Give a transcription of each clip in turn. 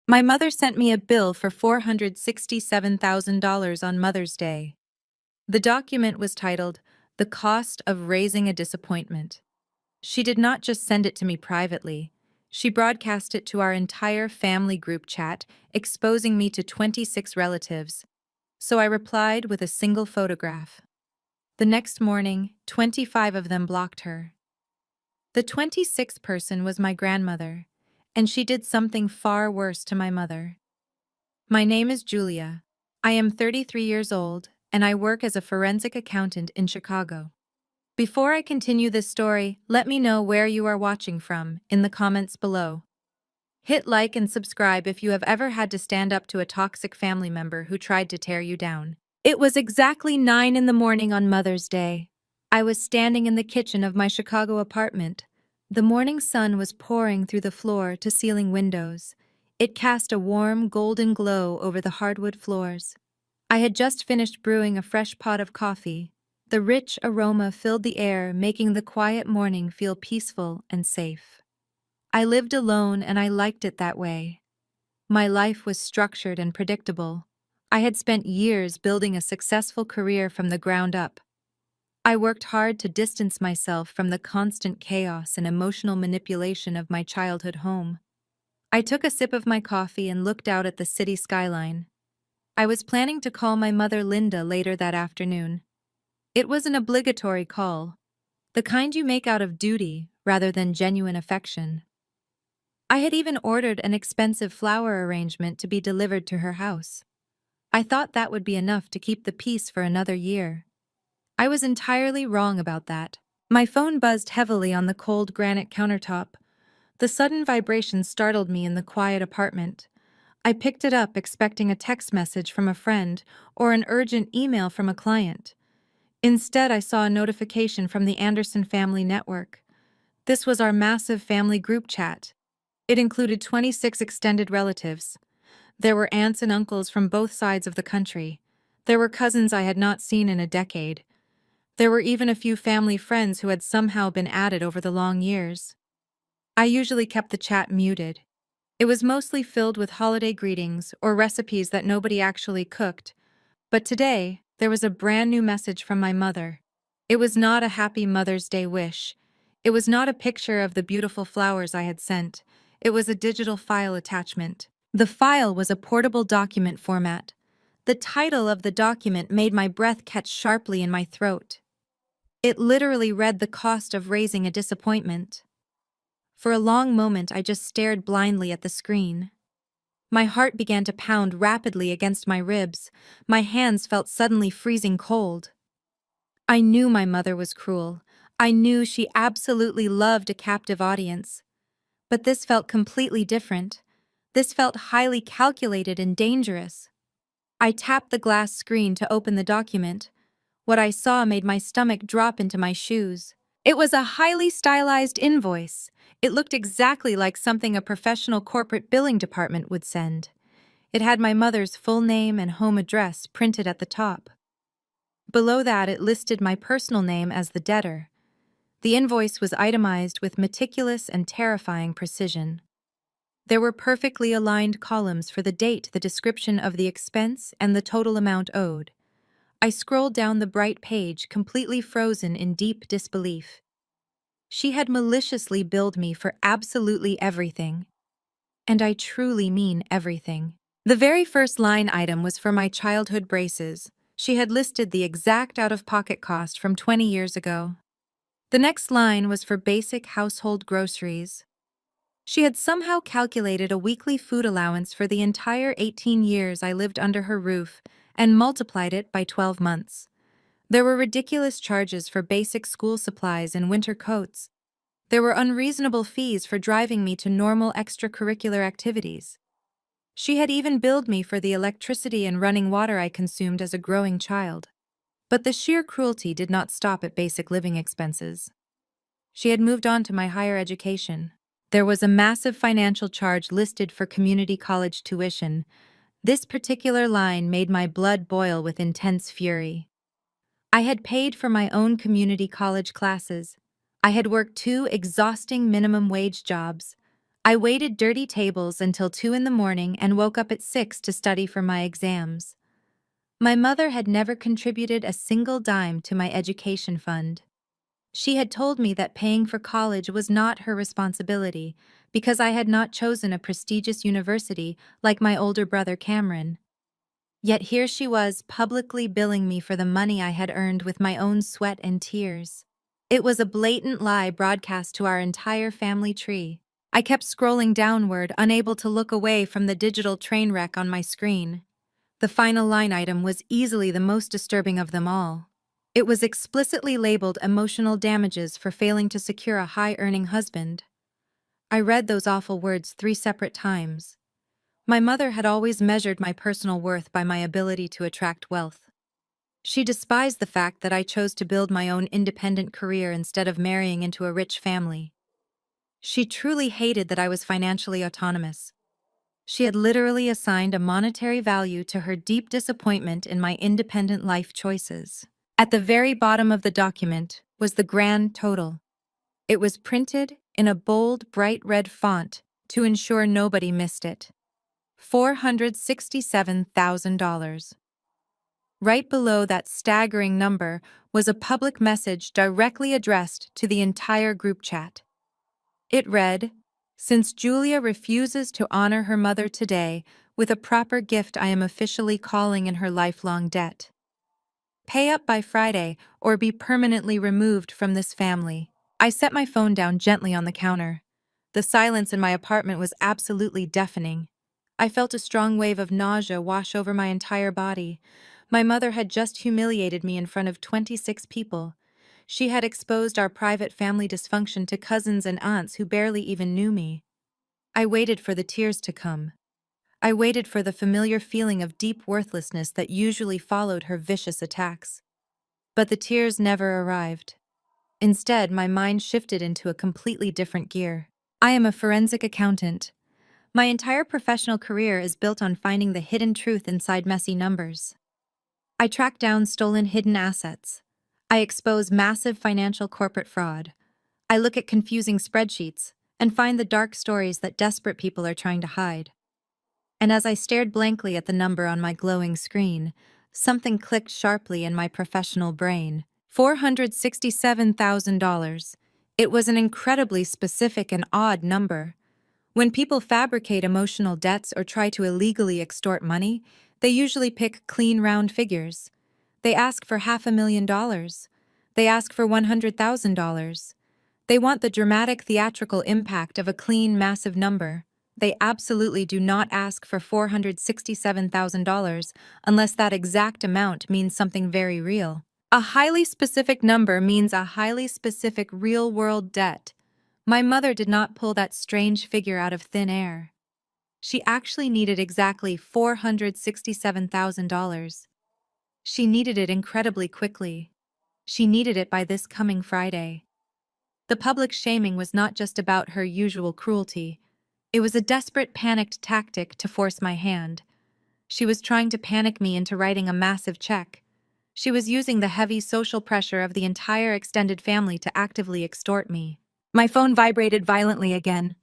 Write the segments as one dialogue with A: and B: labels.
A: My mother sent me a bill for $467,000 on Mother's Day. The document was titled, "The Cost of Raising a Disappointment." She did not just send it to me privately. She broadcast it to our entire family group chat, exposing me to 26 relatives. So I replied with a single photograph. The next morning, 25 of them blocked her. The 26th person was my grandmother, and she did something far worse to my mother. My name is Julia. I am 33 years old, and I work as a forensic accountant in Chicago. Before I continue this story, let me know where you are watching from in the comments below. Hit like and subscribe if you have ever had to stand up to a toxic family member who tried to tear you down. It was exactly 9 in the morning on Mother's Day. I was standing in the kitchen of my Chicago apartment. The morning sun was pouring through the floor-to-ceiling windows. It cast a warm, golden glow over the hardwood floors. I had just finished brewing a fresh pot of coffee. The rich aroma filled the air, making the quiet morning feel peaceful and safe. I lived alone, and I liked it that way. My life was structured and predictable. I had spent years building a successful career from the ground up. I worked hard to distance myself from the constant chaos and emotional manipulation of my childhood home. I took a sip of my coffee and looked out at the city skyline. I was planning to call my mother Linda later that afternoon. It was an obligatory call, the kind you make out of duty rather than genuine affection. I had even ordered an expensive flower arrangement to be delivered to her house. I thought that would be enough to keep the peace for another year. I was entirely wrong about that. My phone buzzed heavily on the cold granite countertop. The sudden vibration startled me in the quiet apartment. I picked it up expecting a text message from a friend or an urgent email from a client. Instead, I saw a notification from the Anderson Family Network. This was our massive family group chat. It included 26 extended relatives. There were aunts and uncles from both sides of the country. There were cousins I had not seen in a decade. There were even a few family friends who had somehow been added over the long years. I usually kept the chat muted. It was mostly filled with holiday greetings or recipes that nobody actually cooked. But today, there was a brand new message from my mother. It was not a happy Mother's Day wish. It was not a picture of the beautiful flowers I had sent. It was a digital file attachment. The file was a portable document format. The title of the document made my breath catch sharply in my throat. It literally read, "The Cost of Raising a Disappointment." For a long moment, I just stared blindly at the screen. My heart began to pound rapidly against my ribs. My hands felt suddenly freezing cold. I knew my mother was cruel. I knew she absolutely loved a captive audience. But this felt completely different. This felt highly calculated and dangerous. I tapped the glass screen to open the document. What I saw made my stomach drop into my shoes. It was a highly stylized invoice. It looked exactly like something a professional corporate billing department would send. It had my mother's full name and home address printed at the top. Below that, it listed my personal name as the debtor. The invoice was itemized with meticulous and terrifying precision. There were perfectly aligned columns for the date, the description of the expense, and the total amount owed. I scrolled down the bright page, completely frozen in deep disbelief. She had maliciously billed me for absolutely everything. And I truly mean everything. The very first line item was for my childhood braces. She had listed the exact out-of-pocket cost from 20 years ago. The next line was for basic household groceries. She had somehow calculated a weekly food allowance for the entire 18 years I lived under her roof and multiplied it by 12 months. There were ridiculous charges for basic school supplies and winter coats. There were unreasonable fees for driving me to normal extracurricular activities. She had even billed me for the electricity and running water I consumed as a growing child. But the sheer cruelty did not stop at basic living expenses. She had moved on to my higher education. There was a massive financial charge listed for community college tuition. This particular line made my blood boil with intense fury. I had paid for my own community college classes. I had worked 2 exhausting minimum wage jobs. I waited dirty tables until 2 in the morning and woke up at 6 to study for my exams. My mother had never contributed a single dime to my education fund. She had told me that paying for college was not her responsibility because I had not chosen a prestigious university like my older brother Cameron. Yet here she was publicly billing me for the money I had earned with my own sweat and tears. It was a blatant lie broadcast to our entire family tree. I kept scrolling downward, unable to look away from the digital train wreck on my screen. The final line item was easily the most disturbing of them all. It was explicitly labeled emotional damages for failing to secure a high-earning husband. I read those awful words 3 separate times. My mother had always measured my personal worth by my ability to attract wealth. She despised the fact that I chose to build my own independent career instead of marrying into a rich family. She truly hated that I was financially autonomous. She had literally assigned a monetary value to her deep disappointment in my independent life choices. At the very bottom of the document was the grand total. It was printed in a bold, bright red font to ensure nobody missed it. $467,000. Right below that staggering number was a public message directly addressed to the entire group chat. It read, "Since Julia refuses to honor her mother today with a proper gift, I am officially calling in her lifelong debt. Pay up by Friday or be permanently removed from this family." I set my phone down gently on the counter. The silence in my apartment was absolutely deafening. I felt a strong wave of nausea wash over my entire body. My mother had just humiliated me in front of 26 people. She had exposed our private family dysfunction to cousins and aunts who barely even knew me. I waited for the tears to come. I waited for the familiar feeling of deep worthlessness that usually followed her vicious attacks. But the tears never arrived. Instead, my mind shifted into a completely different gear. I am a forensic accountant. My entire professional career is built on finding the hidden truth inside messy numbers. I track down stolen hidden assets. I expose massive financial corporate fraud. I look at confusing spreadsheets and find the dark stories that desperate people are trying to hide. And as I stared blankly at the number on my glowing screen, something clicked sharply in my professional brain. $467,000. It was an incredibly specific and odd number. When people fabricate emotional debts or try to illegally extort money, they usually pick clean round figures. They ask for $500,000. They ask for $100,000. They want the dramatic theatrical impact of a clean, massive number. They absolutely do not ask for $467,000 unless that exact amount means something very real. A highly specific number means a highly specific real-world debt. My mother did not pull that strange figure out of thin air. She actually needed exactly $467,000. She needed it incredibly quickly. She needed it by this coming Friday. The public shaming was not just about her usual cruelty. It was a desperate, panicked tactic to force my hand. She was trying to panic me into writing a massive check. She was using the heavy social pressure of the entire extended family to actively extort me. My phone vibrated violently again.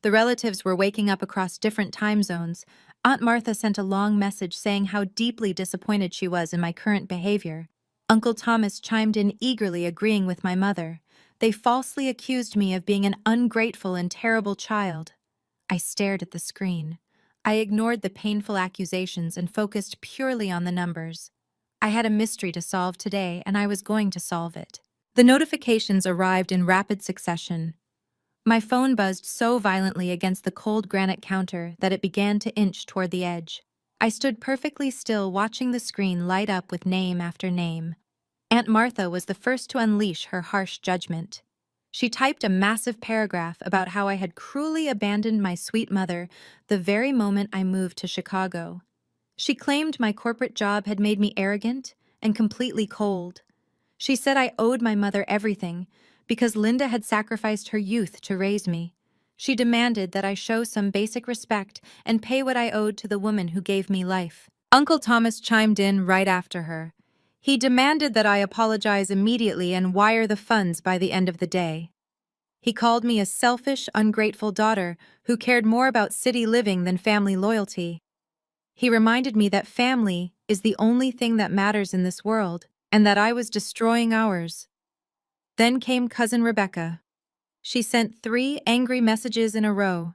A: The relatives were waking up across different time zones. Aunt Martha sent a long message saying how deeply disappointed she was in my current behavior. Uncle Thomas chimed in eagerly, agreeing with my mother. They falsely accused me of being an ungrateful and terrible child. I stared at the screen. I ignored the painful accusations and focused purely on the numbers. I had a mystery to solve today, and I was going to solve it. The notifications arrived in rapid succession. My phone buzzed so violently against the cold granite counter that it began to inch toward the edge. I stood perfectly still, watching the screen light up with name after name. Aunt Martha was the first to unleash her harsh judgment. She typed a massive paragraph about how I had cruelly abandoned my sweet mother the very moment I moved to Chicago. She claimed my corporate job had made me arrogant and completely cold. She said I owed my mother everything because Linda had sacrificed her youth to raise me. She demanded that I show some basic respect and pay what I owed to the woman who gave me life. Uncle Thomas chimed in right after her. He demanded that I apologize immediately and wire the funds by the end of the day. He called me a selfish, ungrateful daughter who cared more about city living than family loyalty. He reminded me that family is the only thing that matters in this world, and that I was destroying ours. Then came Cousin Rebecca. She sent 3 angry messages in a row.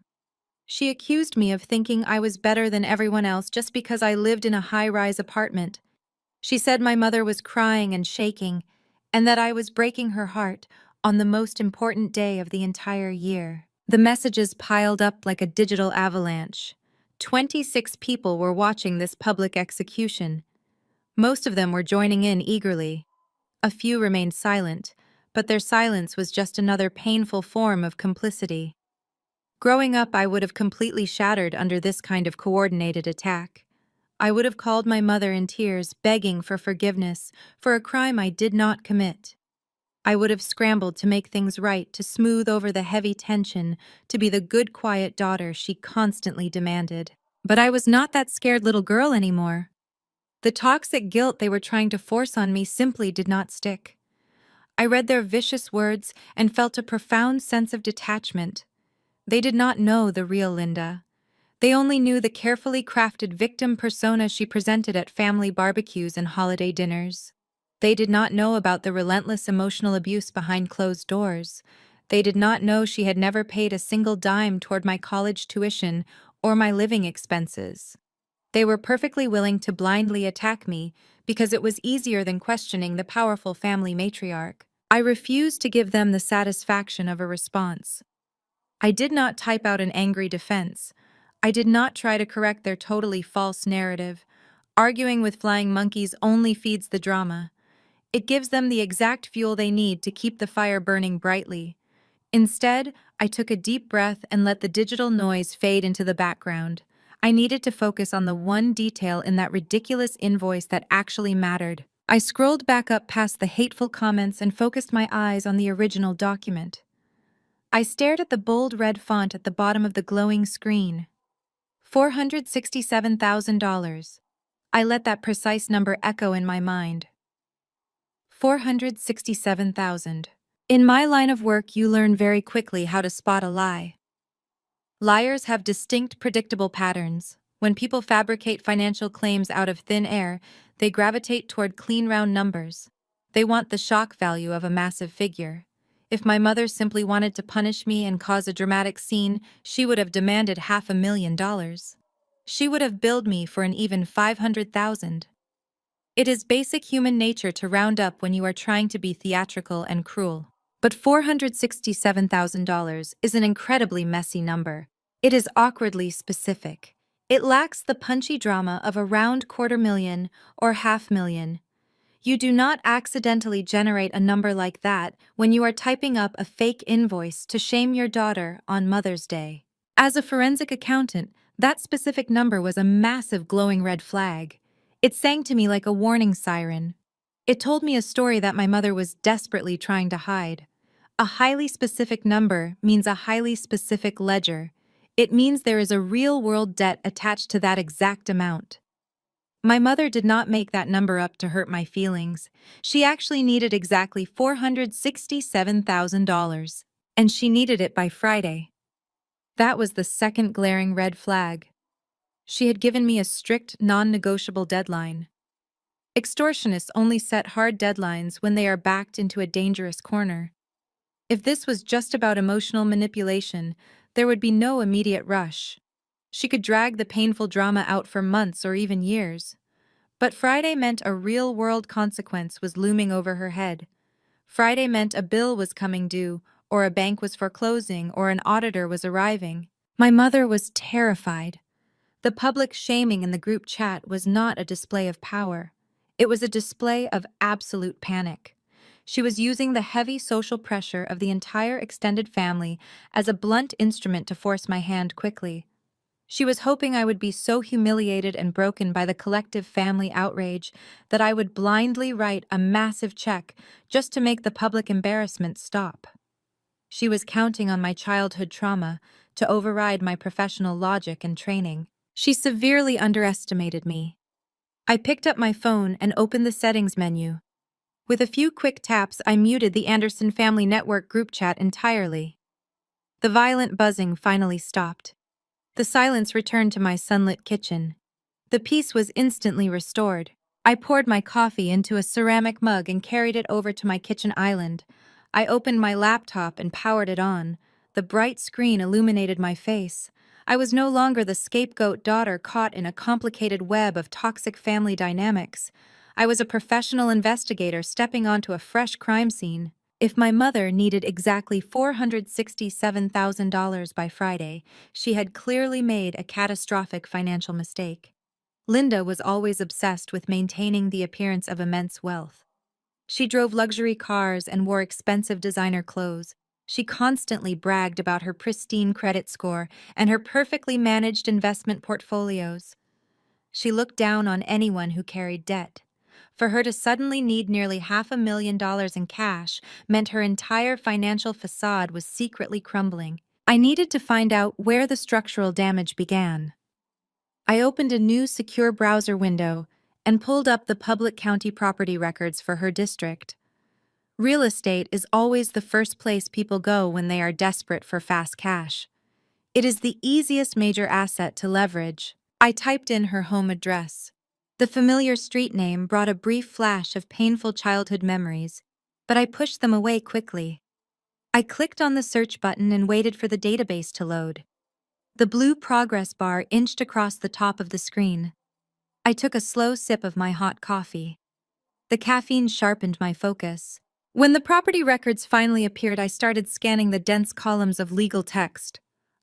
A: She accused me of thinking I was better than everyone else just because I lived in a high-rise apartment. She said my mother was crying and shaking, and that I was breaking her heart on the most important day of the entire year. The messages piled up like a digital avalanche. 26 people were watching this public execution. Most of them were joining in eagerly. A few remained silent, but their silence was just another painful form of complicity. Growing up, I would have completely shattered under this kind of coordinated attack. I would have called my mother in tears, begging for forgiveness for a crime I did not commit. I would have scrambled to make things right, to smooth over the heavy tension, to be the good, quiet daughter she constantly demanded. But I was not that scared little girl anymore. The toxic guilt they were trying to force on me simply did not stick. I read their vicious words and felt a profound sense of detachment. They did not know the real Linda. They only knew the carefully crafted victim persona she presented at family barbecues and holiday dinners. They did not know about the relentless emotional abuse behind closed doors. They did not know she had never paid a single dime toward my college tuition or my living expenses. They were perfectly willing to blindly attack me because it was easier than questioning the powerful family matriarch. I refused to give them the satisfaction of a response. I did not type out an angry defense. I did not try to correct their totally false narrative. Arguing with flying monkeys only feeds the drama. It gives them the exact fuel they need to keep the fire burning brightly. Instead, I took a deep breath and let the digital noise fade into the background. I needed to focus on the one detail in that ridiculous invoice that actually mattered. I scrolled back up past the hateful comments and focused my eyes on the original document. I stared at the bold red font at the bottom of the glowing screen. $467,000. I let that precise number echo in my mind. 467,000. In my line of work, you learn very quickly how to spot a lie. Liars have distinct, predictable patterns. When people fabricate financial claims out of thin air, they gravitate toward clean, round numbers. They want the shock value of a massive figure. If my mother simply wanted to punish me and cause a dramatic scene, she would have demanded $500,000. She would have billed me for an even 500,000. It is basic human nature to round up when you are trying to be theatrical and cruel. But $467,000 is an incredibly messy number. It is awkwardly specific. It lacks the punchy drama of a round $250,000 or $500,000. You do not accidentally generate a number like that when you are typing up a fake invoice to shame your daughter on Mother's Day. As a forensic accountant, that specific number was a massive glowing red flag. It sang to me like a warning siren. It told me a story that my mother was desperately trying to hide. A highly specific number means a highly specific ledger. It means there is a real-world debt attached to that exact amount. My mother did not make that number up to hurt my feelings. She actually needed exactly $467,000, and she needed it by Friday. That was the second glaring red flag. She had given me a strict, non-negotiable deadline. Extortionists only set hard deadlines when they are backed into a dangerous corner. If this was just about emotional manipulation, there would be no immediate rush. She could drag the painful drama out for months or even years. But Friday meant a real-world consequence was looming over her head. Friday meant a bill was coming due, or a bank was foreclosing, or an auditor was arriving. My mother was terrified. The public shaming in the group chat was not a display of power. It was a display of absolute panic. She was using the heavy social pressure of the entire extended family as a blunt instrument to force my hand quickly. She was hoping I would be so humiliated and broken by the collective family outrage that I would blindly write a massive check just to make the public embarrassment stop. She was counting on my childhood trauma to override my professional logic and training. She severely underestimated me. I picked up my phone and opened the settings menu. With a few quick taps, I muted the Anderson Family Network group chat entirely. The violent buzzing finally stopped. The silence returned to my sunlit kitchen. The peace was instantly restored. I poured my coffee into a ceramic mug and carried it over to my kitchen island. I opened my laptop and powered it on. The bright screen illuminated my face. I was no longer the scapegoat daughter caught in a complicated web of toxic family dynamics. I was a professional investigator stepping onto a fresh crime scene. If my mother needed exactly $467,000 by Friday, she had clearly made a catastrophic financial mistake. Linda was always obsessed with maintaining the appearance of immense wealth. She drove luxury cars and wore expensive designer clothes. She constantly bragged about her pristine credit score and her perfectly managed investment portfolios. She looked down on anyone who carried debt. For her to suddenly need nearly $500,000 in cash meant her entire financial facade was secretly crumbling. I needed to find out where the structural damage began. I opened a new secure browser window and pulled up the public county property records for her district. Real estate is always the first place people go when they are desperate for fast cash. It is the easiest major asset to leverage. I typed in her home address. The familiar street name brought a brief flash of painful childhood memories, but I pushed them away quickly. I clicked on the search button and waited for the database to load. The blue progress bar inched across the top of the screen. I took a slow sip of my hot coffee. The caffeine sharpened my focus. When the property records finally appeared, I started scanning the dense columns of legal text.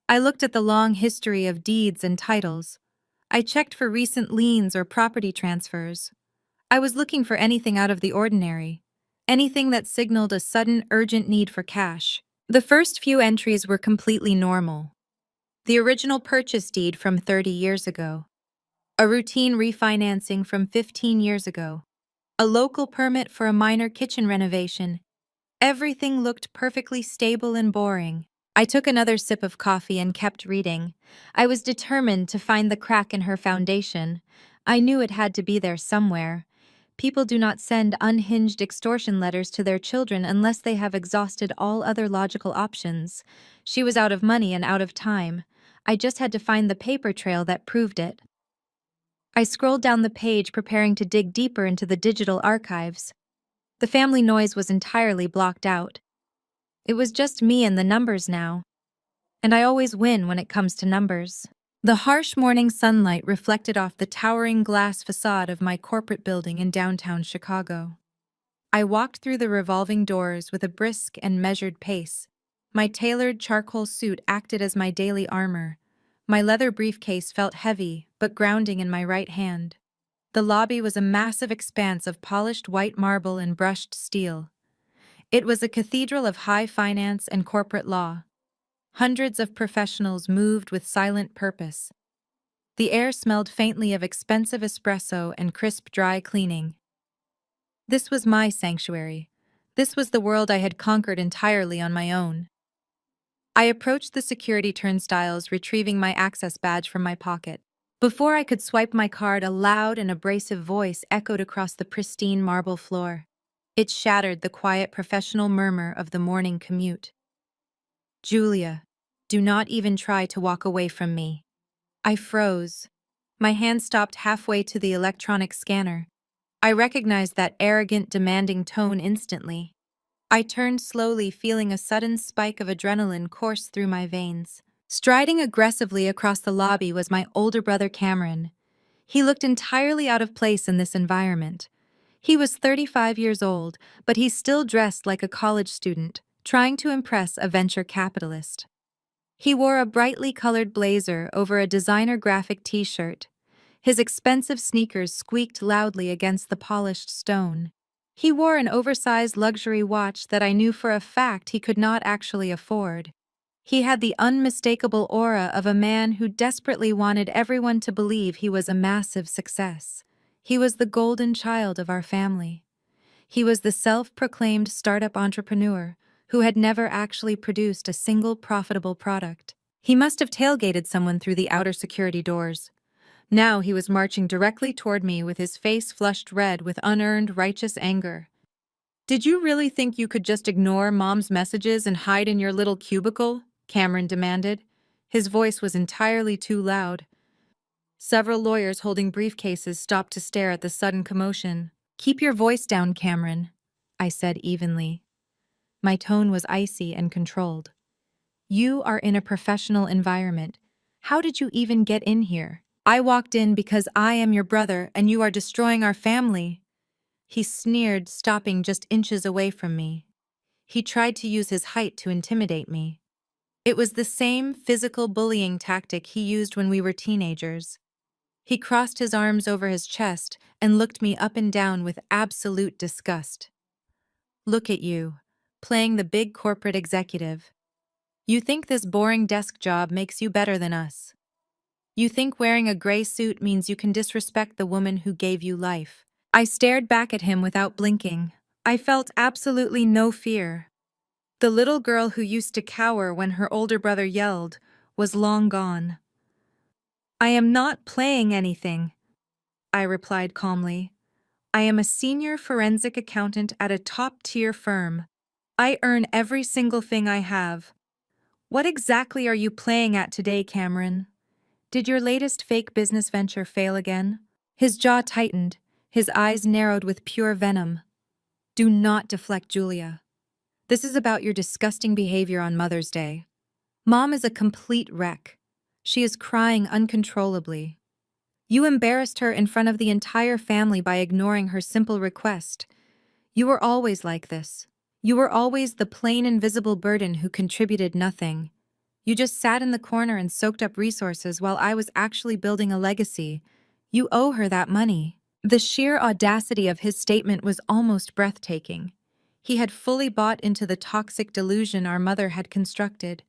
A: I looked at the long history of deeds and titles. I checked for recent liens or property transfers. I was looking for anything out of the ordinary, anything that signaled a sudden, urgent need for cash. The first few entries were completely normal. The original purchase deed from 30 years ago. A routine refinancing from 15 years ago. A local permit for a minor kitchen renovation. Everything looked perfectly stable and boring. I took another sip of coffee and kept reading. I was determined to find the crack in her foundation. I knew it had to be there somewhere. People do not send unhinged extortion letters to their children unless they have exhausted all other logical options. She was out of money and out of time. I just had to find the paper trail that proved it. I scrolled down the page, preparing to dig deeper into the digital archives. The family noise was entirely blocked out. It was just me and the numbers now. And I always win when it comes to numbers. The harsh morning sunlight reflected off the towering glass facade of my corporate building in downtown Chicago. I walked through the revolving doors with a brisk and measured pace. My tailored charcoal suit acted as my daily armor. My leather briefcase felt heavy, but grounding in my right hand. The lobby was a massive expanse of polished white marble and brushed steel. It was a cathedral of high finance and corporate law. Hundreds of professionals moved with silent purpose. The air smelled faintly of expensive espresso and crisp dry cleaning. This was my sanctuary. This was the world I had conquered entirely on my own. I approached the security turnstiles, retrieving my access badge from my pocket. Before I could swipe my card, a loud and abrasive voice echoed across the pristine marble floor. It shattered the quiet professional murmur of the morning commute. "Julia, do not even try to walk away from me." I froze. My hand stopped halfway to the electronic scanner. I recognized that arrogant, demanding tone instantly. I turned slowly, feeling a sudden spike of adrenaline course through my veins. Striding aggressively across the lobby was my older brother Cameron. He looked entirely out of place in this environment. He was 35 years old, but he still dressed like a college student, trying to impress a venture capitalist. He wore a brightly colored blazer over a designer graphic t-shirt. His expensive sneakers squeaked loudly against the polished stone. He wore an oversized luxury watch that I knew for a fact he could not actually afford. He had the unmistakable aura of a man who desperately wanted everyone to believe he was a massive success. He was the golden child of our family. He was the self-proclaimed startup entrepreneur who had never actually produced a single profitable product. He must have tailgated someone through the outer security doors. Now he was marching directly toward me with his face flushed red with unearned righteous anger. "Did you really think you could just ignore Mom's messages and hide in your little cubicle?" Cameron demanded. His voice was entirely too loud. Several lawyers holding briefcases stopped to stare at the sudden commotion. "Keep your voice down, Cameron," I said evenly. My tone was icy and controlled. "You are in a professional environment. How did you even get in here? I walked in because I am your brother and you are destroying our family." He sneered, stopping just inches away from me. He tried to use his height to intimidate me. It was the same physical bullying tactic he used when we were teenagers. He crossed his arms over his chest and looked me up and down with absolute disgust. "Look at you, playing the big corporate executive. You think this boring desk job makes you better than us. You think wearing a gray suit means you can disrespect the woman who gave you life." I stared back at him without blinking. I felt absolutely no fear. The little girl who used to cower when her older brother yelled was long gone. "I am not playing anything," I replied calmly. "I am a senior forensic accountant at a top-tier firm. I earn every single thing I have. What exactly are you playing at today, Cameron? Did your latest fake business venture fail again?" His jaw tightened, his eyes narrowed with pure venom. "Do not deflect, Julia. This is about your disgusting behavior on Mother's Day. Mom is a complete wreck. She is crying uncontrollably. You embarrassed her in front of the entire family by ignoring her simple request. You were always like this. You were always the plain invisible burden who contributed nothing. You just sat in the corner and soaked up resources while I was actually building a legacy. You owe her that money." The sheer audacity of his statement was almost breathtaking. He had fully bought into the toxic delusion our mother had constructed.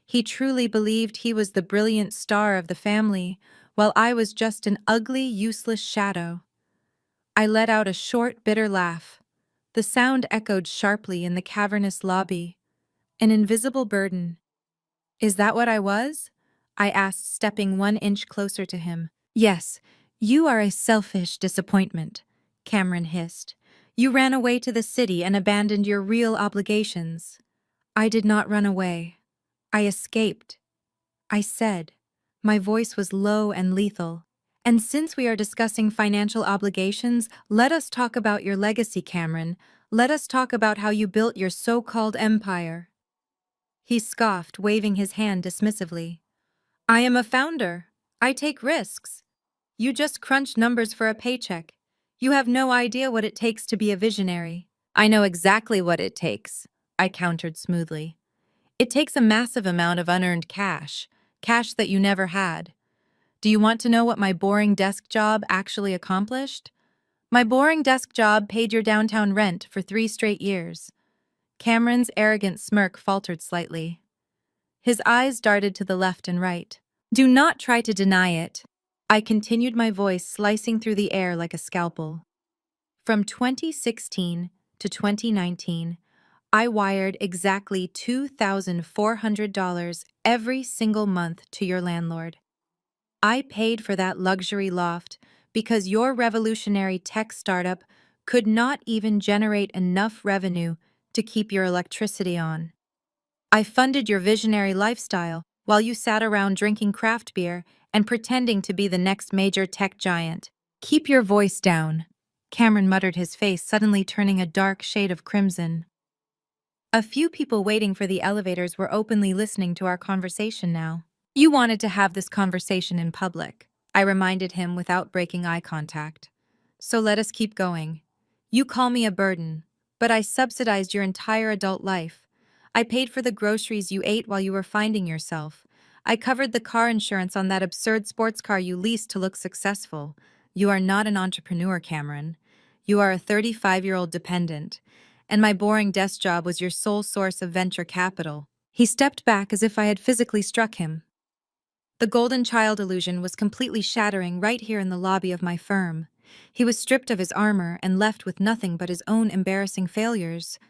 A: He truly believed he was the brilliant star of the family, while I was just an ugly, useless shadow. I let out a short, bitter laugh. The sound echoed sharply in the cavernous lobby. An invisible burden. "Is that what I was?" I asked, stepping 1 inch closer to him. "Yes, you are a selfish disappointment," Cameron hissed. "You ran away to the city and abandoned your real obligations." "I did not run away. I escaped," I said. My voice was low and lethal. "And since we are discussing financial obligations, let us talk about your legacy, Cameron. Let us talk about how you built your so-called empire." He scoffed, waving his hand dismissively. "I am a founder. I take risks. You just crunch numbers for a paycheck. You have no idea what it takes to be a visionary." "I know exactly what it takes," I countered smoothly. "It takes a massive amount of unearned cash, cash that you never had. Do you want to know what my boring desk job actually accomplished? My boring desk job paid your downtown rent for 3 straight years." Cameron's arrogant smirk faltered slightly. His eyes darted to the left and right. "Do not try to deny it." I continued, my voice slicing through the air like a scalpel. "From 2016 to 2019, I wired exactly $2,400 every single month to your landlord. I paid for that luxury loft because your revolutionary tech startup could not even generate enough revenue to keep your electricity on. I funded your visionary lifestyle while you sat around drinking craft beer and pretending to be the next major tech giant." "Keep your voice down," Cameron muttered, his face suddenly turning a dark shade of crimson. A few people waiting for the elevators were openly listening to our conversation now. "You wanted to have this conversation in public," I reminded him without breaking eye contact. "So let us keep going. You call me a burden, but I subsidized your entire adult life. I paid for the groceries you ate while you were finding yourself. I covered the car insurance on that absurd sports car you leased to look successful. You are not an entrepreneur, Cameron. You are a 35-year-old dependent, and my boring desk job was your sole source of venture capital." He stepped back as if I had physically struck him. The golden child illusion was completely shattering right here in the lobby of my firm. He was stripped of his armor and left with nothing but his own embarrassing failures.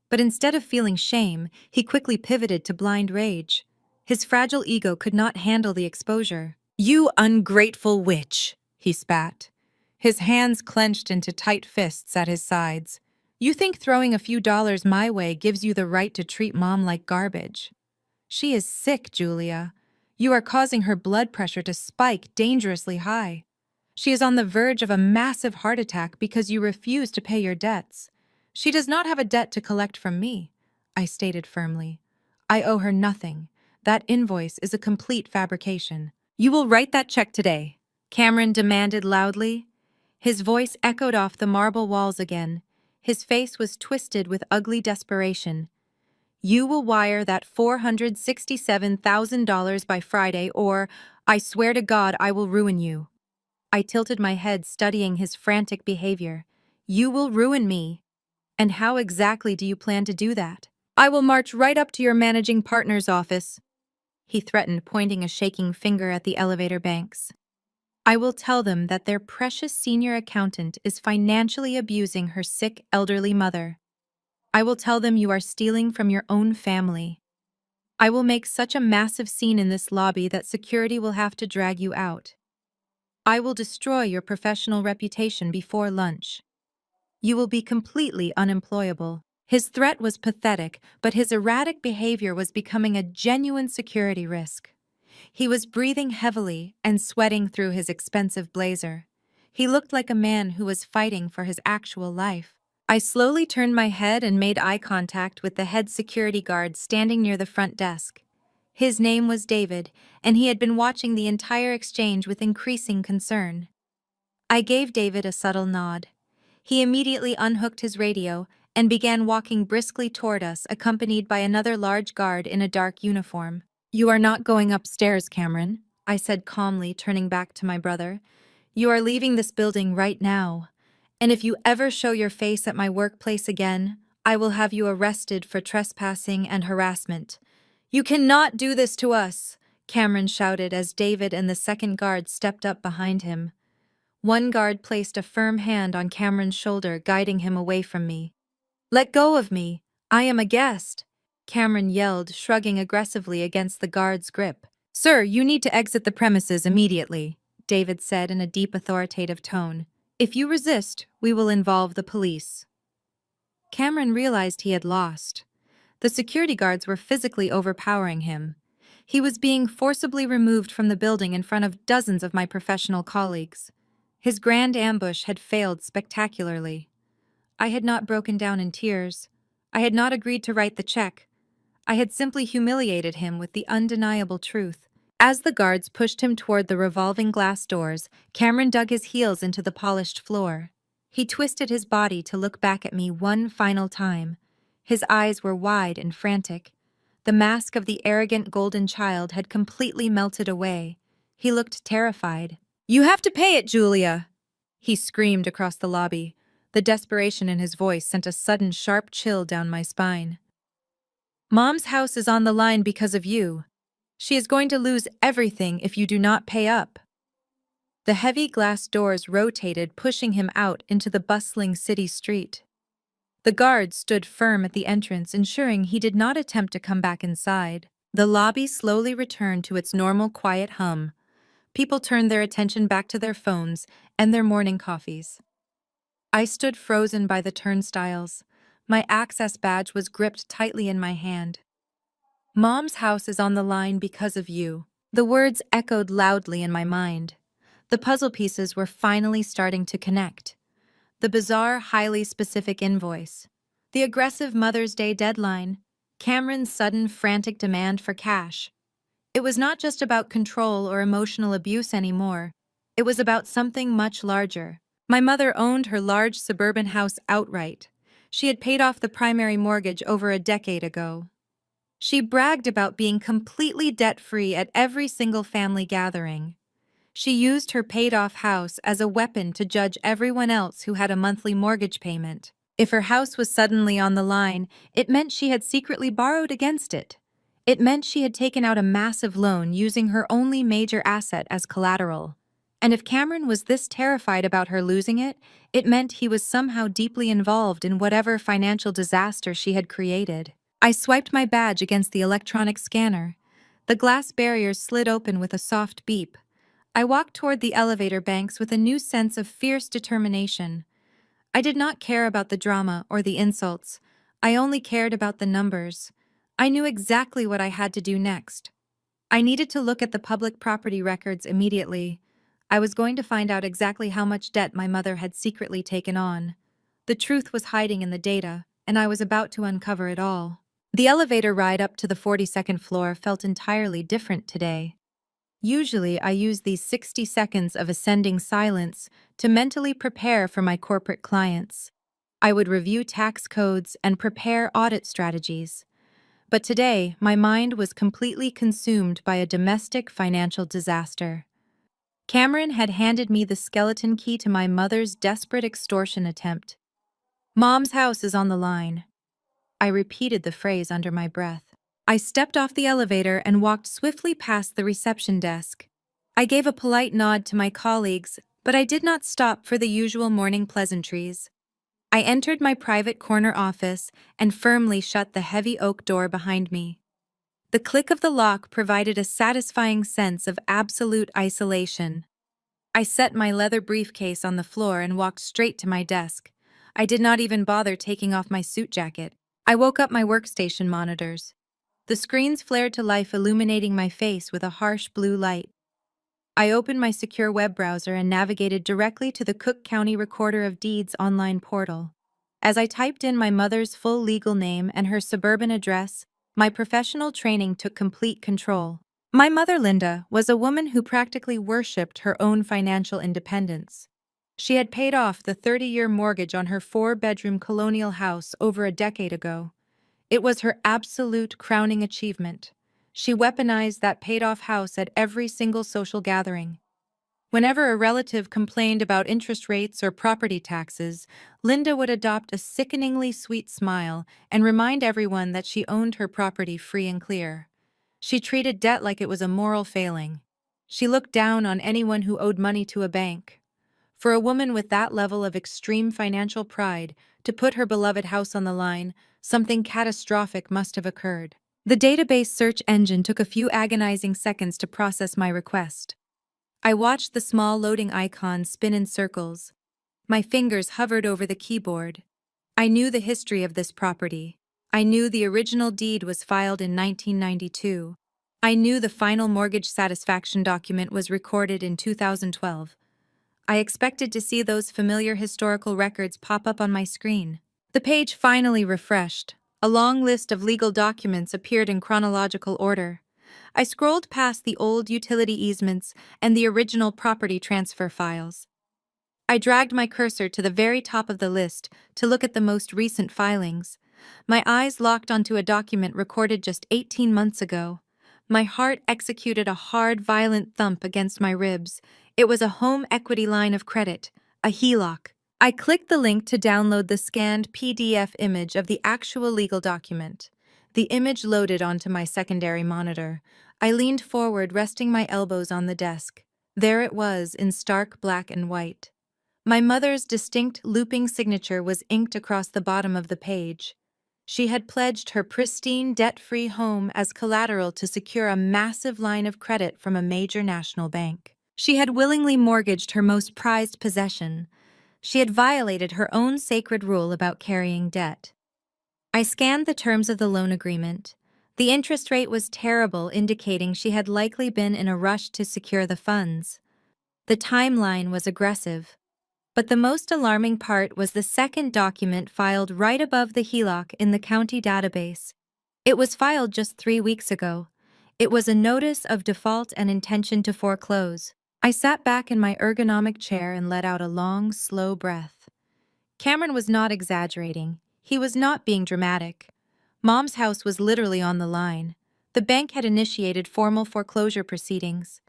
A: But instead of feeling shame, he quickly pivoted to blind rage. His fragile ego could not handle the exposure. "You ungrateful witch," he spat. His hands clenched into tight fists at his sides. "You think throwing a few dollars my way gives you the right to treat Mom like garbage? She is sick, Julia. You are causing her blood pressure to spike dangerously high. She is on the verge of a massive heart attack because you refuse to pay your debts. She does not have a debt to collect from me, I stated firmly. I owe her nothing. That invoice is a complete fabrication. You will write that check today, Cameron demanded loudly. His voice echoed off the marble walls again. His face was twisted with ugly desperation. You will wire that $467,000 by Friday, or I swear to God I will ruin you. I tilted my head, studying his frantic behavior. You will ruin me. And how exactly do you plan to do that? I will march right up to your managing partner's office, he threatened, pointing a shaking finger at the elevator banks. I will tell them that their precious senior accountant is financially abusing her sick elderly mother. I will tell them you are stealing from your own family. I will make such a massive scene in this lobby that security will have to drag you out. I will destroy your professional reputation before lunch. You will be completely unemployable. His threat was pathetic, but his erratic behavior was becoming a genuine security risk. He was breathing heavily and sweating through his expensive blazer. He looked like a man who was fighting for his actual life. I slowly turned my head and made eye contact with the head security guard standing near the front desk. His name was David, and he had been watching the entire exchange with increasing concern. I gave David a subtle nod. He immediately unhooked his radio and began walking briskly toward us, accompanied by another large guard in a dark uniform. You are not going upstairs, Cameron, I said calmly, turning back to my brother. You are leaving this building right now. And if you ever show your face at my workplace again, I will have you arrested for trespassing and harassment. You cannot do this to us, Cameron shouted as David and the second guard stepped up behind him. One guard placed a firm hand on Cameron's shoulder, guiding him away from me. Let go of me. I am a guest, Cameron yelled, shrugging aggressively against the guard's grip. Sir, you need to exit the premises immediately, David said in a deep, authoritative tone. If you resist, we will involve the police. Cameron realized he had lost. The security guards were physically overpowering him. He was being forcibly removed from the building in front of dozens of my professional colleagues. His grand ambush had failed spectacularly. I had not broken down in tears. I had not agreed to write the check. I had simply humiliated him with the undeniable truth. As the guards pushed him toward the revolving glass doors, Cameron dug his heels into the polished floor. He twisted his body to look back at me one final time. His eyes were wide and frantic. The mask of the arrogant golden child had completely melted away. He looked terrified. You have to pay it, Julia, he screamed across the lobby. The desperation in his voice sent a sudden sharp chill down my spine. Mom's house is on the line because of you. She is going to lose everything if you do not pay up. The heavy glass doors rotated, pushing him out into the bustling city street. The guards stood firm at the entrance, ensuring he did not attempt to come back inside. The lobby slowly returned to its normal quiet hum. People turned their attention back to their phones and their morning coffees. I stood frozen by the turnstiles. My access badge was gripped tightly in my hand. Mom's house is on the line because of you. The words echoed loudly in my mind. The puzzle pieces were finally starting to connect. The bizarre, highly specific invoice. The aggressive Mother's Day deadline. Cameron's sudden, frantic demand for cash. It was not just about control or emotional abuse anymore. It was about something much larger. My mother owned her large suburban house outright. She had paid off the primary mortgage over a decade ago. She bragged about being completely debt-free at every single family gathering. She used her paid-off house as a weapon to judge everyone else who had a monthly mortgage payment. If her house was suddenly on the line, it meant she had secretly borrowed against it. It meant she had taken out a massive loan using her only major asset as collateral. And if Cameron was this terrified about her losing it, it meant he was somehow deeply involved in whatever financial disaster she had created. I swiped my badge against the electronic scanner. The glass barrier slid open with a soft beep. I walked toward the elevator banks with a new sense of fierce determination. I did not care about the drama or the insults. I only cared about the numbers. I knew exactly what I had to do next. I needed to look at the public property records immediately. I was going to find out exactly how much debt my mother had secretly taken on. The truth was hiding in the data, and I was about to uncover it all. The elevator ride up to the 42nd floor felt entirely different today. Usually, I use these 60 seconds of ascending silence to mentally prepare for my corporate clients. I would review tax codes and prepare audit strategies. But today, my mind was completely consumed by a domestic financial disaster. Cameron had handed me the skeleton key to my mother's desperate extortion attempt. "Mom's house is on the line." I repeated the phrase under my breath. I stepped off the elevator and walked swiftly past the reception desk. I gave a polite nod to my colleagues, but I did not stop for the usual morning pleasantries. I entered my private corner office and firmly shut the heavy oak door behind me. The click of the lock provided a satisfying sense of absolute isolation. I set my leather briefcase on the floor and walked straight to my desk. I did not even bother taking off my suit jacket. I woke up my workstation monitors. The screens flared to life, illuminating my face with a harsh blue light. I opened my secure web browser and navigated directly to the Cook County Recorder of Deeds online portal. As I typed in my mother's full legal name and her suburban address, my professional training took complete control. My mother, Linda, was a woman who practically worshipped her own financial independence. She had paid off the 30-year mortgage on her 4-bedroom colonial house over a decade ago. It was her absolute crowning achievement. She weaponized that paid-off house at every single social gathering. Whenever a relative complained about interest rates or property taxes, Linda would adopt a sickeningly sweet smile and remind everyone that she owned her property free and clear. She treated debt like it was a moral failing. She looked down on anyone who owed money to a bank. For a woman with that level of extreme financial pride, to put her beloved house on the line, something catastrophic must have occurred. The database search engine took a few agonizing seconds to process my request. I watched the small loading icon spin in circles. My fingers hovered over the keyboard. I knew the history of this property. I knew the original deed was filed in 1992. I knew the final mortgage satisfaction document was recorded in 2012. I expected to see those familiar historical records pop up on my screen. The page finally refreshed. A long list of legal documents appeared in chronological order. I scrolled past the old utility easements and the original property transfer files. I dragged my cursor to the very top of the list to look at the most recent filings. My eyes locked onto a document recorded just 18 months ago. My heart executed a hard, violent thump against my ribs. It was a home equity line of credit, a HELOC. I clicked the link to download the scanned PDF image of the actual legal document. The image loaded onto my secondary monitor. I leaned forward, resting my elbows on the desk. There it was, in stark black and white. My mother's distinct looping signature was inked across the bottom of the page. She had pledged her pristine, debt-free home as collateral to secure a massive line of credit from a major national bank. She had willingly mortgaged her most prized possession. She had violated her own sacred rule about carrying debt. I scanned the terms of the loan agreement. The interest rate was terrible, indicating she had likely been in a rush to secure the funds. The timeline was aggressive. But the most alarming part was the second document filed right above the HELOC in the county database. It was filed just 3 weeks ago. It was a notice of default and intention to foreclose. I sat back in my ergonomic chair and let out a long, slow breath. Cameron was not exaggerating. He was not being dramatic. Mom's house was literally on the line. The bank had initiated formal foreclosure proceedings.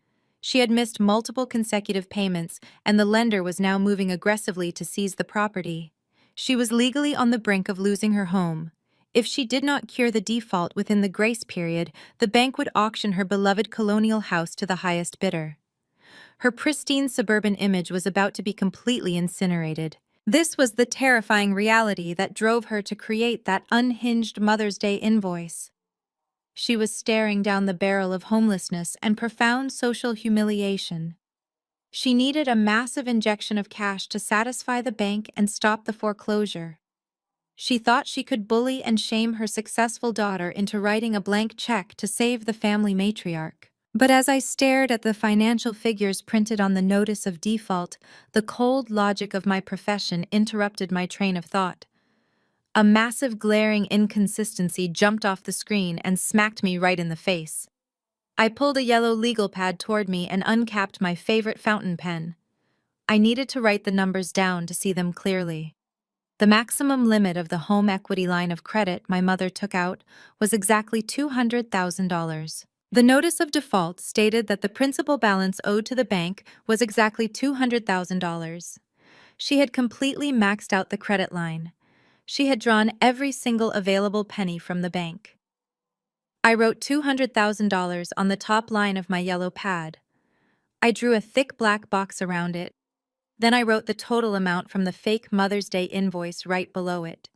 A: She had missed multiple consecutive payments, and the lender was now moving aggressively to seize the property. She was legally on the brink of losing her home. If she did not cure the default within the grace period, the bank would auction her beloved colonial house to the highest bidder. Her pristine suburban image was about to be completely incinerated. This was the terrifying reality that drove her to create that unhinged Mother's Day invoice. She was staring down the barrel of homelessness and profound social humiliation. She needed a massive injection of cash to satisfy the bank and stop the foreclosure. She thought she could bully and shame her successful daughter into writing a blank check to save the family matriarch. But as I stared at the financial figures printed on the notice of default, the cold logic of my profession interrupted my train of thought. A massive glaring inconsistency jumped off the screen and smacked me right in the face. I pulled a yellow legal pad toward me and uncapped my favorite fountain pen. I needed to write the numbers down to see them clearly. The maximum limit of the home equity line of credit my mother took out was exactly $200,000. The notice of default stated that the principal balance owed to the bank was exactly $200,000. She had completely maxed out the credit line. She had drawn every single available penny from the bank. I wrote $200,000 on the top line of my yellow pad. I drew a thick black box around it. Then I wrote the total amount from the fake Mother's Day invoice right below it.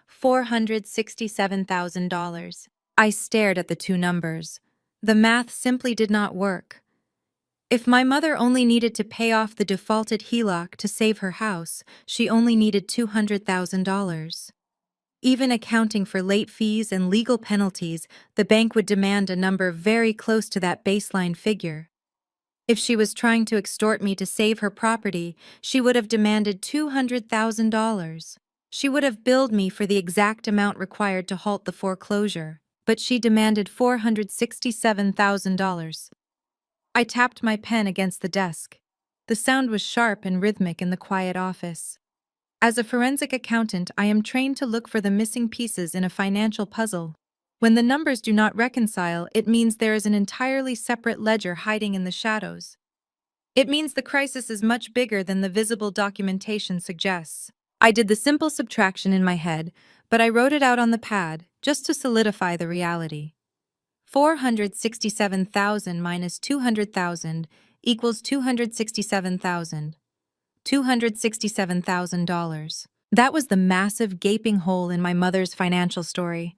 A: $467,000. I stared at the two numbers. The math simply did not work. If my mother only needed to pay off the defaulted HELOC to save her house, she only needed $200,000. Even accounting for late fees and legal penalties, the bank would demand a number very close to that baseline figure. If she was trying to extort me to save her property, she would have demanded $200,000. She would have billed me for the exact amount required to halt the foreclosure, but she demanded $467,000. I tapped my pen against the desk. The sound was sharp and rhythmic in the quiet office. As a forensic accountant, I am trained to look for the missing pieces in a financial puzzle. When the numbers do not reconcile, it means there is an entirely separate ledger hiding in the shadows. It means the crisis is much bigger than the visible documentation suggests. I did the simple subtraction in my head, but I wrote it out on the pad just to solidify the reality. 467,000 minus 200,000 equals 267,000. $267,000. That was the massive gaping hole in my mother's financial story.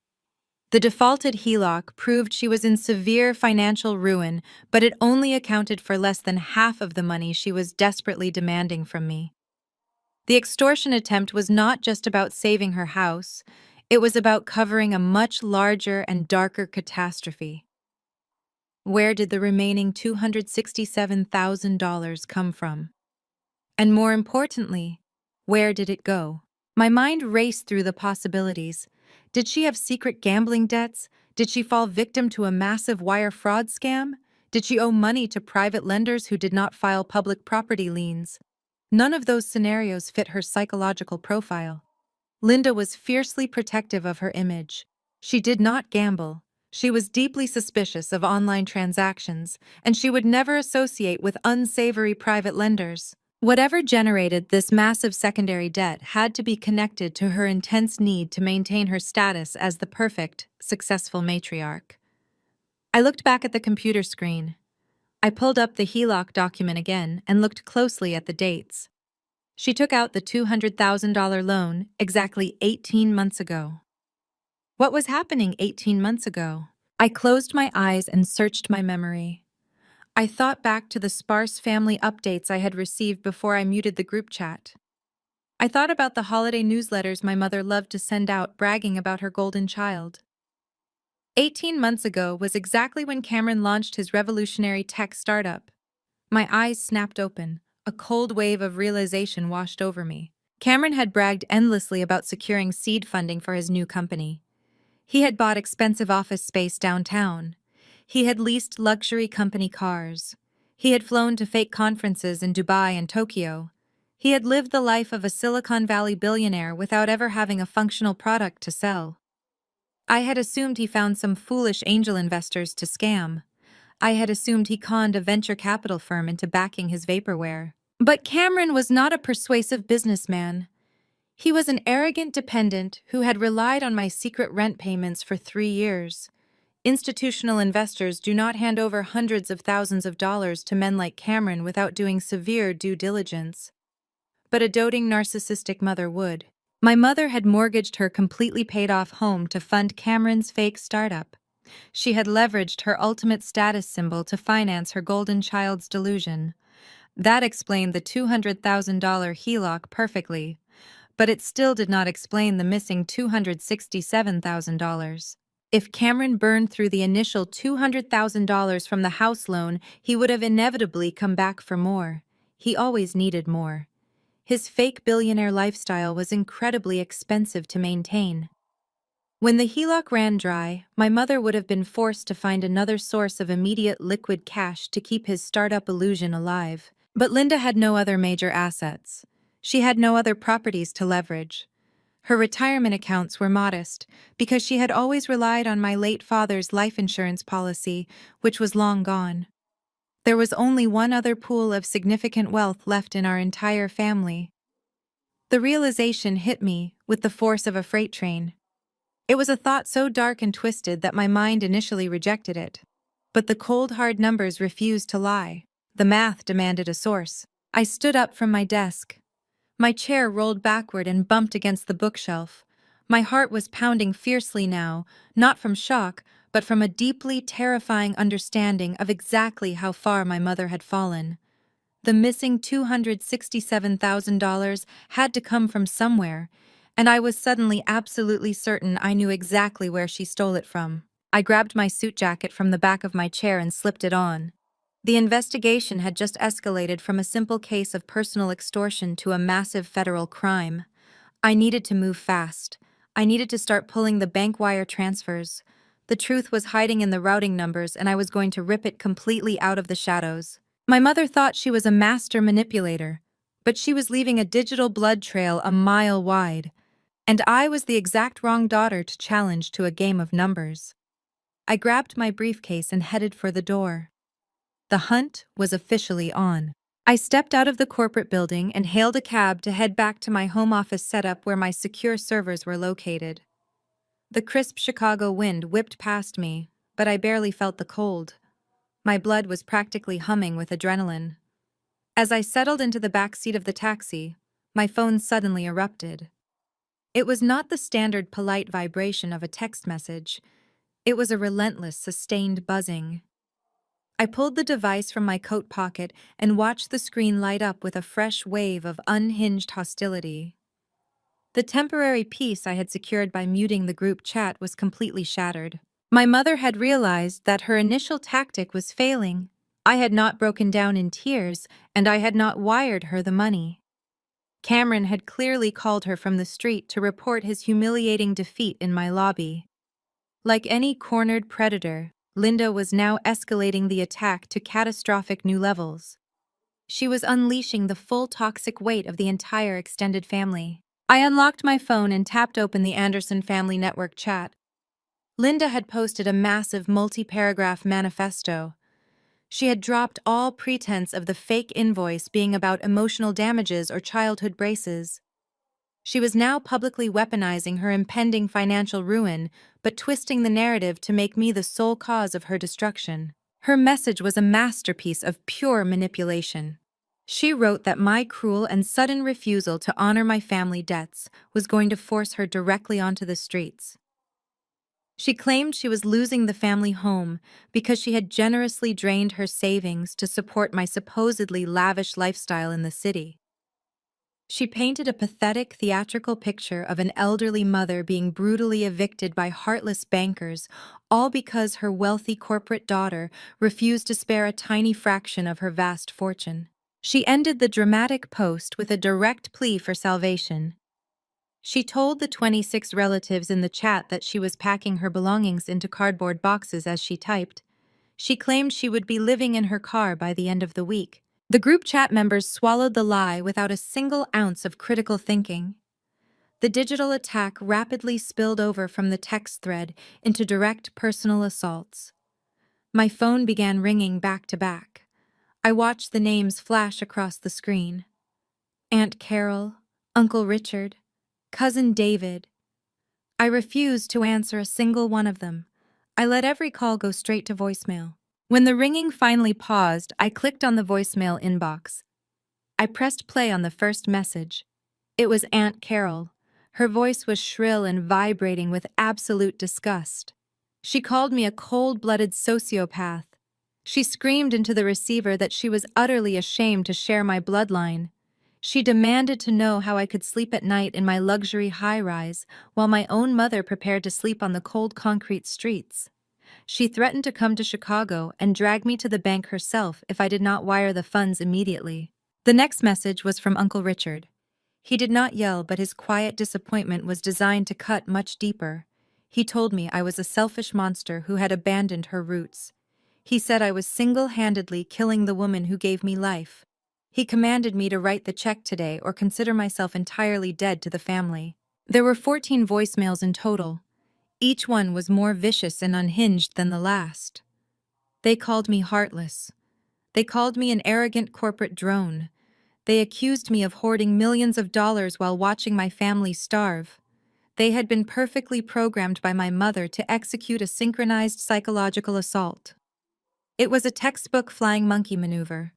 A: The defaulted HELOC proved she was in severe financial ruin, but it only accounted for less than half of the money she was desperately demanding from me. The extortion attempt was not just about saving her house, it was about covering a much larger and darker catastrophe. Where did the remaining $267,000 come from? And more importantly, where did it go? My mind raced through the possibilities. Did she have secret gambling debts? Did she fall victim to a massive wire fraud scam? Did she owe money to private lenders who did not file public property liens? None of those scenarios fit her psychological profile. Linda was fiercely protective of her image. She did not gamble. She was deeply suspicious of online transactions, and she would never associate with unsavory private lenders. Whatever generated this massive secondary debt had to be connected to her intense need to maintain her status as the perfect, successful matriarch. I looked back at the computer screen. I pulled up the HELOC document again and looked closely at the dates. She took out the $200,000 loan exactly 18 months ago. What was happening 18 months ago? I closed my eyes and searched my memory. I thought back to the sparse family updates I had received before I muted the group chat. I thought about the holiday newsletters my mother loved to send out bragging about her golden child. 18 months ago was exactly when Cameron launched his revolutionary tech startup. My eyes snapped open. A cold wave of realization washed over me. Cameron had bragged endlessly about securing seed funding for his new company. He had bought expensive office space downtown. He had leased luxury company cars. He had flown to fake conferences in Dubai and Tokyo. He had lived the life of a Silicon Valley billionaire without ever having a functional product to sell. I had assumed he found some foolish angel investors to scam. I had assumed he conned a venture capital firm into backing his vaporware. But Cameron was not a persuasive businessman. He was an arrogant dependent who had relied on my secret rent payments for 3 years. Institutional investors do not hand over hundreds of thousands of dollars to men like Cameron without doing severe due diligence. But a doting narcissistic mother would. My mother had mortgaged her completely paid-off home to fund Cameron's fake startup. She had leveraged her ultimate status symbol to finance her golden child's delusion. That explained the $200,000 HELOC perfectly. but it still did not explain the missing $267,000. If Cameron burned through the initial $200,000 from the house loan, he would have inevitably come back for more. He always needed more. His fake billionaire lifestyle was incredibly expensive to maintain. When the HELOC ran dry, my mother would have been forced to find another source of immediate liquid cash to keep his startup illusion alive. But Linda had no other major assets. She had no other properties to leverage. Her retirement accounts were modest because she had always relied on my late father's life insurance policy, which was long gone. There was only one other pool of significant wealth left in our entire family. The realization hit me with the force of a freight train. It was a thought so dark and twisted that my mind initially rejected it. But the cold, hard numbers refused to lie. The math demanded a source. I stood up from my desk. My chair rolled backward and bumped against the bookshelf. My heart was pounding fiercely now, not from shock, but from a deeply terrifying understanding of exactly how far my mother had fallen. The missing $267,000 had to come from somewhere, and I was suddenly absolutely certain I knew exactly where she stole it from. I grabbed my suit jacket from the back of my chair and slipped it on. The investigation had just escalated from a simple case of personal extortion to a massive federal crime. I needed to move fast. I needed to start pulling the bank wire transfers. The truth was hiding in the routing numbers, and I was going to rip it completely out of the shadows. My mother thought she was a master manipulator, but she was leaving a digital blood trail a mile wide. And I was the exact wrong daughter to challenge to a game of numbers. I grabbed my briefcase and headed for the door. The hunt was officially on. I stepped out of the corporate building and hailed a cab to head back to my home office setup where my secure servers were located. The crisp Chicago wind whipped past me, but I barely felt the cold. My blood was practically humming with adrenaline. As I settled into the back seat of the taxi, my phone suddenly erupted. It was not the standard polite vibration of a text message. It was a relentless, sustained buzzing. I pulled the device from my coat pocket and watched the screen light up with a fresh wave of unhinged hostility. The temporary peace I had secured by muting the group chat was completely shattered. My mother had realized that her initial tactic was failing. I had not broken down in tears, and I had not wired her the money. Cameron had clearly called her from the street to report his humiliating defeat in my lobby. Like any cornered predator, Linda was now escalating the attack to catastrophic new levels. She was unleashing the full toxic weight of the entire extended family. I unlocked my phone and tapped open the Anderson Family Network chat. Linda had posted a massive multi-paragraph manifesto. She had dropped all pretense of the fake invoice being about emotional damages or childhood braces. She was now publicly weaponizing her impending financial ruin, but twisting the narrative to make me the sole cause of her destruction. Her message was a masterpiece of pure manipulation. She wrote that my cruel and sudden refusal to honor my family debts was going to force her directly onto the streets. She claimed she was losing the family home because she had generously drained her savings to support my supposedly lavish lifestyle in the city. She painted a pathetic theatrical picture of an elderly mother being brutally evicted by heartless bankers, all because her wealthy corporate daughter refused to spare a tiny fraction of her vast fortune. She ended the dramatic post with a direct plea for salvation. She told the 26 relatives in the chat that she was packing her belongings into cardboard boxes as she typed. She claimed she would be living in her car by the end of the week. The group chat members swallowed the lie without a single ounce of critical thinking. The digital attack rapidly spilled over from the text thread into direct personal assaults. My phone began ringing back to back. I watched the names flash across the screen. Aunt Carol, Uncle Richard, Cousin David. I refused to answer a single one of them. I let every call go straight to voicemail. When the ringing finally paused, I clicked on the voicemail inbox. I pressed play on the first message. It was Aunt Carol. Her voice was shrill and vibrating with absolute disgust. She called me a cold-blooded sociopath. She screamed into the receiver that she was utterly ashamed to share my bloodline. She demanded to know how I could sleep at night in my luxury high-rise while my own mother prepared to sleep on the cold concrete streets. She threatened to come to Chicago and drag me to the bank herself if I did not wire the funds immediately. The next message was from Uncle Richard. He did not yell, but his quiet disappointment was designed to cut much deeper. He told me I was a selfish monster who had abandoned her roots. He said I was single-handedly killing the woman who gave me life. He commanded me to write the check today or consider myself entirely dead to the family. There were 14 voicemails in total. Each one was more vicious and unhinged than the last. They called me heartless. They called me an arrogant corporate drone. They accused me of hoarding millions of dollars while watching my family starve. They had been perfectly programmed by my mother to execute a synchronized psychological assault. It was a textbook flying monkey maneuver.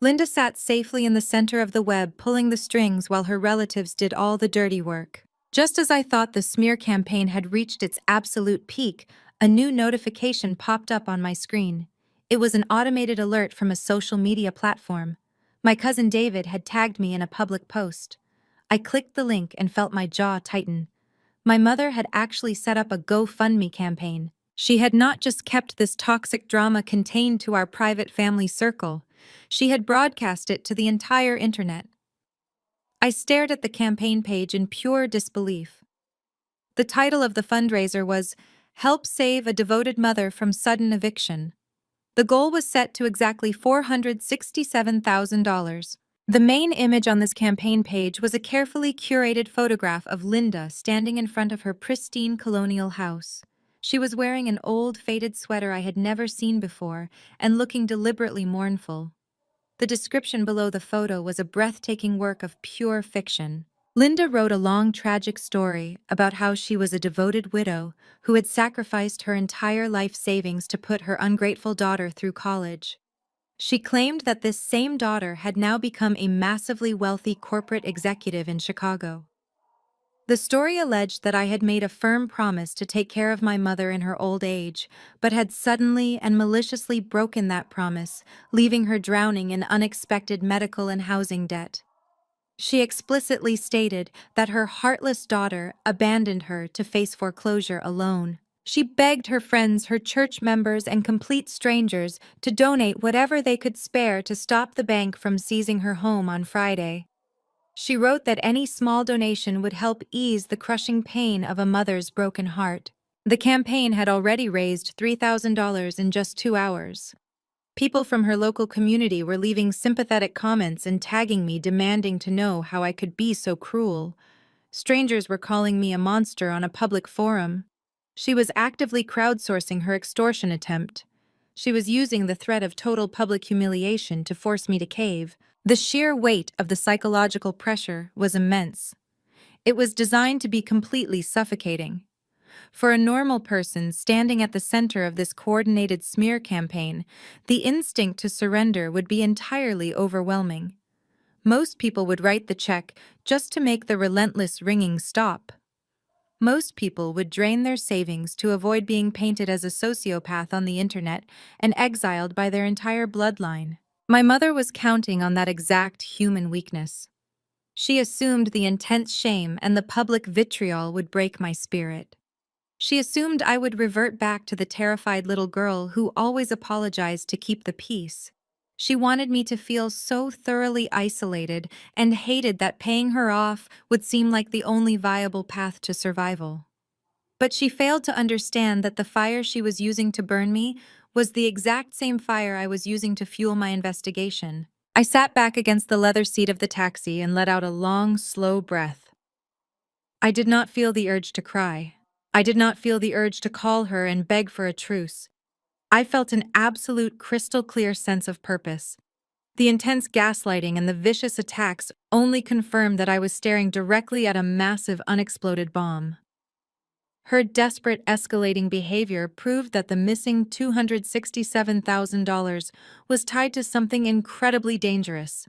A: Linda sat safely in the center of the web, pulling the strings while her relatives did all the dirty work. Just as I thought the smear campaign had reached its absolute peak, a new notification popped up on my screen. It was an automated alert from a social media platform. My cousin David had tagged me in a public post. I clicked the link and felt my jaw tighten. My mother had actually set up a GoFundMe campaign. She had not just kept this toxic drama contained to our private family circle. She had broadcast it to the entire internet. I stared at the campaign page in pure disbelief. The title of the fundraiser was Help Save a Devoted Mother from Sudden Eviction. The goal was set to exactly $467,000. The main image on this campaign page was a carefully curated photograph of Linda standing in front of her pristine colonial house. She was wearing an old, faded sweater I had never seen before and looking deliberately mournful. The description below the photo was a breathtaking work of pure fiction. Linda wrote a long, tragic story about how she was a devoted widow who had sacrificed her entire life savings to put her ungrateful daughter through college. She claimed that this same daughter had now become a massively wealthy corporate executive in Chicago. The story alleged that I had made a firm promise to take care of my mother in her old age, but had suddenly and maliciously broken that promise, leaving her drowning in unexpected medical and housing debt. She explicitly stated that her heartless daughter abandoned her to face foreclosure alone. She begged her friends, her church members, and complete strangers to donate whatever they could spare to stop the bank from seizing her home on Friday. She wrote that any small donation would help ease the crushing pain of a mother's broken heart. The campaign had already raised $3,000 in just 2 hours. People from her local community were leaving sympathetic comments and tagging me, demanding to know how I could be so cruel. Strangers were calling me a monster on a public forum. She was actively crowdsourcing her extortion attempt. She was using the threat of total public humiliation to force me to cave. The sheer weight of the psychological pressure was immense. It was designed to be completely suffocating. For a normal person standing at the center of this coordinated smear campaign, the instinct to surrender would be entirely overwhelming. Most people would write the check just to make the relentless ringing stop. Most people would drain their savings to avoid being painted as a sociopath on the internet and exiled by their entire bloodline. My mother was counting on that exact human weakness. She assumed the intense shame and the public vitriol would break my spirit. She assumed I would revert back to the terrified little girl who always apologized to keep the peace. She wanted me to feel so thoroughly isolated and hated that paying her off would seem like the only viable path to survival. But she failed to understand that the fire she was using to burn me was the exact same fire I was using to fuel my investigation. I sat back against the leather seat of the taxi and let out a long, slow breath. I did not feel the urge to cry. I did not feel the urge to call her and beg for a truce. I felt an absolute crystal-clear sense of purpose. The intense gaslighting and the vicious attacks only confirmed that I was staring directly at a massive unexploded bomb. Her desperate, escalating behavior proved that the missing $267,000 was tied to something incredibly dangerous.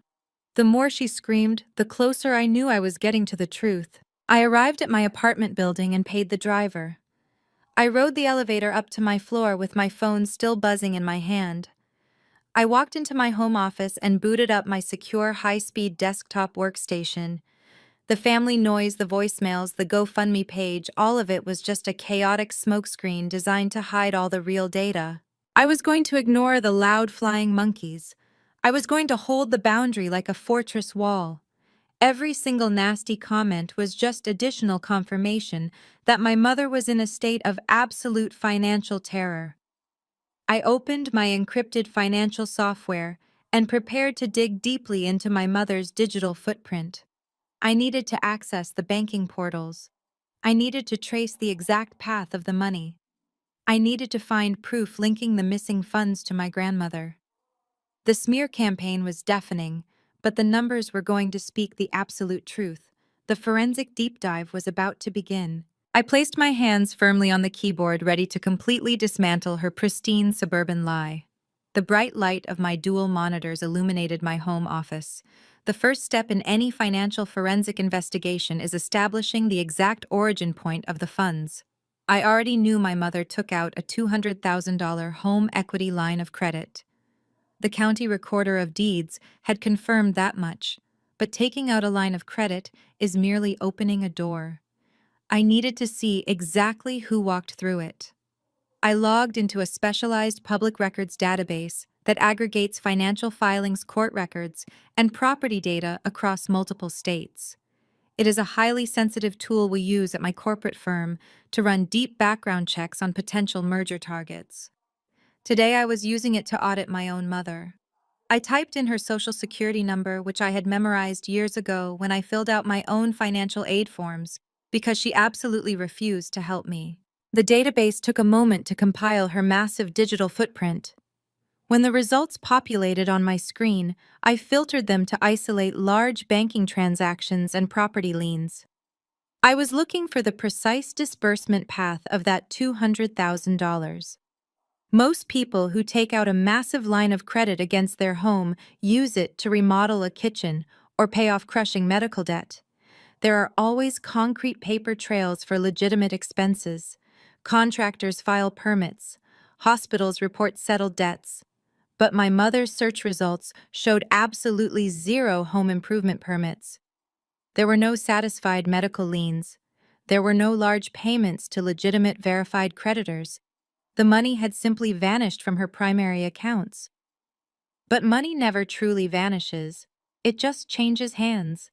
A: The more she screamed, the closer I knew I was getting to the truth. I arrived at my apartment building and paid the driver. I rode the elevator up to my floor with my phone still buzzing in my hand. I walked into my home office and booted up my secure high-speed desktop workstation. The family noise, the voicemails, the GoFundMe page, all of it was just a chaotic smokescreen designed to hide all the real data. I was going to ignore the loud flying monkeys. I was going to hold the boundary like a fortress wall. Every single nasty comment was just additional confirmation that my mother was in a state of absolute financial terror. I opened my encrypted financial software and prepared to dig deeply into my mother's digital footprint. I needed to access the banking portals. I needed to trace the exact path of the money. I needed to find proof linking the missing funds to my grandmother. The smear campaign was deafening, but the numbers were going to speak the absolute truth. The forensic deep dive was about to begin. I placed my hands firmly on the keyboard, ready to completely dismantle her pristine suburban lie. The bright light of my dual monitors illuminated my home office. The first step in any financial forensic investigation is establishing the exact origin point of the funds. I already knew my mother took out a $200,000 home equity line of credit. The county recorder of deeds had confirmed that much, but taking out a line of credit is merely opening a door. I needed to see exactly who walked through it. I logged into a specialized public records database that aggregates financial filings, court records, and property data across multiple states. It is a highly sensitive tool we use at my corporate firm to run deep background checks on potential merger targets. Today I was using it to audit my own mother. I typed in her social security number, which I had memorized years ago when I filled out my own financial aid forms, because she absolutely refused to help me. The database took a moment to compile her massive digital footprint. When the results populated on my screen, I filtered them to isolate large banking transactions and property liens. I was looking for the precise disbursement path of that $200,000. Most people who take out a massive line of credit against their home use it to remodel a kitchen or pay off crushing medical debt. There are always concrete paper trails for legitimate expenses. Contractors file permits. Hospitals report settled debts. But my mother's search results showed absolutely zero home improvement permits. There were no satisfied medical liens. There were no large payments to legitimate verified creditors. The money had simply vanished from her primary accounts. But money never truly vanishes. It just changes hands.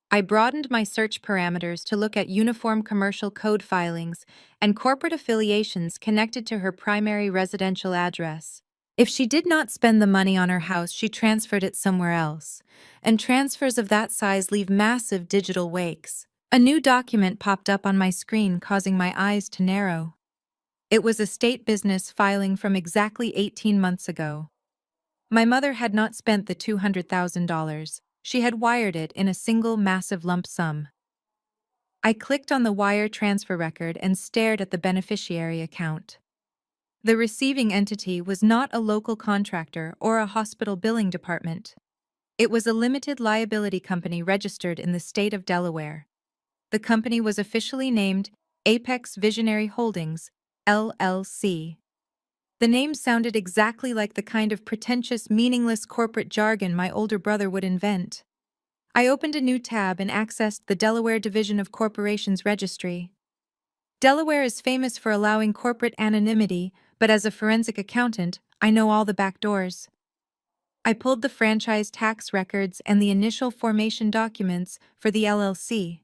A: I broadened my search parameters to look at uniform commercial code filings and corporate affiliations connected to her primary residential address. If she did not spend the money on her house, she transferred it somewhere else. And transfers of that size leave massive digital wakes. A new document popped up on my screen, causing my eyes to narrow. It was a state business filing from exactly 18 months ago. My mother had not spent the $200,000. She had wired it in a single massive lump sum. I clicked on the wire transfer record and stared at the beneficiary account. The receiving entity was not a local contractor or a hospital billing department. It was a limited liability company registered in the state of Delaware. The company was officially named Apex Visionary Holdings, LLC. The name sounded exactly like the kind of pretentious, meaningless corporate jargon my older brother would invent. I opened a new tab and accessed the Delaware Division of Corporations Registry. Delaware is famous for allowing corporate anonymity, but as a forensic accountant, I know all the back doors. I pulled the franchise tax records and the initial formation documents for the LLC.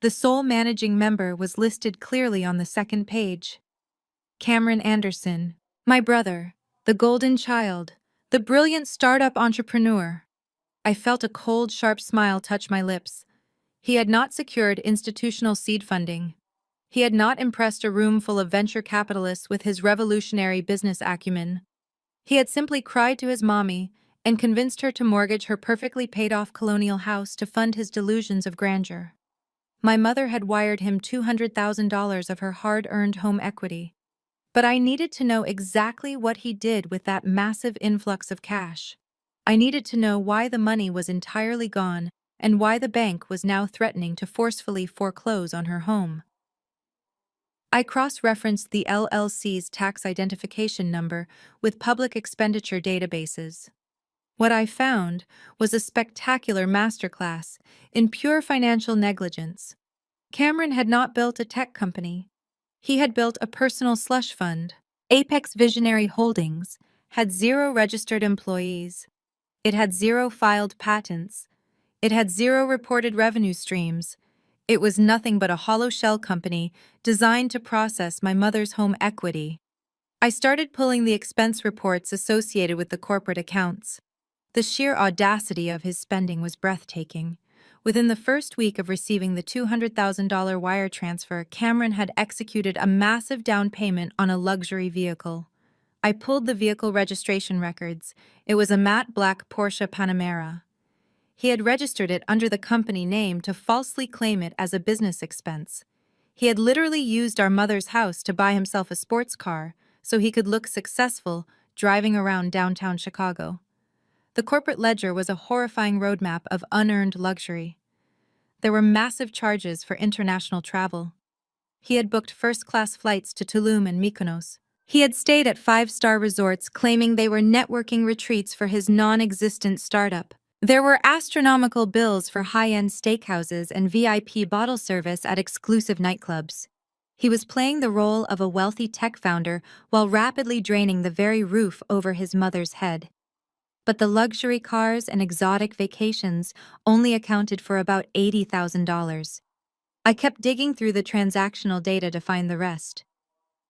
A: The sole managing member was listed clearly on the second page. Cameron Anderson, my brother, the golden child, the brilliant startup entrepreneur. I felt a cold, sharp smile touch my lips. He had not secured institutional seed funding. He had not impressed a room full of venture capitalists with his revolutionary business acumen. He had simply cried to his mommy and convinced her to mortgage her perfectly paid-off colonial house to fund his delusions of grandeur. My mother had wired him $200,000 of her hard-earned home equity. But I needed to know exactly what he did with that massive influx of cash. I needed to know why the money was entirely gone and why the bank was now threatening to forcefully foreclose on her home. I cross-referenced the LLC's tax identification number with public expenditure databases. What I found was a spectacular masterclass in pure financial negligence. Cameron had not built a tech company. He had built a personal slush fund. Apex Visionary Holdings had 0 registered employees. It had 0 filed patents. It had 0 reported revenue streams. It was nothing but a hollow shell company designed to process my mother's home equity. I started pulling the expense reports associated with the corporate accounts. The sheer audacity of his spending was breathtaking. Within the first week of receiving the $200,000 wire transfer, Cameron had executed a massive down payment on a luxury vehicle. I pulled the vehicle registration records. It was a matte black Porsche Panamera. He had registered it under the company name to falsely claim it as a business expense. He had literally used our mother's house to buy himself a sports car so he could look successful driving around downtown Chicago. The corporate ledger was a horrifying roadmap of unearned luxury. There were massive charges for international travel. He had booked first-class flights to Tulum and Mykonos. He had stayed at 5-star resorts claiming they were networking retreats for his non-existent startup. There were astronomical bills for high-end steakhouses and VIP bottle service at exclusive nightclubs. He was playing the role of a wealthy tech founder while rapidly draining the very roof over his mother's head. But the luxury cars and exotic vacations only accounted for about $80,000. I kept digging through the transactional data to find the rest.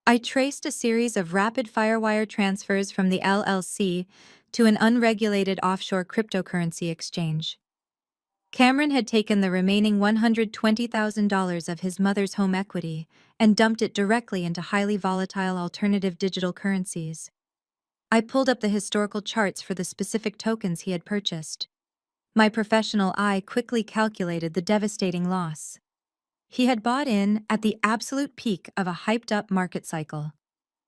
A: I traced a series of rapid-fire wire transfers from the LLC to an unregulated offshore cryptocurrency exchange. Cameron had taken the remaining $120,000 of his mother's home equity and dumped it directly into highly volatile alternative digital currencies. I pulled up the historical charts for the specific tokens he had purchased. My professional eye quickly calculated the devastating loss. He had bought in at the absolute peak of a hyped-up market cycle.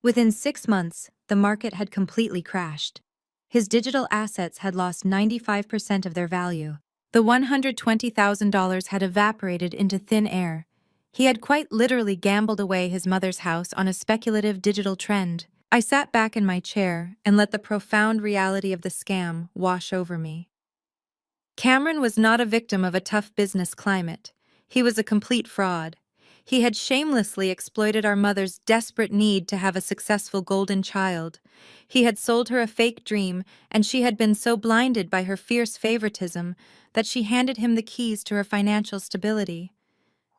A: Within 6 months, the market had completely crashed. His digital assets had lost 95% of their value. The $120,000 had evaporated into thin air. He had quite literally gambled away his mother's house on a speculative digital trend. I sat back in my chair and let the profound reality of the scam wash over me. Cameron was not a victim of a tough business climate. He was a complete fraud. He had shamelessly exploited our mother's desperate need to have a successful golden child. He had sold her a fake dream, and she had been so blinded by her fierce favoritism that she handed him the keys to her financial stability.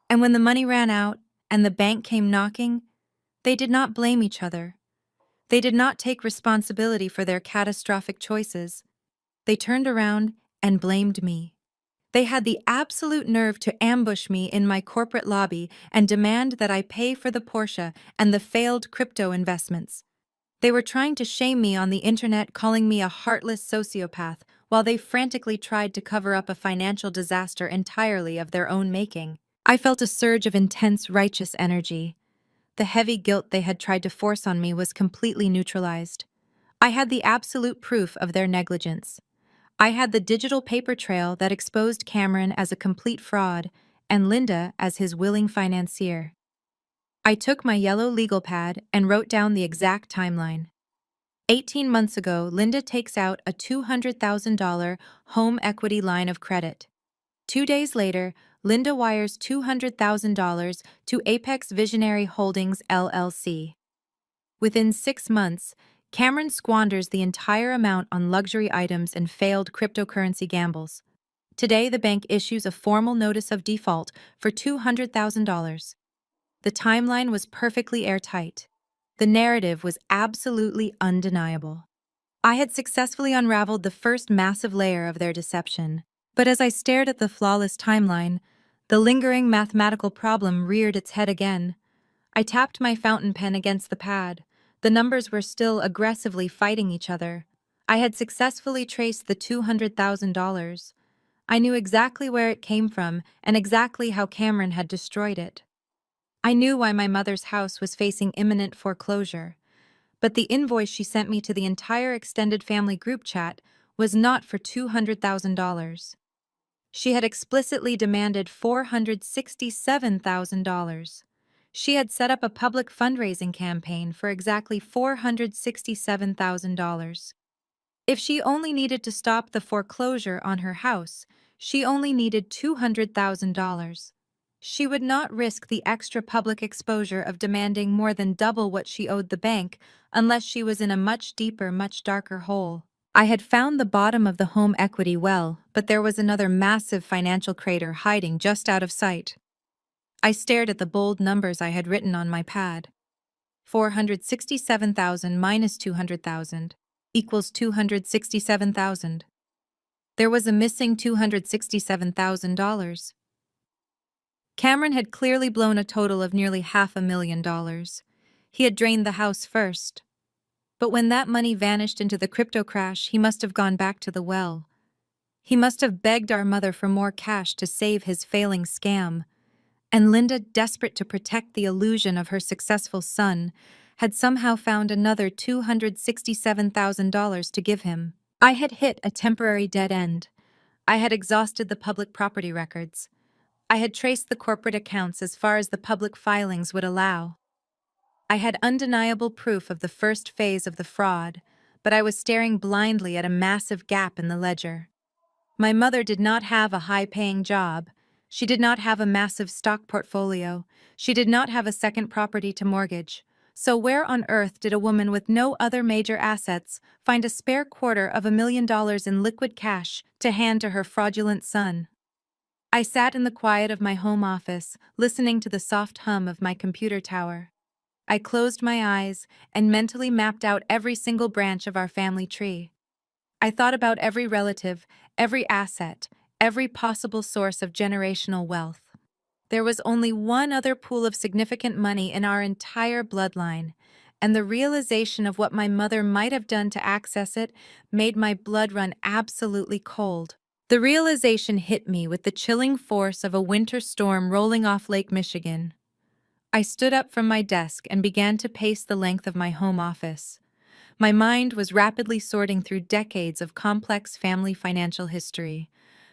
A: And when the money ran out and the bank came knocking, they did not blame each other. They did not take responsibility for their catastrophic choices. They turned around and blamed me. They had the absolute nerve to ambush me in my corporate lobby and demand that I pay for the Porsche and the failed crypto investments. They were trying to shame me on the internet, calling me a heartless sociopath, while they frantically tried to cover up a financial disaster entirely of their own making. I felt a surge of intense righteous energy. The heavy guilt they had tried to force on me was completely neutralized. I had the absolute proof of their negligence. I had the digital paper trail that exposed Cameron as a complete fraud and Linda as his willing financier. I took my yellow legal pad and wrote down the exact timeline. 18 months ago, Linda takes out a $200,000 home equity line of credit. 2 days later, Linda wires $200,000 to Apex Visionary Holdings, LLC. Within 6 months, Cameron squanders the entire amount on luxury items and failed cryptocurrency gambles. Today, the bank issues a formal notice of default for $200,000. The timeline was perfectly airtight. The narrative was absolutely undeniable. I had successfully unraveled the first massive layer of their deception. But as I stared at the flawless timeline, the lingering mathematical problem reared its head again. I tapped my fountain pen against the pad. The numbers were still aggressively fighting each other. I had successfully traced the $200,000. I knew exactly where it came from and exactly how Cameron had destroyed it. I knew why my mother's house was facing imminent foreclosure, but the invoice she sent me to the entire extended family group chat was not for $200,000. She had explicitly demanded $467,000. She had set up a public fundraising campaign for exactly $467,000. If she only needed to stop the foreclosure on her house, she only needed $200,000. She would not risk the extra public exposure of demanding more than double what she owed the bank unless she was in a much deeper, much darker hole. I had found the bottom of the home equity well, but there was another massive financial crater hiding just out of sight. I stared at the bold numbers I had written on my pad. 467,000 minus 200,000 equals 267,000. There was a missing $267,000. Cameron had clearly blown a total of nearly $500,000. He had drained the house first. But when that money vanished into the crypto crash, he must have gone back to the well. He must have begged our mother for more cash to save his failing scam. And Linda, desperate to protect the illusion of her successful son, had somehow found another $267,000 to give him. I had hit a temporary dead end. I had exhausted the public property records. I had traced the corporate accounts as far as the public filings would allow. I had undeniable proof of the first phase of the fraud, but I was staring blindly at a massive gap in the ledger. My mother did not have a high-paying job. She did not have a massive stock portfolio. She did not have a second property to mortgage. So where on earth did a woman with no other major assets find a spare $250,000 in liquid cash to hand to her fraudulent son? I sat in the quiet of my home office, listening to the soft hum of my computer tower. I closed my eyes and mentally mapped out every single branch of our family tree. I thought about every relative, every asset, every possible source of generational wealth. There was only one other pool of significant money in our entire bloodline, and the realization of what my mother might have done to access it made my blood run absolutely cold. The realization hit me with the chilling force of a winter storm rolling off Lake Michigan. I stood up from my desk and began to pace the length of my home office. My mind was rapidly sorting through decades of complex family financial history.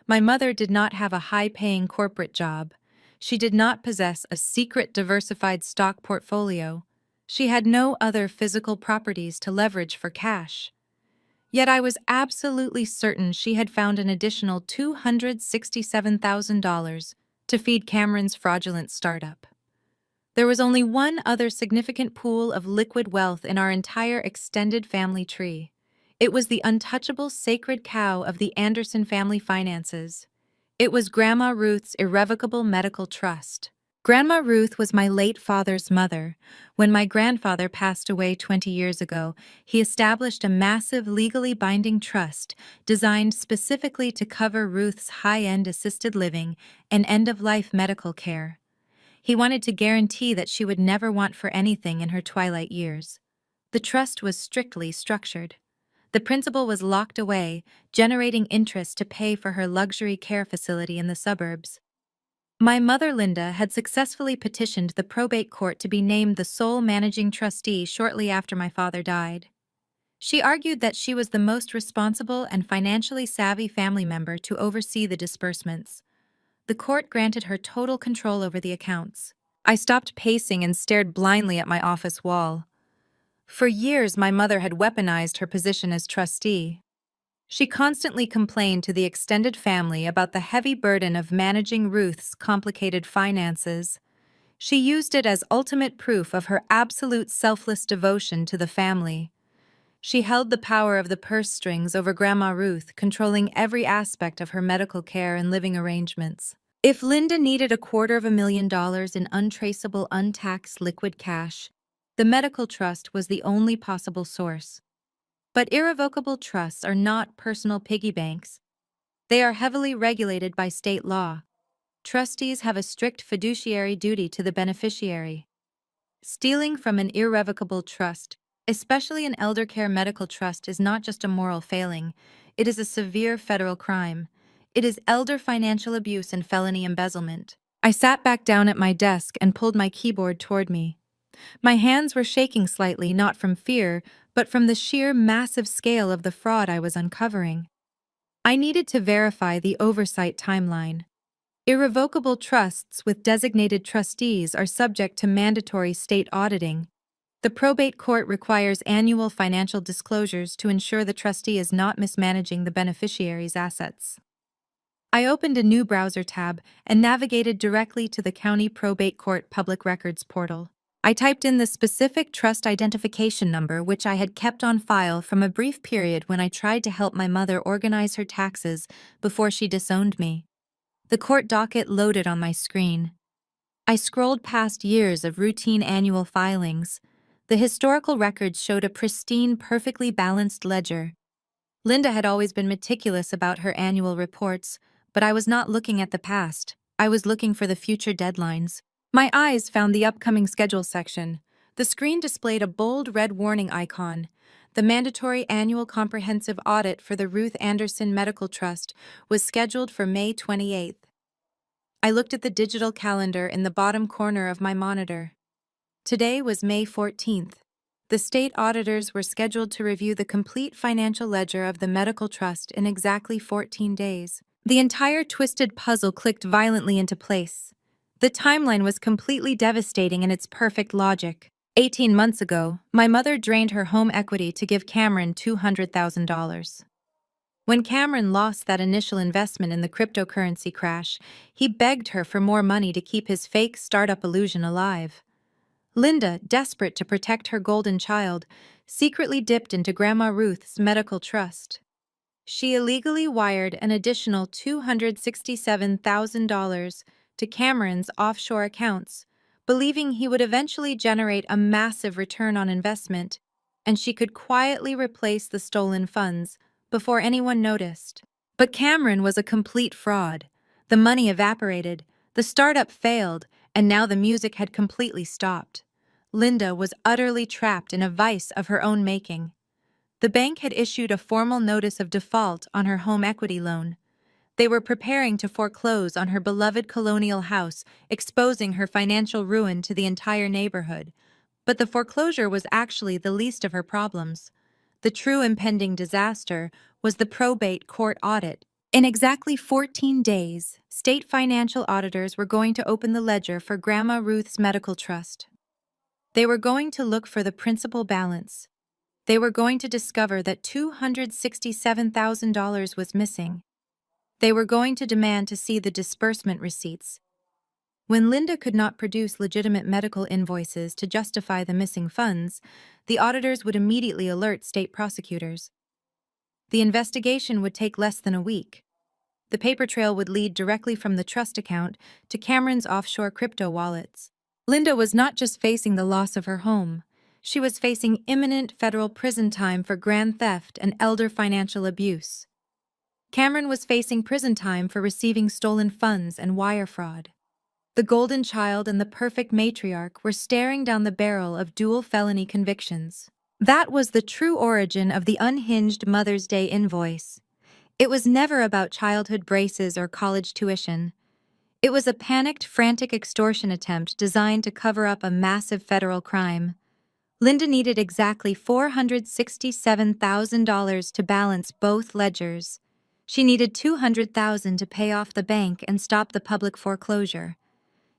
A: My mother did not have a high-paying corporate job. She did not possess a secret diversified stock portfolio. She had no other physical properties to leverage for cash. Yet I was absolutely certain she had found an additional $267,000 to feed Cameron's fraudulent startup. There was only one other significant pool of liquid wealth in our entire extended family tree. It was the untouchable sacred cow of the Anderson family finances. It was Grandma Ruth's irrevocable medical trust. Grandma Ruth was my late father's mother. When my grandfather passed away 20 years ago, he established a massive legally binding trust designed specifically to cover Ruth's high-end assisted living and end-of-life medical care. He wanted to guarantee that she would never want for anything in her twilight years. The trust was strictly structured. The principal was locked away, generating interest to pay for her luxury care facility in the suburbs. My mother, Linda, had successfully petitioned the probate court to be named the sole managing trustee shortly after my father died. She argued that she was the most responsible and financially savvy family member to oversee the disbursements. The court granted her total control over the accounts. I stopped pacing and stared blindly at my office wall. For years, my mother had weaponized her position as trustee. She constantly complained to the extended family about the heavy burden of managing Ruth's complicated finances. She used it as ultimate proof of her absolute selfless devotion to the family. She held the power of the purse strings over Grandma Ruth, controlling every aspect of her medical care and living arrangements. If Linda needed $250,000 in untraceable, untaxed liquid cash, the medical trust was the only possible source. But irrevocable trusts are not personal piggy banks. They are heavily regulated by state law. Trustees have a strict fiduciary duty to the beneficiary. Stealing from an irrevocable trust, especially an elder care medical trust, is not just a moral failing, it is a severe federal crime. It is elder financial abuse and felony embezzlement. I sat back down at my desk and pulled my keyboard toward me. My hands were shaking slightly, not from fear, but from the sheer massive scale of the fraud I was uncovering. I needed to verify the oversight timeline. Irrevocable trusts with designated trustees are subject to mandatory state auditing. The probate court requires annual financial disclosures to ensure the trustee is not mismanaging the beneficiary's assets. I opened a new browser tab and navigated directly to the County Probate Court Public Records portal. I typed in the specific trust identification number which I had kept on file from a brief period when I tried to help my mother organize her taxes before she disowned me. The court docket loaded on my screen. I scrolled past years of routine annual filings. The historical records showed a pristine, perfectly balanced ledger. Linda had always been meticulous about her annual reports, but I was not looking at the past. I was looking for the future deadlines. My eyes found the upcoming schedule section. The screen displayed a bold red warning icon. The mandatory annual comprehensive audit for the Ruth Anderson Medical Trust was scheduled for May 28th. I looked at the digital calendar in the bottom corner of my monitor. Today was May 14th. The state auditors were scheduled to review the complete financial ledger of the medical trust in exactly 14 days. The entire twisted puzzle clicked violently into place. The timeline was completely devastating in its perfect logic. 18 months ago, my mother drained her home equity to give Cameron $200,000. When Cameron lost that initial investment in the cryptocurrency crash, he begged her for more money to keep his fake startup illusion alive. Linda, desperate to protect her golden child, secretly dipped into Grandma Ruth's medical trust. She illegally wired an additional $267,000 to Cameron's offshore accounts, believing he would eventually generate a massive return on investment, and she could quietly replace the stolen funds before anyone noticed. But Cameron was a complete fraud. The money evaporated, the startup failed, and now the music had completely stopped. Linda was utterly trapped in a vice of her own making. The bank had issued a formal notice of default on her home equity loan. They were preparing to foreclose on her beloved colonial house, exposing her financial ruin to the entire neighborhood. But the foreclosure was actually the least of her problems. The true impending disaster was the probate court audit. In exactly 14 days, state financial auditors were going to open the ledger for Grandma Ruth's medical trust. They were going to look for the principal balance. They were going to discover that $267,000 was missing. They were going to demand to see the disbursement receipts. When Linda could not produce legitimate medical invoices to justify the missing funds, the auditors would immediately alert state prosecutors. The investigation would take less than a week. The paper trail would lead directly from the trust account to Cameron's offshore crypto wallets. Linda was not just facing the loss of her home. She was facing imminent federal prison time for grand theft and elder financial abuse. Cameron was facing prison time for receiving stolen funds and wire fraud. The golden child and the perfect matriarch were staring down the barrel of dual felony convictions. That was the true origin of the unhinged Mother's Day invoice. It was never about childhood braces or college tuition. It was a panicked, frantic extortion attempt designed to cover up a massive federal crime. Linda needed exactly $467,000 to balance both ledgers. She needed $200,000 to pay off the bank and stop the public foreclosure.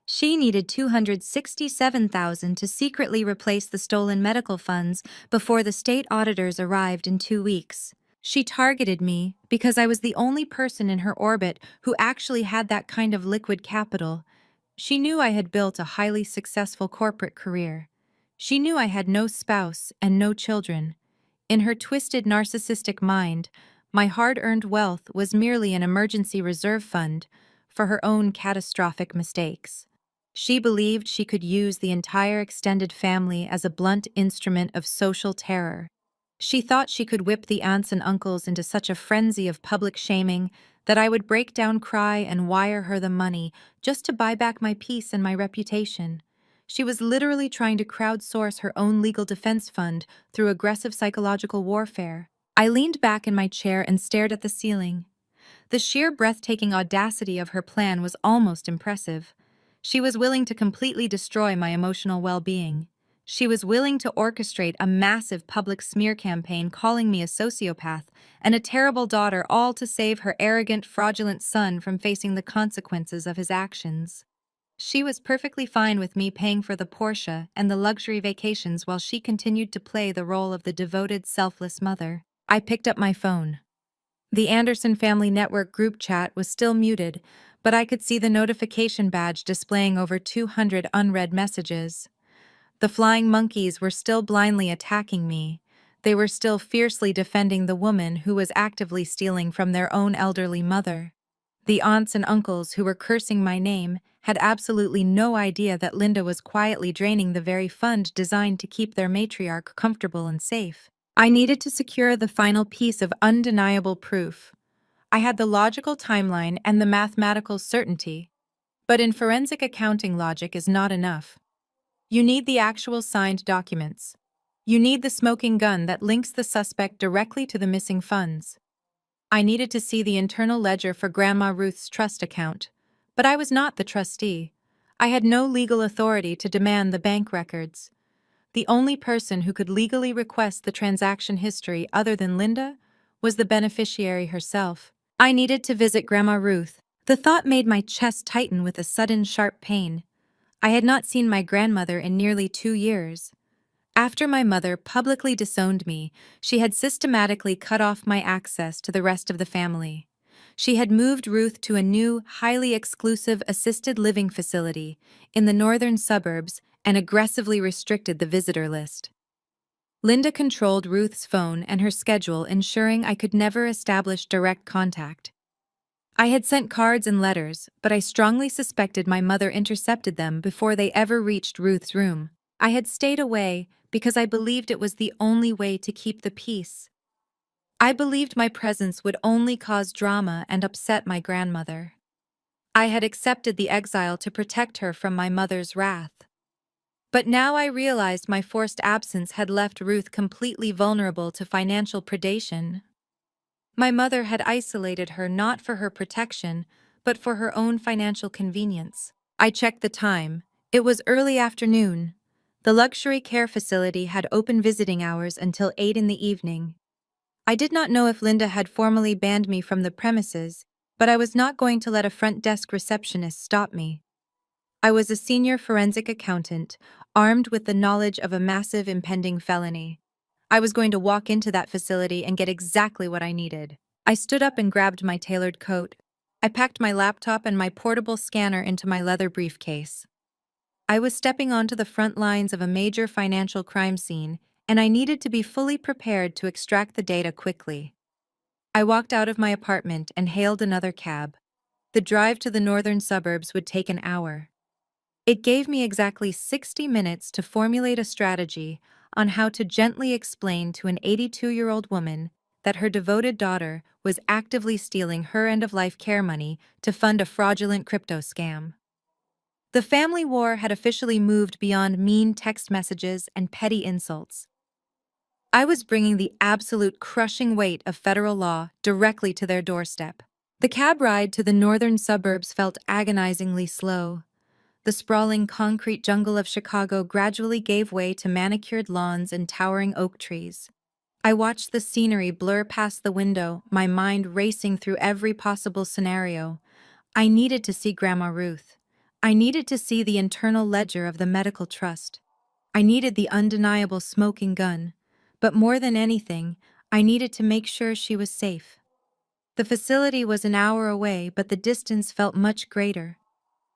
A: She needed $267,000 to secretly replace the stolen medical funds before the state auditors arrived in 2 weeks. She targeted me because I was the only person in her orbit who actually had that kind of liquid capital. She knew I had built a highly successful corporate career. She knew I had no spouse and no children. In her twisted narcissistic mind, my hard-earned wealth was merely an emergency reserve fund for her own catastrophic mistakes. She believed she could use the entire extended family as a blunt instrument of social terror. She thought she could whip the aunts and uncles into such a frenzy of public shaming that I would break down, cry, and wire her the money just to buy back my peace and my reputation. She was literally trying to crowdsource her own legal defense fund through aggressive psychological warfare. I leaned back in my chair and stared at the ceiling. The sheer breathtaking audacity of her plan was almost impressive. She was willing to completely destroy my emotional well-being. She was willing to orchestrate a massive public smear campaign calling me a sociopath and a terrible daughter, all to save her arrogant, fraudulent son from facing the consequences of his actions. She was perfectly fine with me paying for the Porsche and the luxury vacations while she continued to play the role of the devoted, selfless mother. I picked up my phone. The Anderson Family Network group chat was still muted, but I could see the notification badge displaying over 200 unread messages. The flying monkeys were still blindly attacking me. They were still fiercely defending the woman who was actively stealing from their own elderly mother. The aunts and uncles who were cursing my name had absolutely no idea that Linda was quietly draining the very fund designed to keep their matriarch comfortable and safe. I needed to secure the final piece of undeniable proof. I had the logical timeline and the mathematical certainty, but in forensic accounting, logic is not enough. You need the actual signed documents. You need the smoking gun that links the suspect directly to the missing funds. I needed to see the internal ledger for Grandma Ruth's trust account, but I was not the trustee. I had no legal authority to demand the bank records. The only person who could legally request the transaction history other than Linda was the beneficiary herself. I needed to visit Grandma Ruth. The thought made my chest tighten with a sudden sharp pain. I had not seen my grandmother in nearly 2 years. After my mother publicly disowned me, she had systematically cut off my access to the rest of the family. She had moved Ruth to a new, highly exclusive assisted living facility in the northern suburbs and aggressively restricted the visitor list. Linda controlled Ruth's phone and her schedule, ensuring I could never establish direct contact. I had sent cards and letters, but I strongly suspected my mother intercepted them before they ever reached Ruth's room. I had stayed away because I believed it was the only way to keep the peace. I believed my presence would only cause drama and upset my grandmother. I had accepted the exile to protect her from my mother's wrath. But now I realized my forced absence had left Ruth completely vulnerable to financial predation. My mother had isolated her not for her protection, but for her own financial convenience. I checked the time. It was early afternoon. The luxury care facility had open visiting hours until 8 in the evening. I did not know if Linda had formally banned me from the premises, but I was not going to let a front desk receptionist stop me. I was a senior forensic accountant, armed with the knowledge of a massive impending felony. I was going to walk into that facility and get exactly what I needed. I stood up and grabbed my tailored coat. I packed my laptop and my portable scanner into my leather briefcase. I was stepping onto the front lines of a major financial crime scene, and I needed to be fully prepared to extract the data quickly. I walked out of my apartment and hailed another cab. The drive to the northern suburbs would take an hour. It gave me exactly 60 minutes to formulate a strategy on how to gently explain to an 82-year-old woman that her devoted daughter was actively stealing her end-of-life care money to fund a fraudulent crypto scam. The family war had officially moved beyond mean text messages and petty insults. I was bringing the absolute crushing weight of federal law directly to their doorstep. The cab ride to the northern suburbs felt agonizingly slow. The sprawling concrete jungle of Chicago gradually gave way to manicured lawns and towering oak trees. I watched the scenery blur past the window, my mind racing through every possible scenario. I needed to see Grandma Ruth. I needed to see the internal ledger of the medical trust. I needed the undeniable smoking gun. But more than anything, I needed to make sure she was safe. The facility was an hour away, but the distance felt much greater.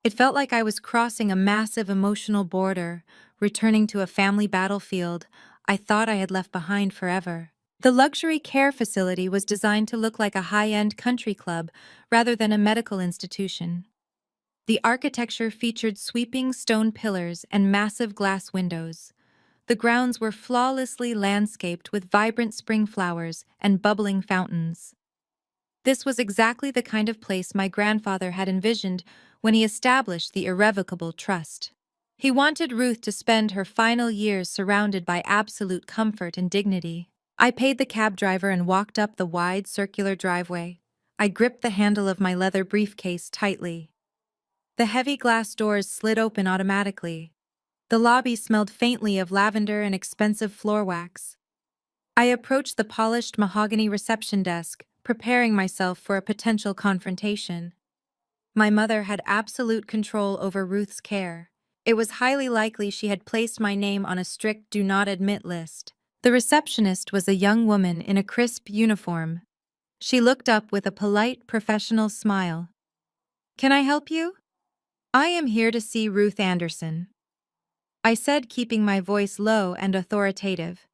A: It felt like I was crossing a massive emotional border, returning to a family battlefield I thought I had left behind forever. The luxury care facility was designed to look like a high-end country club rather than a medical institution. The architecture featured sweeping stone pillars and massive glass windows. The grounds were flawlessly landscaped with vibrant spring flowers and bubbling fountains. This was exactly the kind of place my grandfather had envisioned when he established the irrevocable trust. He wanted Ruth to spend her final years surrounded by absolute comfort and dignity. I paid the cab driver and walked up the wide, circular driveway. I gripped the handle of my leather briefcase tightly. The heavy glass doors slid open automatically. The lobby smelled faintly of lavender and expensive floor wax. I approached the polished mahogany reception desk, preparing myself for a potential confrontation. My mother had absolute control over Ruth's care. It was highly likely she had placed my name on a strict do not admit list. The receptionist was a young woman in a crisp uniform. She looked up with a polite, professional smile. "Can I help you?" "I am here to see Ruth Anderson," I said, keeping my voice low and authoritative.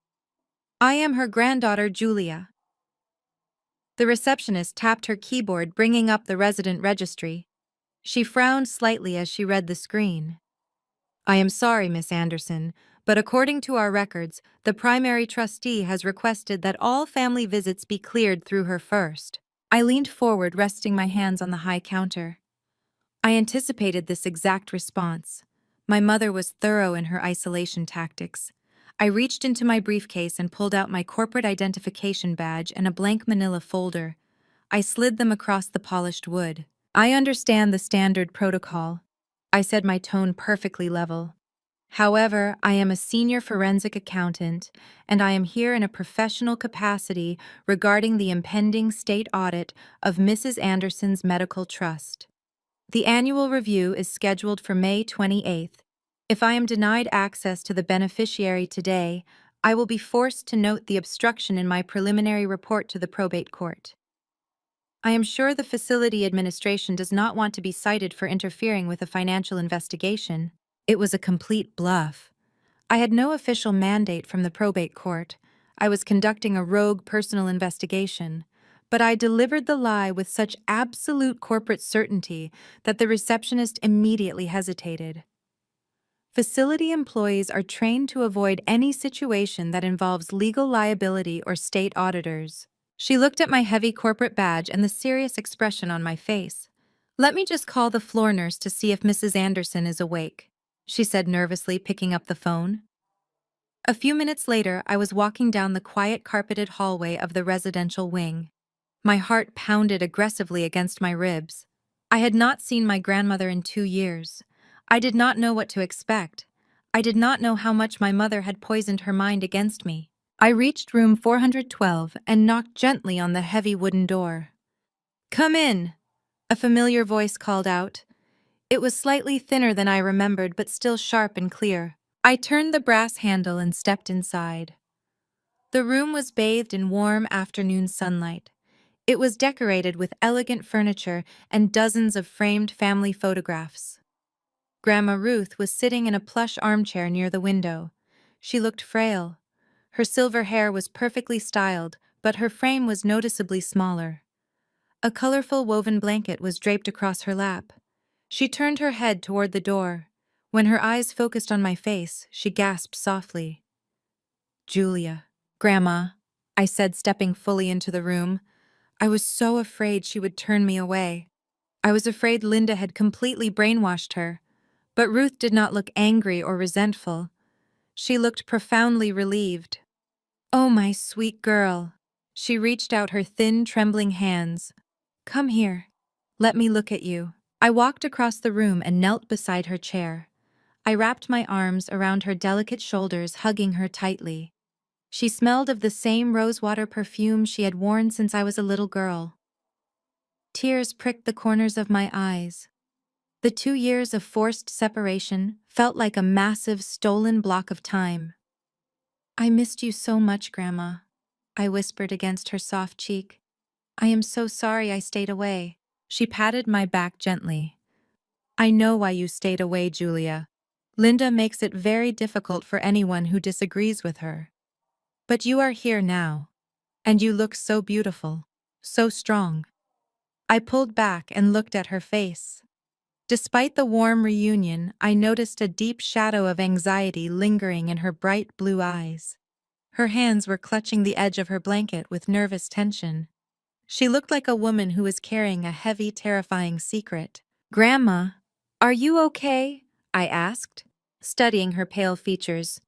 A: "I am her granddaughter, Julia." The receptionist tapped her keyboard, bringing up the resident registry. She frowned slightly as she read the screen. "I am sorry, Miss Anderson, but according to our records, the primary trustee has requested that all family visits be cleared through her first." I leaned forward, resting my hands on the high counter. I anticipated this exact response. My mother was thorough in her isolation tactics. I reached into my briefcase and pulled out my corporate identification badge and a blank manila folder. I slid them across the polished wood. "I understand the standard protocol," I said, my tone perfectly level. "However, I am a senior forensic accountant, and I am here in a professional capacity regarding the impending state audit of Mrs. Anderson's medical trust. The annual review is scheduled for May 28th. If I am denied access to the beneficiary today, I will be forced to note the obstruction in my preliminary report to the probate court. I am sure the facility administration does not want to be cited for interfering with a financial investigation." It was a complete bluff. I had no official mandate from the probate court. I was conducting a rogue personal investigation. But I delivered the lie with such absolute corporate certainty that the receptionist immediately hesitated. "Facility employees are trained to avoid any situation that involves legal liability or state auditors." She looked at my heavy corporate badge and the serious expression on my face. "Let me just call the floor nurse to see if Mrs. Anderson is awake," she said nervously, picking up the phone. A few minutes later, I was walking down the quiet carpeted hallway of the residential wing. My heart pounded aggressively against my ribs. I had not seen my grandmother in 2 years. I did not know what to expect. I did not know how much my mother had poisoned her mind against me. I reached room 412 and knocked gently on the heavy wooden door. "Come in," a familiar voice called out. It was slightly thinner than I remembered, but still sharp and clear. I turned the brass handle and stepped inside. The room was bathed in warm afternoon sunlight. It was decorated with elegant furniture and dozens of framed family photographs. Grandma Ruth was sitting in a plush armchair near the window. She looked frail. Her silver hair was perfectly styled, but her frame was noticeably smaller. A colorful woven blanket was draped across her lap. She turned her head toward the door. When her eyes focused on my face, she gasped softly. "Julia." "Grandma," I said, stepping fully into the room. I was so afraid she would turn me away. I was afraid Linda had completely brainwashed her. But Ruth did not look angry or resentful. She looked profoundly relieved. "Oh, my sweet girl." She reached out her thin, trembling hands. "Come here. Let me look at you." I walked across the room and knelt beside her chair. I wrapped my arms around her delicate shoulders, hugging her tightly. She smelled of the same rosewater perfume she had worn since I was a little girl. Tears pricked the corners of my eyes. The 2 years of forced separation felt like a massive, stolen block of time. "I missed you so much, Grandma," I whispered against her soft cheek. "I am so sorry I stayed away." She patted my back gently. "I know why you stayed away, Julia. Linda makes it very difficult for anyone who disagrees with her. But you are here now, and you look so beautiful, so strong." I pulled back and looked at her face. Despite the warm reunion, I noticed a deep shadow of anxiety lingering in her bright blue eyes. Her hands were clutching the edge of her blanket with nervous tension. She looked like a woman who was carrying a heavy, terrifying secret. "Grandma, are you okay?" I asked, studying her pale features.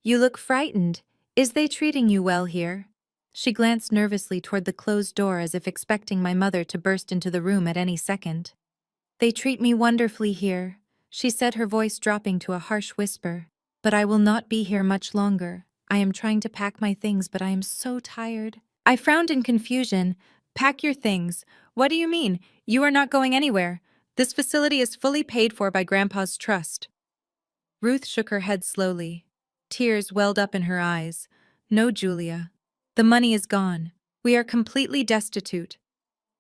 A: "You look frightened. Is they treating you well here?" She glanced nervously toward the closed door as if expecting my mother to burst into the room at any second. "They treat me wonderfully here," she said, her voice dropping to a harsh whisper. But I will not be here much longer. I am trying to pack my things, but I am so tired. I frowned in confusion. Pack your things. What do you mean? You are not going anywhere. This facility is fully paid for by Grandpa's trust. Ruth shook her head slowly. Tears welled up in her eyes. No, Julia. The money is gone. We are completely destitute.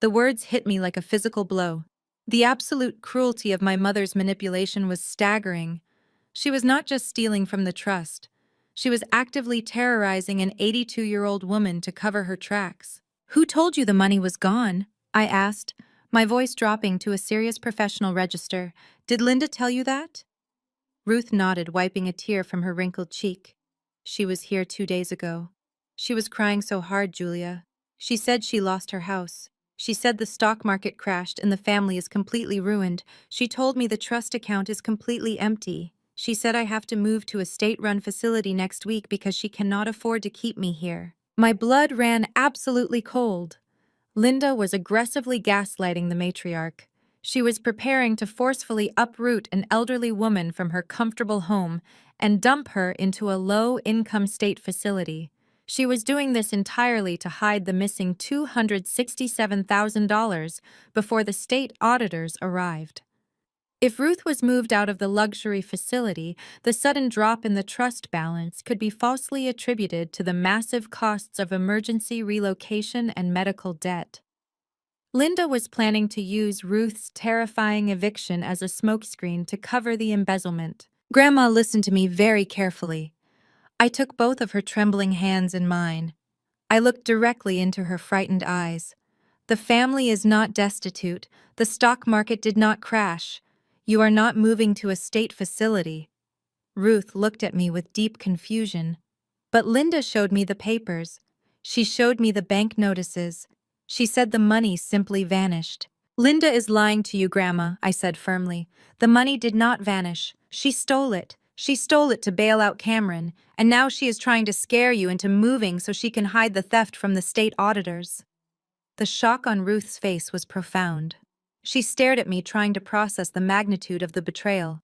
A: The words hit me like a physical blow. The absolute cruelty of my mother's manipulation was staggering. She was not just stealing from the trust. She was actively terrorizing an 82-year-old woman to cover her tracks. Who told you the money was gone? I asked, my voice dropping to a serious professional register. Did Linda tell you that? Ruth nodded, wiping a tear from her wrinkled cheek. She was here 2 days ago. She was crying so hard, Julia. She said she lost her house. She said the stock market crashed and the family is completely ruined. She told me the trust account is completely empty. She said I have to move to a state-run facility next week because she cannot afford to keep me here. My blood ran absolutely cold. Linda was aggressively gaslighting the matriarch. She was preparing to forcefully uproot an elderly woman from her comfortable home and dump her into a low-income state facility. She was doing this entirely to hide the missing $267,000 before the state auditors arrived. If Ruth was moved out of the luxury facility, the sudden drop in the trust balance could be falsely attributed to the massive costs of emergency relocation and medical debt. Linda was planning to use Ruth's terrifying eviction as a smokescreen to cover the embezzlement. Grandma listened to me very carefully. I took both of her trembling hands in mine. I looked directly into her frightened eyes. The family is not destitute. The stock market did not crash. You are not moving to a state facility. Ruth looked at me with deep confusion. But Linda showed me the papers. She showed me the bank notices. She said the money simply vanished. Linda is lying to you, Grandma, I said firmly. The money did not vanish. She stole it. She stole it to bail out Cameron, and now she is trying to scare you into moving so she can hide the theft from the state auditors. The shock on Ruth's face was profound. She stared at me, trying to process the magnitude of the betrayal.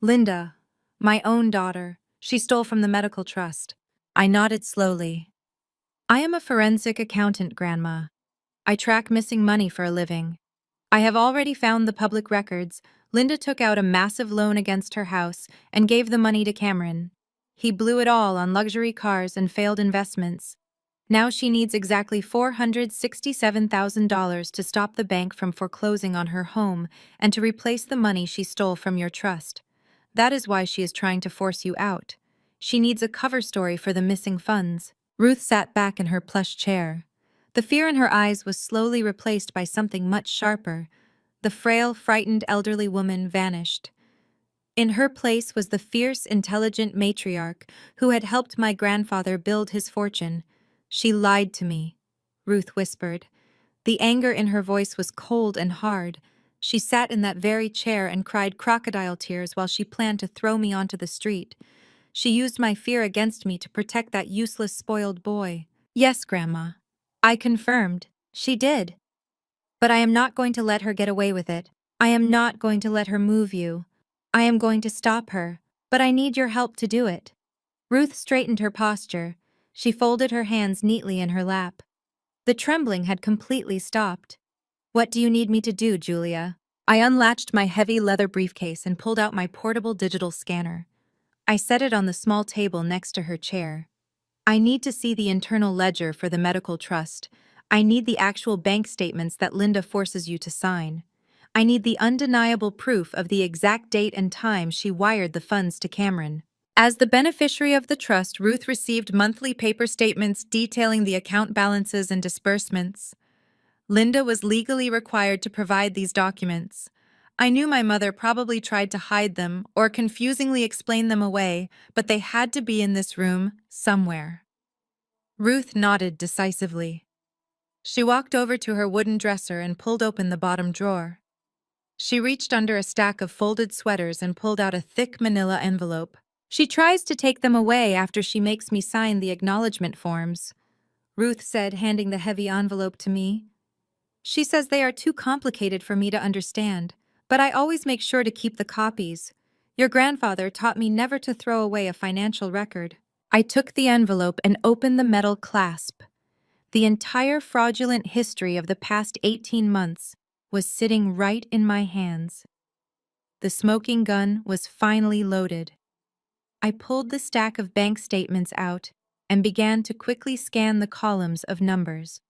A: Linda, my own daughter, she stole from the medical trust. I nodded slowly. I am a forensic accountant, Grandma. I track missing money for a living. I have already found the public records. Linda took out a massive loan against her house and gave the money to Cameron. He blew it all on luxury cars and failed investments. Now she needs exactly $467,000 to stop the bank from foreclosing on her home and to replace the money she stole from your trust. That is why she is trying to force you out. She needs a cover story for the missing funds. Ruth sat back in her plush chair. The fear in her eyes was slowly replaced by something much sharper. The frail, frightened elderly woman vanished. In her place was the fierce, intelligent matriarch who had helped my grandfather build his fortune. She lied to me, Ruth whispered. The anger in her voice was cold and hard. She sat in that very chair and cried crocodile tears while she planned to throw me onto the street. She used my fear against me to protect that useless, spoiled boy. Yes, Grandma. I confirmed. She did. But I am not going to let her get away with it. I am not going to let her move you. I am going to stop her, but I need your help to do it. Ruth straightened her posture. She folded her hands neatly in her lap. The trembling had completely stopped. What do you need me to do, Julia? I unlatched my heavy leather briefcase and pulled out my portable digital scanner. I set it on the small table next to her chair. I need to see the internal ledger for the medical trust. I need the actual bank statements that Linda forces you to sign. I need the undeniable proof of the exact date and time she wired the funds to Cameron. As the beneficiary of the trust, Ruth received monthly paper statements detailing the account balances and disbursements. Linda was legally required to provide these documents. I knew my mother probably tried to hide them or confusingly explain them away, but they had to be in this room somewhere. Ruth nodded decisively. She walked over to her wooden dresser and pulled open the bottom drawer. She reached under a stack of folded sweaters and pulled out a thick manila envelope. She tries to take them away after she makes me sign the acknowledgement forms, Ruth said, handing the heavy envelope to me. She says they are too complicated for me to understand. But I always make sure to keep the copies. Your grandfather taught me never to throw away a financial record. I took the envelope and opened the metal clasp. The entire fraudulent history of the past 18 months was sitting right in my hands. The smoking gun was finally loaded. I pulled the stack of bank statements out and began to quickly scan the columns of numbers.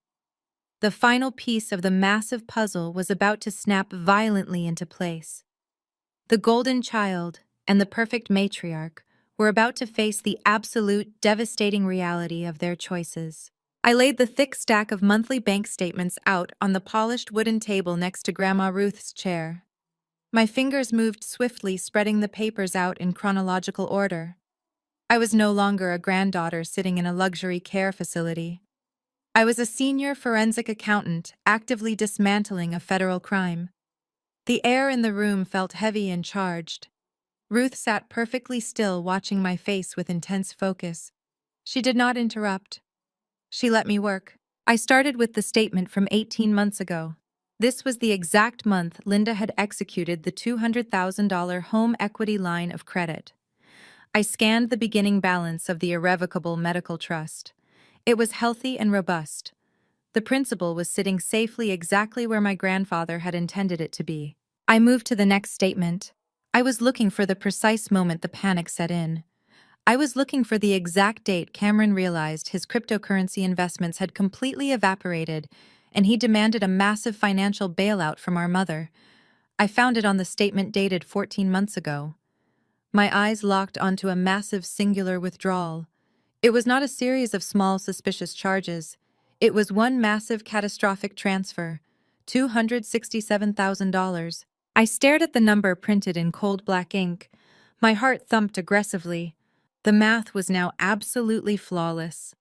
A: The final piece of the massive puzzle was about to snap violently into place. The golden child and the perfect matriarch were about to face the absolute devastating reality of their choices. I laid the thick stack of monthly bank statements out on the polished wooden table next to Grandma Ruth's chair. My fingers moved swiftly, spreading the papers out in chronological order. I was no longer a granddaughter sitting in a luxury care facility. I was a senior forensic accountant actively dismantling a federal crime. The air in the room felt heavy and charged. Ruth sat perfectly still, watching my face with intense focus. She did not interrupt. She let me work. I started with the statement from 18 months ago. This was the exact month Linda had executed the $200,000 home equity line of credit. I scanned the beginning balance of the irrevocable medical trust. It was healthy and robust. The principal was sitting safely exactly where my grandfather had intended it to be. I moved to the next statement. I was looking for the precise moment the panic set in. I was looking for the exact date Cameron realized his cryptocurrency investments had completely evaporated, and he demanded a massive financial bailout from our mother. I found it on the statement dated 14 months ago. My eyes locked onto a massive singular withdrawal. It was not a series of small suspicious charges. It was one massive catastrophic transfer, $267,000. I stared at the number printed in cold black ink. My heart thumped aggressively. The math was now absolutely flawless.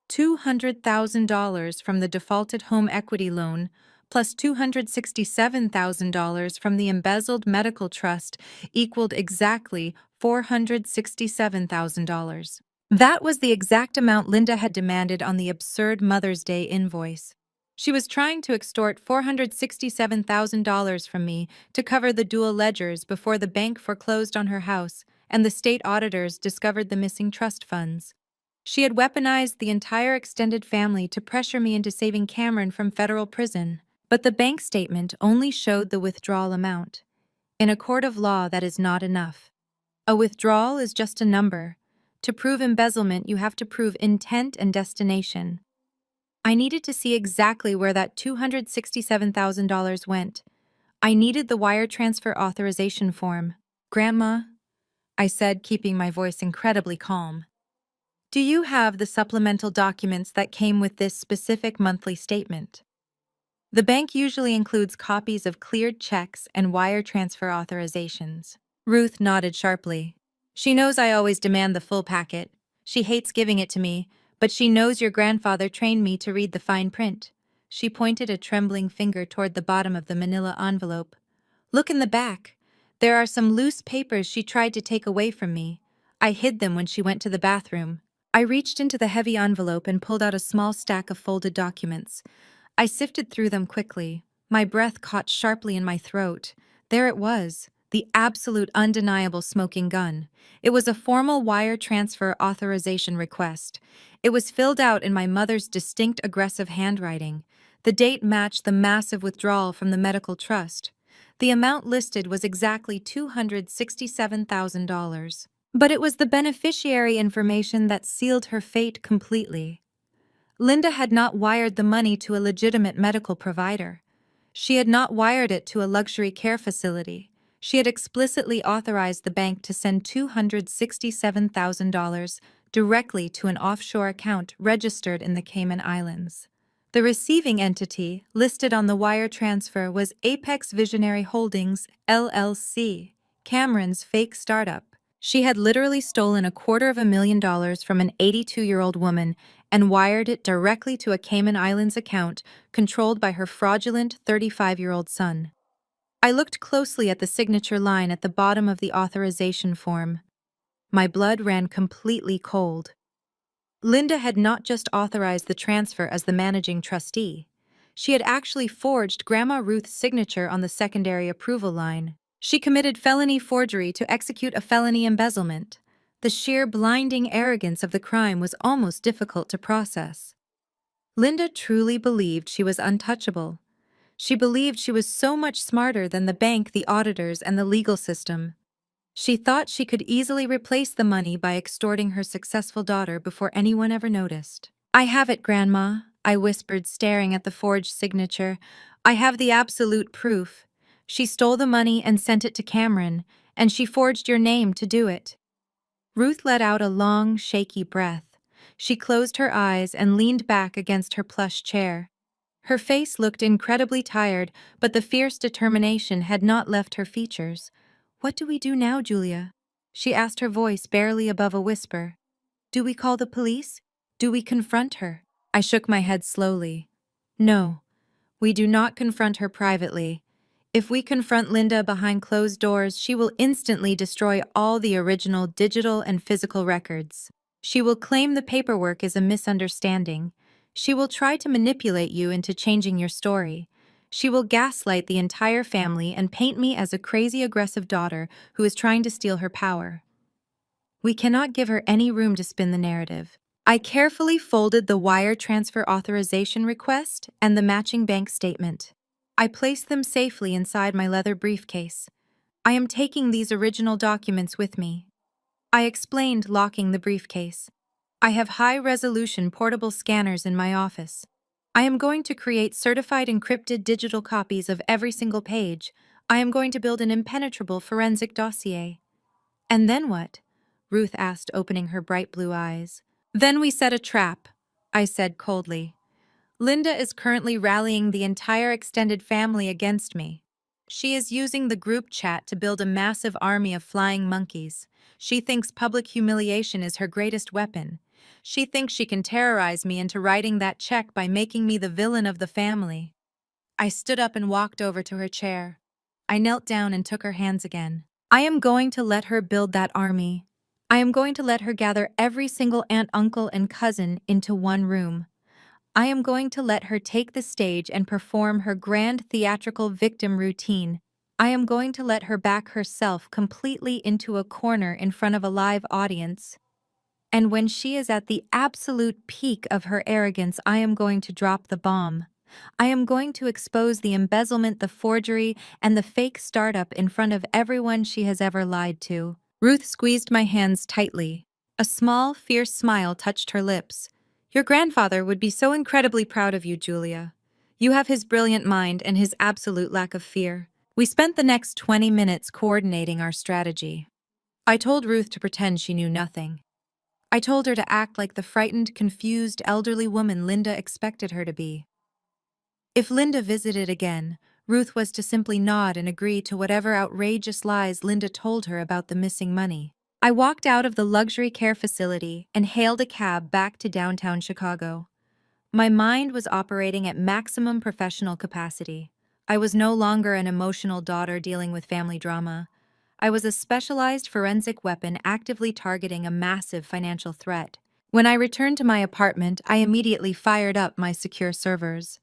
A: $200,000 from the defaulted home equity loan, plus $267,000 from the embezzled medical trust, equaled exactly $467,000. That was the exact amount Linda had demanded on the absurd Mother's Day invoice. She was trying to extort $467,000 from me to cover the dual ledgers before the bank foreclosed on her house and the state auditors discovered the missing trust funds. She had weaponized the entire extended family to pressure me into saving Cameron from federal prison. But the bank statement only showed the withdrawal amount. In a court of law, that is not enough. A withdrawal is just a number. To prove embezzlement, you have to prove intent and destination. I needed to see exactly where that $267,000 went. I needed the wire transfer authorization form. Grandma, I said, keeping my voice incredibly calm. Do you have the supplemental documents that came with this specific monthly statement? The bank usually includes copies of cleared checks and wire transfer authorizations. Ruth nodded sharply. She knows I always demand the full packet. She hates giving it to me, but she knows your grandfather trained me to read the fine print. She pointed a trembling finger toward the bottom of the manila envelope. Look in the back. There are some loose papers she tried to take away from me. I hid them when she went to the bathroom. I reached into the heavy envelope and pulled out a small stack of folded documents. I sifted through them quickly. My breath caught sharply in my throat. There it was, the absolute undeniable smoking gun. It was a formal wire transfer authorization request. It was filled out in my mother's distinct aggressive handwriting. The date matched the massive withdrawal from the medical trust. The amount listed was exactly $267,000. But it was the beneficiary information that sealed her fate completely. Linda had not wired the money to a legitimate medical provider. She had not wired it to a luxury care facility. She had explicitly authorized the bank to send $267,000 directly to an offshore account registered in the Cayman Islands. The receiving entity listed on the wire transfer was Apex Visionary Holdings, LLC, Cameron's fake startup. She had literally stolen $250,000 from an 82-year-old woman and wired it directly to a Cayman Islands account controlled by her fraudulent 35-year-old son. I looked closely at the signature line at the bottom of the authorization form. My blood ran completely cold. Linda had not just authorized the transfer as the managing trustee. She had actually forged Grandma Ruth's signature on the secondary approval line. She committed felony forgery to execute a felony embezzlement. The sheer blinding arrogance of the crime was almost difficult to process. Linda truly believed she was untouchable. She believed she was so much smarter than the bank, the auditors, and the legal system. She thought she could easily replace the money by extorting her successful daughter before anyone ever noticed. "I have it, Grandma," I whispered, staring at the forged signature. "I have the absolute proof. She stole the money and sent it to Cameron, and she forged your name to do it." Ruth let out a long, shaky breath. She closed her eyes and leaned back against her plush chair. Her face looked incredibly tired, but the fierce determination had not left her features. "What do we do now, Julia?" she asked, her voice barely above a whisper. "Do we call the police? Do we confront her?" I shook my head slowly. "No, we do not confront her privately. If we confront Linda behind closed doors, she will instantly destroy all the original digital and physical records. She will claim the paperwork is a misunderstanding. She will try to manipulate you into changing your story. She will gaslight the entire family and paint me as a crazy, aggressive daughter who is trying to steal her power. We cannot give her any room to spin the narrative." I carefully folded the wire transfer authorization request and the matching bank statement. I placed them safely inside my leather briefcase. "I am taking these original documents with me," I explained, locking the briefcase. "I have high-resolution portable scanners in my office. I am going to create certified encrypted digital copies of every single page. I am going to build an impenetrable forensic dossier." "And then what?" Ruth asked, opening her bright blue eyes. "Then we set a trap," I said coldly. "Linda is currently rallying the entire extended family against me. She is using the group chat to build a massive army of flying monkeys. She thinks public humiliation is her greatest weapon. She thinks she can terrorize me into writing that check by making me the villain of the family." I stood up and walked over to her chair. I knelt down and took her hands again. "I am going to let her build that army. I am going to let her gather every single aunt, uncle, and cousin into one room. I am going to let her take the stage and perform her grand theatrical victim routine. I am going to let her back herself completely into a corner in front of a live audience. And when she is at the absolute peak of her arrogance, I am going to drop the bomb. I am going to expose the embezzlement, the forgery, and the fake startup in front of everyone she has ever lied to." Ruth squeezed my hands tightly. A small, fierce smile touched her lips. "Your grandfather would be so incredibly proud of you, Julia. You have his brilliant mind and his absolute lack of fear." We spent the next 20 minutes coordinating our strategy. I told Ruth to pretend she knew nothing. I told her to act like the frightened, confused, elderly woman Linda expected her to be. If Linda visited again, Ruth was to simply nod and agree to whatever outrageous lies Linda told her about the missing money. I walked out of the luxury care facility and hailed a cab back to downtown Chicago. My mind was operating at maximum professional capacity. I was no longer an emotional daughter dealing with family drama. I was a specialized forensic weapon actively targeting a massive financial threat. When I returned to my apartment, I immediately fired up my secure servers.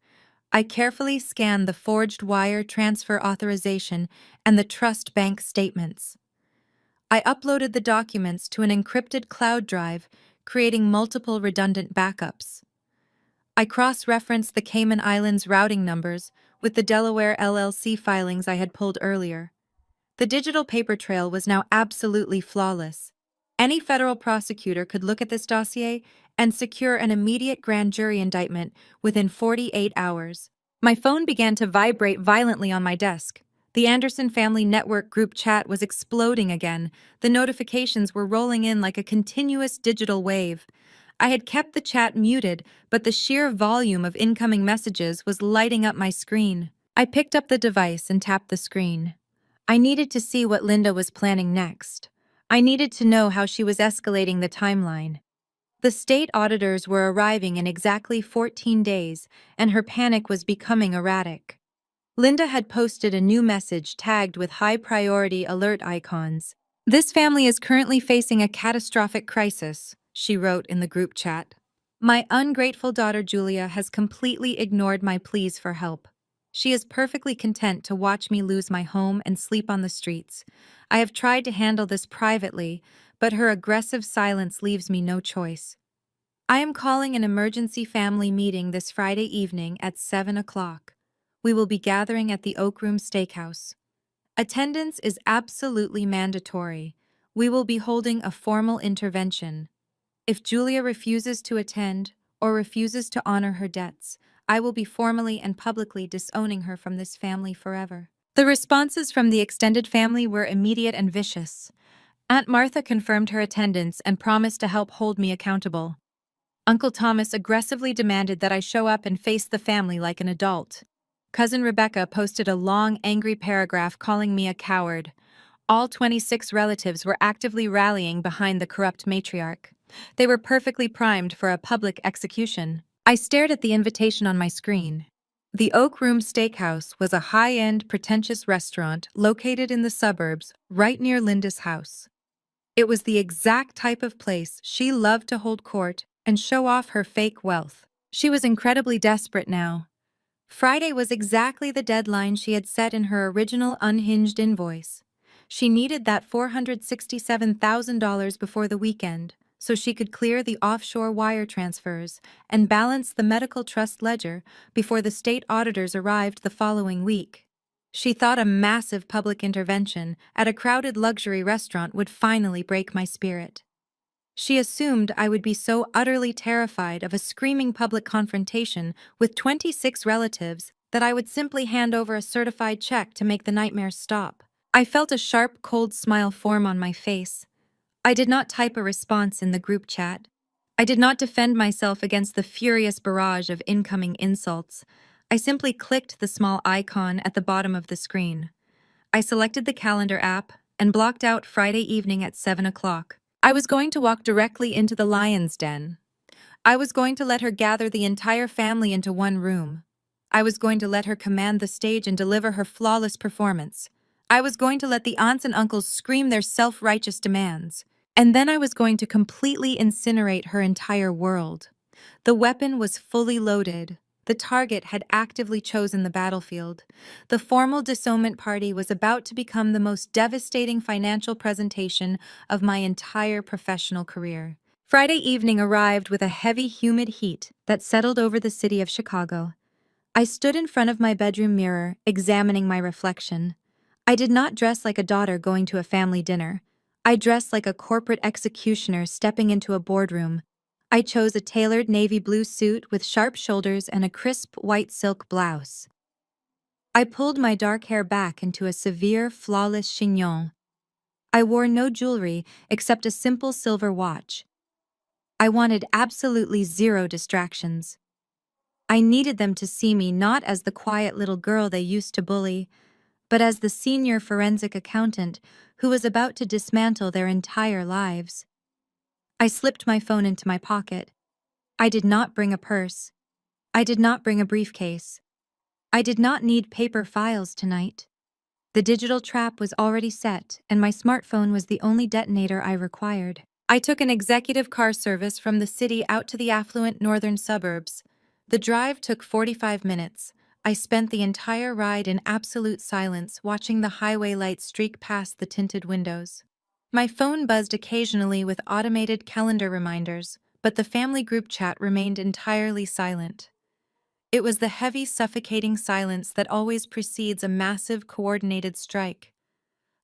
A: I carefully scanned the forged wire transfer authorization and the trust bank statements. I uploaded the documents to an encrypted cloud drive, creating multiple redundant backups. I cross-referenced the Cayman Islands routing numbers with the Delaware LLC filings I had pulled earlier. The digital paper trail was now absolutely flawless. Any federal prosecutor could look at this dossier and secure an immediate grand jury indictment within 48 hours. My phone began to vibrate violently on my desk. The Anderson Family Network group chat was exploding again. The notifications were rolling in like a continuous digital wave. I had kept the chat muted, but the sheer volume of incoming messages was lighting up my screen. I picked up the device and tapped the screen. I needed to see what Linda was planning next. I needed to know how she was escalating the timeline. The state auditors were arriving in exactly 14 days, and her panic was becoming erratic. Linda had posted a new message tagged with high-priority alert icons. "This family is currently facing a catastrophic crisis," she wrote in the group chat. My ungrateful daughter Julia has completely ignored my pleas for help. She is perfectly content to watch me lose my home and sleep on the streets. I have tried to handle this privately, but her aggressive silence leaves me no choice. I am calling an emergency family meeting this Friday evening at 7 o'clock. We will be gathering at the Oak Room Steakhouse. Attendance is absolutely mandatory. We will be holding a formal intervention. If Julia refuses to attend or refuses to honor her debts, I will be formally and publicly disowning her from this family forever. The responses from the extended family were immediate and vicious. Aunt Martha confirmed her attendance and promised to help hold me accountable. Uncle Thomas aggressively demanded that I show up and face the family like an adult. Cousin Rebecca posted a long, angry paragraph calling me a coward. All 26 relatives were actively rallying behind the corrupt matriarch. They were perfectly primed for a public execution. I stared at the invitation on my screen. The Oak Room Steakhouse was a high-end, pretentious restaurant located in the suburbs, right near Linda's house. It was the exact type of place she loved to hold court and show off her fake wealth. She was incredibly desperate now. Friday was exactly the deadline she had set in her original unhinged invoice. She needed that $467,000 before the weekend so she could clear the offshore wire transfers and balance the medical trust ledger before the state auditors arrived the following week. She thought a massive public intervention at a crowded luxury restaurant would finally break my spirit. She assumed I would be so utterly terrified of a screaming public confrontation with 26 relatives that I would simply hand over a certified check to make the nightmares stop. I felt a sharp, cold smile form on my face. I did not type a response in the group chat. I did not defend myself against the furious barrage of incoming insults. I simply clicked the small icon at the bottom of the screen. I selected the calendar app and blocked out Friday evening at 7 o'clock. I was going to walk directly into the lion's den. I was going to let her gather the entire family into one room. I was going to let her command the stage and deliver her flawless performance. I was going to let the aunts and uncles scream their self-righteous demands. And then I was going to completely incinerate her entire world. The weapon was fully loaded. The target had actively chosen the battlefield. The formal disownment party was about to become the most devastating financial presentation of my entire professional career. Friday evening arrived with a heavy, humid heat that settled over the city of Chicago. I stood in front of my bedroom mirror, examining my reflection. I did not dress like a daughter going to a family dinner. I dressed like a corporate executioner stepping into a boardroom. I chose a tailored navy blue suit with sharp shoulders and a crisp white silk blouse. I pulled my dark hair back into a severe, flawless chignon. I wore no jewelry except a simple silver watch. I wanted absolutely zero distractions. I needed them to see me not as the quiet little girl they used to bully, but as the senior forensic accountant who was about to dismantle their entire lives. I slipped my phone into my pocket. I did not bring a purse. I did not bring a briefcase. I did not need paper files tonight. The digital trap was already set, and my smartphone was the only detonator I required. I took an executive car service from the city out to the affluent northern suburbs. The drive took 45 minutes. I spent the entire ride in absolute silence, watching the highway lights streak past the tinted windows. My phone buzzed occasionally with automated calendar reminders, but the family group chat remained entirely silent. It was the heavy, suffocating silence that always precedes a massive, coordinated strike.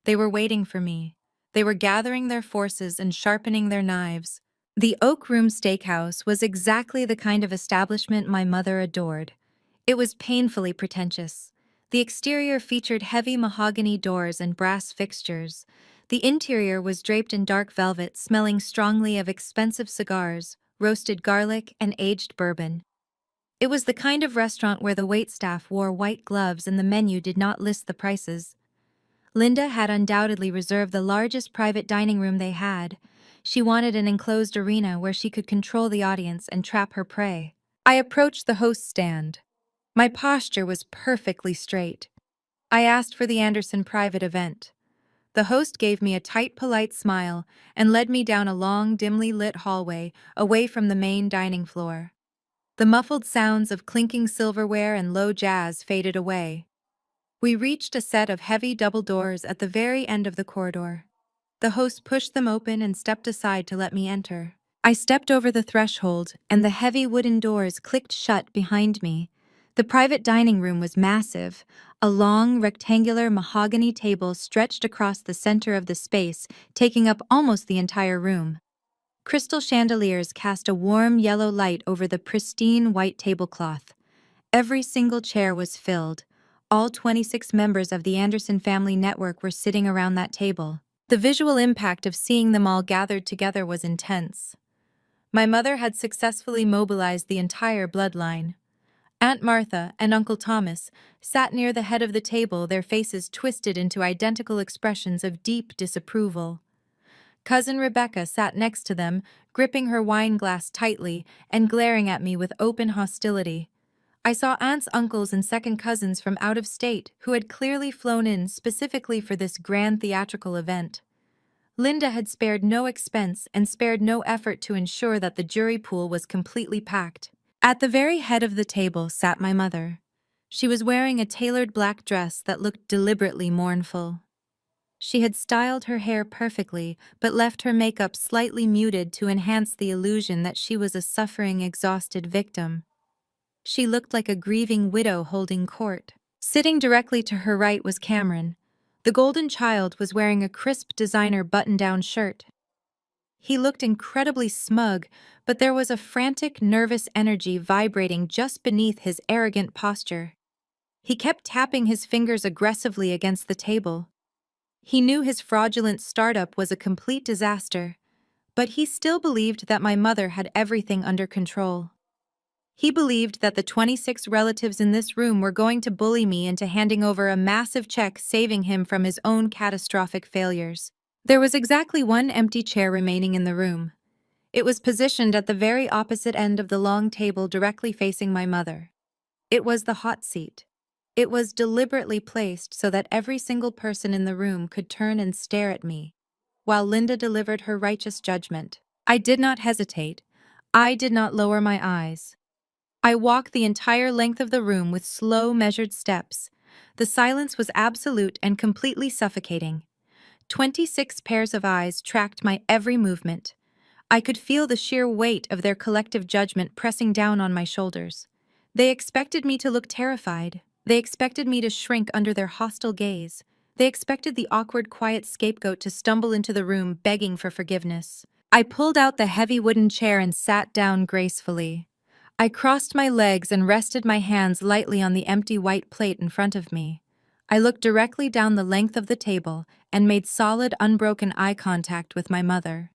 A: They were waiting for me. They were gathering their forces and sharpening their knives. The Oak Room Steakhouse was exactly the kind of establishment my mother adored. It was painfully pretentious. The exterior featured heavy mahogany doors and brass fixtures. The interior was draped in dark velvet, smelling strongly of expensive cigars, roasted garlic, and aged bourbon. It was the kind of restaurant where the waitstaff wore white gloves and the menu did not list the prices. Linda had undoubtedly reserved the largest private dining room they had. She wanted an enclosed arena where she could control the audience and trap her prey. I approached the host's stand. My posture was perfectly straight. I asked for the Anderson private event. The host gave me a tight, polite smile and led me down a long, dimly lit hallway away from the main dining floor. The muffled sounds of clinking silverware and low jazz faded away. We reached a set of heavy double doors at the very end of the corridor. The host pushed them open and stepped aside to let me enter. I stepped over the threshold, and the heavy wooden doors clicked shut behind me. The private dining room was massive. A long, rectangular mahogany table stretched across the center of the space, taking up almost the entire room. Crystal chandeliers cast a warm yellow light over the pristine white tablecloth. Every single chair was filled. All 26 members of the Anderson family network were sitting around that table. The visual impact of seeing them all gathered together was intense. My mother had successfully mobilized the entire bloodline. Aunt Martha and Uncle Thomas sat near the head of the table, their faces twisted into identical expressions of deep disapproval. Cousin Rebecca sat next to them, gripping her wine glass tightly and glaring at me with open hostility. I saw aunts, uncles, and second cousins from out of state who had clearly flown in specifically for this grand theatrical event. Linda had spared no expense and spared no effort to ensure that the jury pool was completely packed. At the very head of the table sat my mother. She was wearing a tailored black dress that looked deliberately mournful. She had styled her hair perfectly, but left her makeup slightly muted to enhance the illusion that she was a suffering, exhausted victim. She looked like a grieving widow holding court. Sitting directly to her right was Cameron. The golden child was wearing a crisp designer button-down shirt. He looked incredibly smug, but there was a frantic, nervous energy vibrating just beneath his arrogant posture. He kept tapping his fingers aggressively against the table. He knew his fraudulent startup was a complete disaster, but he still believed that my mother had everything under control. He believed that the 26 relatives in this room were going to bully me into handing over a massive check saving him from his own catastrophic failures. There was exactly one empty chair remaining in the room. It was positioned at the very opposite end of the long table directly facing my mother. It was the hot seat. It was deliberately placed so that every single person in the room could turn and stare at me, while Linda delivered her righteous judgment. I did not hesitate. I did not lower my eyes. I walked the entire length of the room with slow, measured steps. The silence was absolute and completely suffocating. 26 pairs of eyes tracked my every movement. I could feel the sheer weight of their collective judgment pressing down on my shoulders. They expected me to look terrified. They expected me to shrink under their hostile gaze. They expected the awkward, quiet scapegoat to stumble into the room begging for forgiveness. I pulled out the heavy wooden chair and sat down gracefully. I crossed my legs and rested my hands lightly on the empty white plate in front of me. I looked directly down the length of the table and made solid, unbroken eye contact with my mother.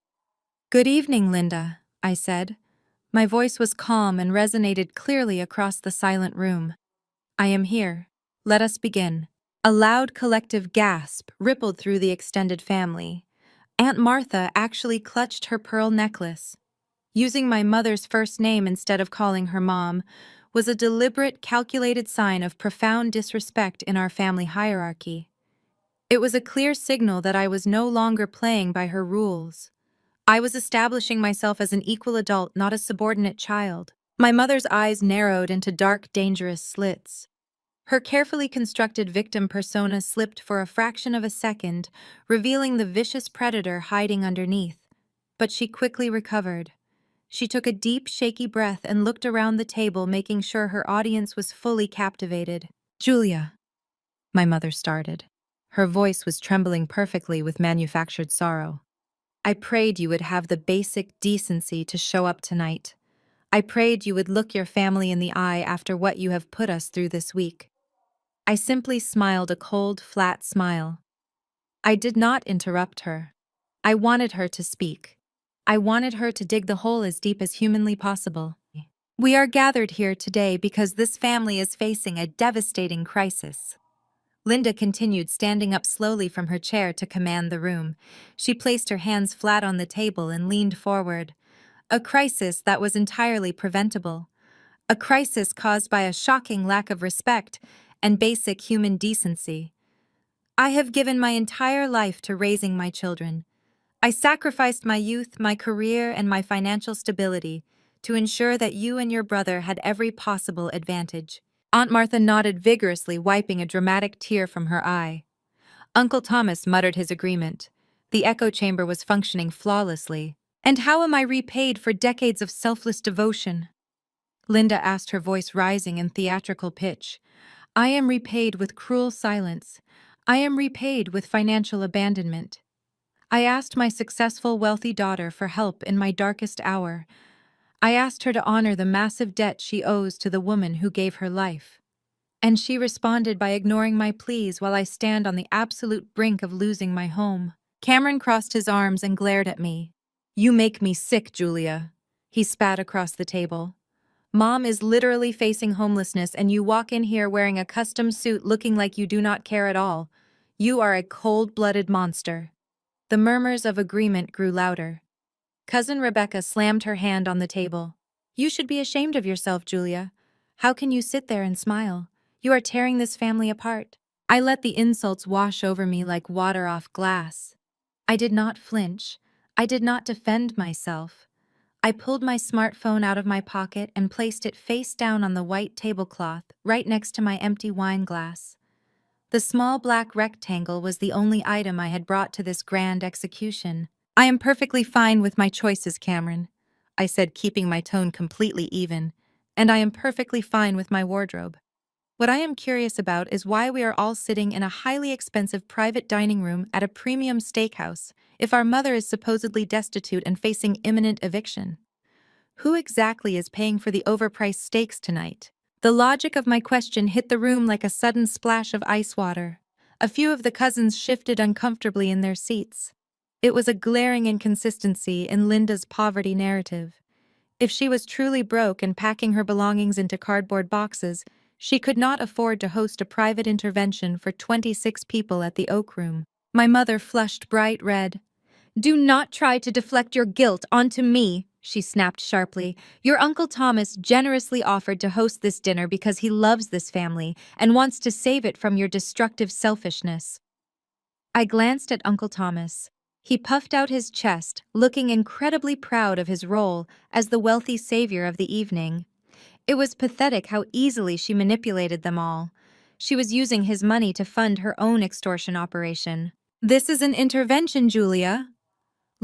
A: "Good evening, Linda," I said. My voice was calm and resonated clearly across the silent room. "I am here. Let us begin." A loud collective gasp rippled through the extended family. Aunt Martha actually clutched her pearl necklace. Using my mother's first name instead of calling her mom was a deliberate, calculated sign of profound disrespect in our family hierarchy. It was a clear signal that I was no longer playing by her rules. I was establishing myself as an equal adult, not a subordinate child. My mother's eyes narrowed into dark, dangerous slits. Her carefully constructed victim persona slipped for a fraction of a second, revealing the vicious predator hiding underneath. But she quickly recovered. She took a deep, shaky breath and looked around the table, making sure her audience was fully captivated. "Julia," my mother started. Her voice was trembling perfectly with manufactured sorrow. "I prayed you would have the basic decency to show up tonight. I prayed you would look your family in the eye after what you have put us through this week." I simply smiled a cold, flat smile. I did not interrupt her. I wanted her to speak. I wanted her to dig the hole as deep as humanly possible. "We are gathered here today because this family is facing a devastating crisis." Linda continued, standing up slowly from her chair to command the room. She placed her hands flat on the table and leaned forward. "A crisis that was entirely preventable. A crisis caused by a shocking lack of respect and basic human decency. I have given my entire life to raising my children. I sacrificed my youth, my career, and my financial stability to ensure that you and your brother had every possible advantage. Aunt Martha nodded vigorously, wiping a dramatic tear from her eye. Uncle Thomas muttered his agreement. The echo chamber was functioning flawlessly. And how am I repaid for decades of selfless devotion? Linda asked, her voice rising in theatrical pitch. I am repaid with cruel silence. I am repaid with financial abandonment. I asked my successful, wealthy daughter for help in my darkest hour. I asked her to honor the massive debt she owes to the woman who gave her life. And she responded by ignoring my pleas while I stand on the absolute brink of losing my home. Cameron crossed his arms and glared at me. You make me sick, Julia. He spat across the table. Mom is literally facing homelessness and you walk in here wearing a custom suit looking like you do not care at all. You are a cold-blooded monster. The murmurs of agreement grew louder. Cousin Rebecca slammed her hand on the table. You should be ashamed of yourself, Julia. How can you sit there and smile? You are tearing this family apart. I let the insults wash over me like water off glass. I did not flinch. I did not defend myself. I pulled my smartphone out of my pocket and placed it face down on the white tablecloth, right next to my empty wine glass. The small black rectangle was the only item I had brought to this grand execution. I am perfectly fine with my choices, Cameron, I said, keeping my tone completely even, and I am perfectly fine with my wardrobe. What I am curious about is why we are all sitting in a highly expensive private dining room at a premium steakhouse if our mother is supposedly destitute and facing imminent eviction. Who exactly is paying for the overpriced steaks tonight? The logic of my question hit the room like a sudden splash of ice water. A few of the cousins shifted uncomfortably in their seats. It was a glaring inconsistency in Linda's poverty narrative. If she was truly broke and packing her belongings into cardboard boxes, she could not afford to host a private intervention for 26 people at the Oak Room. My mother flushed bright red. Do not try to deflect your guilt onto me, she snapped sharply. Your Uncle Thomas generously offered to host this dinner because he loves this family and wants to save it from your destructive selfishness. I glanced at Uncle Thomas. He puffed out his chest, looking incredibly proud of his role as the wealthy savior of the evening. It was pathetic how easily she manipulated them all. She was using his money to fund her own extortion operation. This is an intervention, Julia,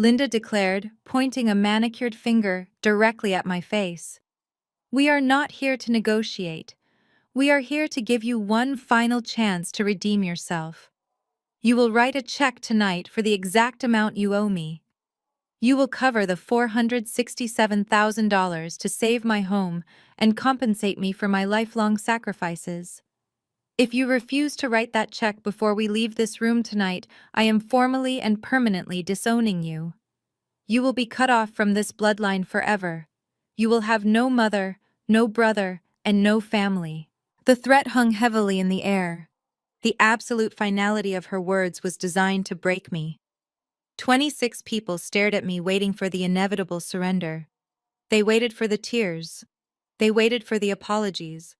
A: Linda declared, pointing a manicured finger directly at my face. We are not here to negotiate. We are here to give you one final chance to redeem yourself. You will write a check tonight for the exact amount you owe me. You will cover the $467,000 to save my home and compensate me for my lifelong sacrifices. If you refuse to write that check before we leave this room tonight, I am formally and permanently disowning you. You will be cut off from this bloodline forever. You will have no mother, no brother, and no family. The threat hung heavily in the air. The absolute finality of her words was designed to break me. 26 people stared at me, waiting for the inevitable surrender. They waited for the tears. They waited for the apologies.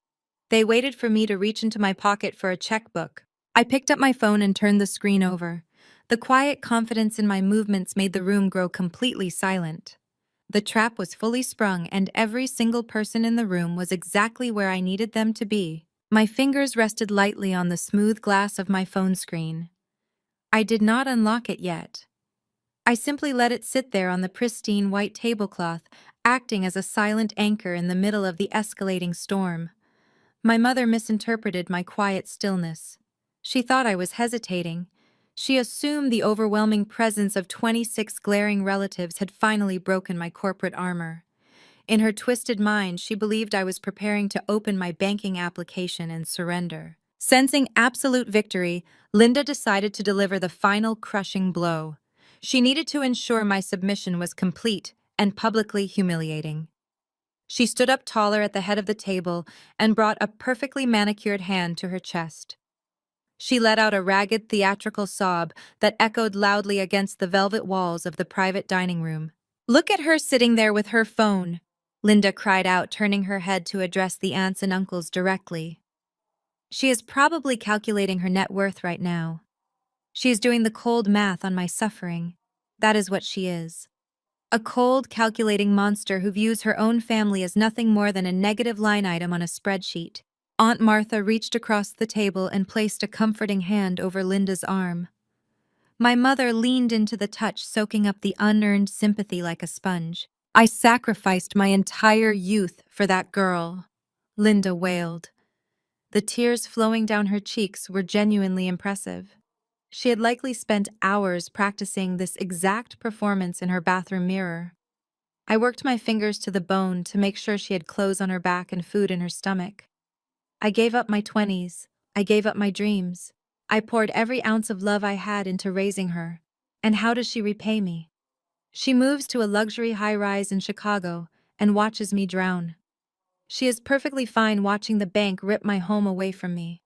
A: They waited for me to reach into my pocket for a checkbook. I picked up my phone and turned the screen over. The quiet confidence in my movements made the room grow completely silent. The trap was fully sprung, and every single person in the room was exactly where I needed them to be. My fingers rested lightly on the smooth glass of my phone screen. I did not unlock it yet. I simply let it sit there on the pristine white tablecloth, acting as a silent anchor in the middle of the escalating storm. My mother misinterpreted my quiet stillness. She thought I was hesitating. She assumed the overwhelming presence of 26 glaring relatives had finally broken my corporate armor. In her twisted mind, she believed I was preparing to open my banking application and surrender. Sensing absolute victory, Linda decided to deliver the final crushing blow. She needed to ensure my submission was complete and publicly humiliating. She stood up taller at the head of the table and brought a perfectly manicured hand to her chest. She let out a ragged theatrical sob that echoed loudly against the velvet walls of the private dining room. Look at her sitting there with her phone, Linda cried out, turning her head to address the aunts and uncles directly. She is probably calculating her net worth right now. She is doing the cold math on my suffering. That is what she is. A cold, calculating monster who views her own family as nothing more than a negative line item on a spreadsheet. Aunt Martha reached across the table and placed a comforting hand over Linda's arm. My mother leaned into the touch, soaking up the unearned sympathy like a sponge. I sacrificed my entire youth for that girl, Linda wailed. The tears flowing down her cheeks were genuinely impressive. She had likely spent hours practicing this exact performance in her bathroom mirror. I worked my fingers to the bone to make sure she had clothes on her back and food in her stomach. I gave up my 20s. I gave up my dreams. I poured every ounce of love I had into raising her. And how does she repay me? She moves to a luxury high-rise in Chicago and watches me drown. She is perfectly fine watching the bank rip my home away from me.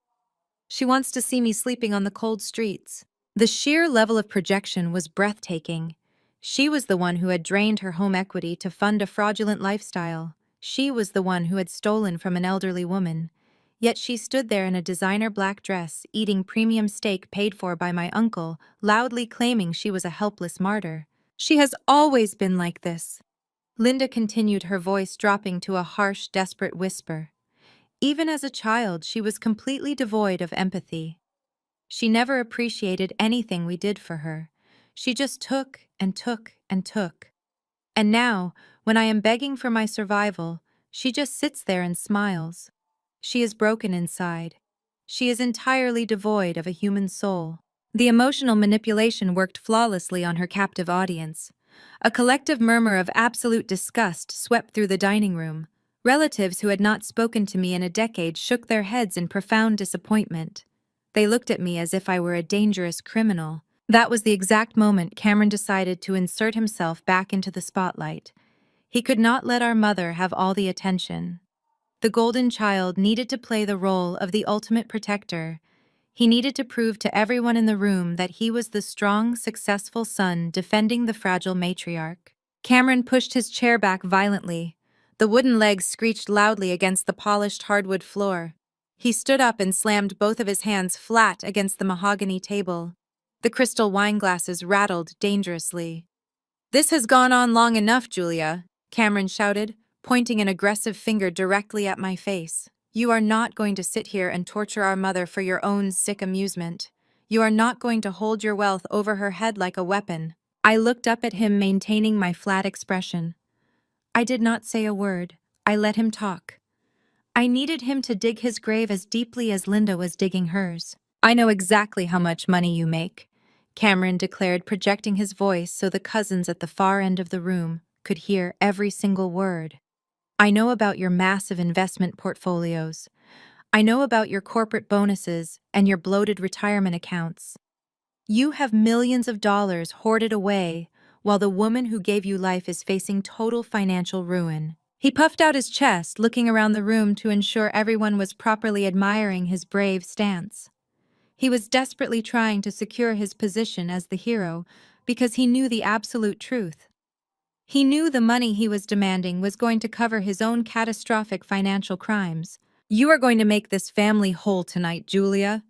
A: She wants to see me sleeping on the cold streets. The sheer level of projection was breathtaking. She was the one who had drained her home equity to fund a fraudulent lifestyle. She was the one who had stolen from an elderly woman. Yet she stood there in a designer black dress, eating premium steak paid for by my uncle, loudly claiming she was a helpless martyr. She has always been like this. Linda continued, her voice dropping to a harsh, desperate whisper. Even as a child, she was completely devoid of empathy. She never appreciated anything we did for her. She just took and took and took. And now, when I am begging for my survival, she just sits there and smiles. She is broken inside. She is entirely devoid of a human soul. The emotional manipulation worked flawlessly on her captive audience. A collective murmur of absolute disgust swept through the dining room. Relatives who had not spoken to me in a decade shook their heads in profound disappointment. They looked at me as if I were a dangerous criminal. That was the exact moment Cameron decided to insert himself back into the spotlight. He could not let our mother have all the attention. The golden child needed to play the role of the ultimate protector. He needed to prove to everyone in the room that he was the strong, successful son defending the fragile matriarch. Cameron pushed his chair back violently. The wooden legs screeched loudly against the polished hardwood floor. He stood up and slammed both of his hands flat against the mahogany table. The crystal wine glasses rattled dangerously. "This has gone on long enough, Julia," Cameron shouted, pointing an aggressive finger directly at my face. "You are not going to sit here and torture our mother for your own sick amusement. You are not going to hold your wealth over her head like a weapon." I looked up at him, maintaining my flat expression. I did not say a word. I let him talk. I needed him to dig his grave as deeply as Linda was digging hers. "I know exactly how much money you make," Cameron declared, projecting his voice so the cousins at the far end of the room could hear every single word. "I know about your massive investment portfolios. I know about your corporate bonuses and your bloated retirement accounts. You have millions of dollars hoarded away while the woman who gave you life is facing total financial ruin." He puffed out his chest, looking around the room to ensure everyone was properly admiring his brave stance. He was desperately trying to secure his position as the hero because he knew the absolute truth. He knew the money he was demanding was going to cover his own catastrophic financial crimes. "You are going to make this family whole tonight, Julia,"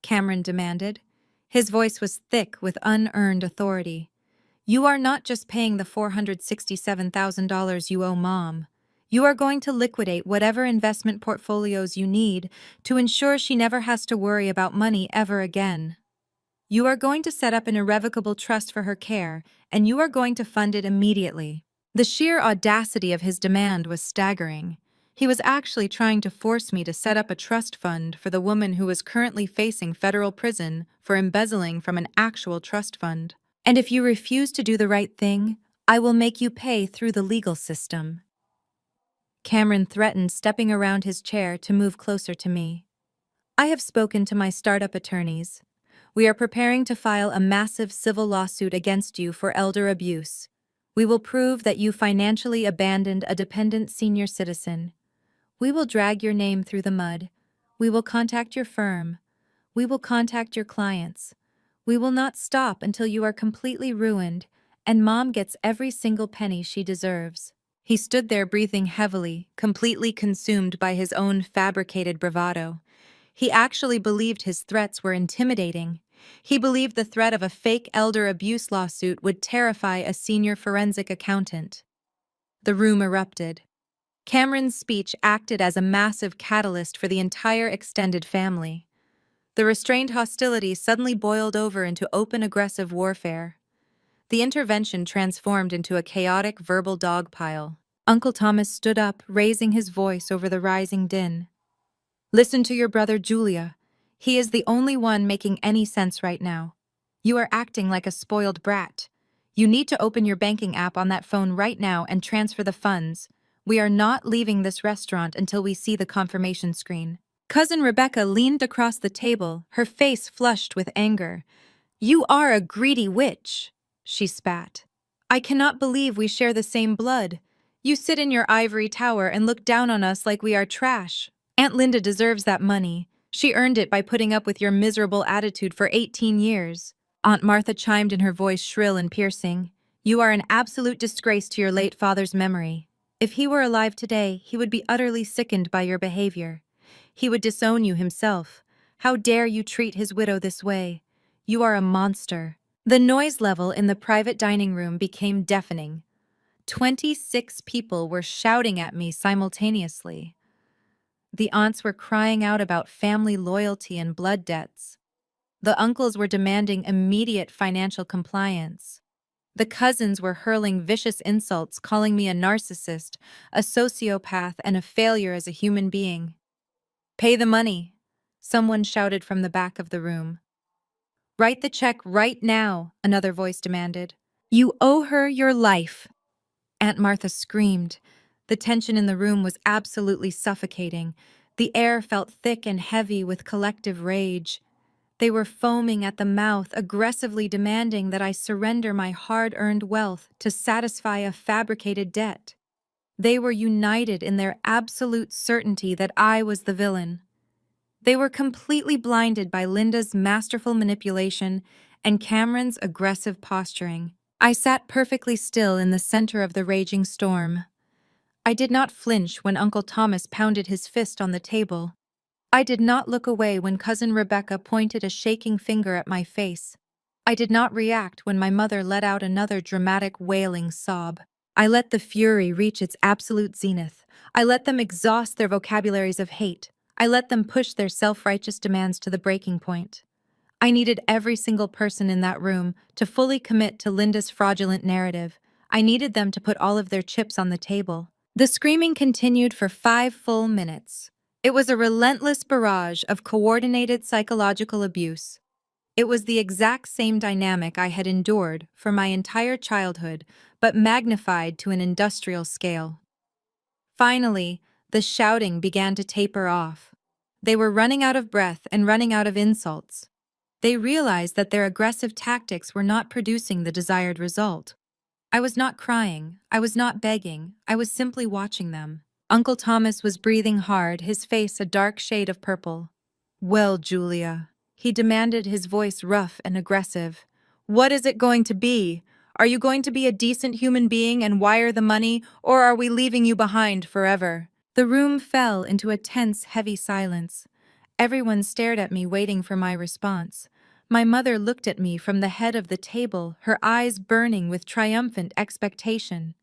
A: Cameron demanded. His voice was thick with unearned authority. "You are not just paying the $467,000 you owe Mom. You are going to liquidate whatever investment portfolios you need to ensure she never has to worry about money ever again. You are going to set up an irrevocable trust for her care, and you are going to fund it immediately." The sheer audacity of his demand was staggering. He was actually trying to force me to set up a trust fund for the woman who was currently facing federal prison for embezzling from an actual trust fund. "And if you refuse to do the right thing, I will make you pay through the legal system," Cameron threatened, stepping around his chair to move closer to me. "I have spoken to my startup attorneys. We are preparing to file a massive civil lawsuit against you for elder abuse. We will prove that you financially abandoned a dependent senior citizen. We will drag your name through the mud. We will contact your firm. We will contact your clients. We will not stop until you are completely ruined and Mom gets every single penny she deserves." He stood there breathing heavily, completely consumed by his own fabricated bravado. He actually believed his threats were intimidating. He believed the threat of a fake elder abuse lawsuit would terrify a senior forensic accountant. The room erupted. Cameron's speech acted as a massive catalyst for the entire extended family. The restrained hostility suddenly boiled over into open aggressive warfare. The intervention transformed into a chaotic verbal dogpile. Uncle Thomas stood up, raising his voice over the rising din. "Listen to your brother Julia. He is the only one making any sense right now. You are acting like a spoiled brat. You need to open your banking app on that phone right now and transfer the funds. We are not leaving this restaurant until we see the confirmation screen." Cousin Rebecca leaned across the table, her face flushed with anger. "You are a greedy witch," she spat. "I cannot believe we share the same blood. You sit in your ivory tower and look down on us like we are trash. Aunt Linda deserves that money. She earned it by putting up with your miserable attitude for 18 years. Aunt Martha chimed in, her voice shrill and piercing. "You are an absolute disgrace to your late father's memory. If he were alive today, he would be utterly sickened by your behavior. He would disown you himself. How dare you treat his widow this way? You are a monster." The noise level in the private dining room became deafening. 26 people were shouting at me simultaneously. The aunts were crying out about family loyalty and blood debts. The uncles were demanding immediate financial compliance. The cousins were hurling vicious insults, calling me a narcissist, a sociopath, and a failure as a human being. "Pay the money," someone shouted from the back of the room. "Write the check right now," another voice demanded. "You owe her your life," Aunt Martha screamed. The tension in the room was absolutely suffocating. The air felt thick and heavy with collective rage. They were foaming at the mouth, aggressively demanding that I surrender my hard-earned wealth to satisfy a fabricated debt. They were united in their absolute certainty that I was the villain. They were completely blinded by Linda's masterful manipulation and Cameron's aggressive posturing. I sat perfectly still in the center of the raging storm. I did not flinch when Uncle Thomas pounded his fist on the table. I did not look away when Cousin Rebecca pointed a shaking finger at my face. I did not react when my mother let out another dramatic wailing sob. I let the fury reach its absolute zenith. I let them exhaust their vocabularies of hate. I let them push their self-righteous demands to the breaking point. I needed every single person in that room to fully commit to Linda's fraudulent narrative. I needed them to put all of their chips on the table. The screaming continued for 5 full minutes. It was a relentless barrage of coordinated psychological abuse. It was the exact same dynamic I had endured for my entire childhood, but magnified to an industrial scale. Finally, the shouting began to taper off. They were running out of breath and running out of insults. They realized that their aggressive tactics were not producing the desired result. I was not crying, I was not begging, I was simply watching them. Uncle Thomas was breathing hard, his face a dark shade of purple. "Well, Julia," he demanded, his voice rough and aggressive. "What is it going to be? Are you going to be a decent human being and wire the money, or are we leaving you behind forever?" The room fell into a tense, heavy silence. Everyone stared at me, waiting for my response. My mother looked at me from the head of the table, her eyes burning with triumphant expectation.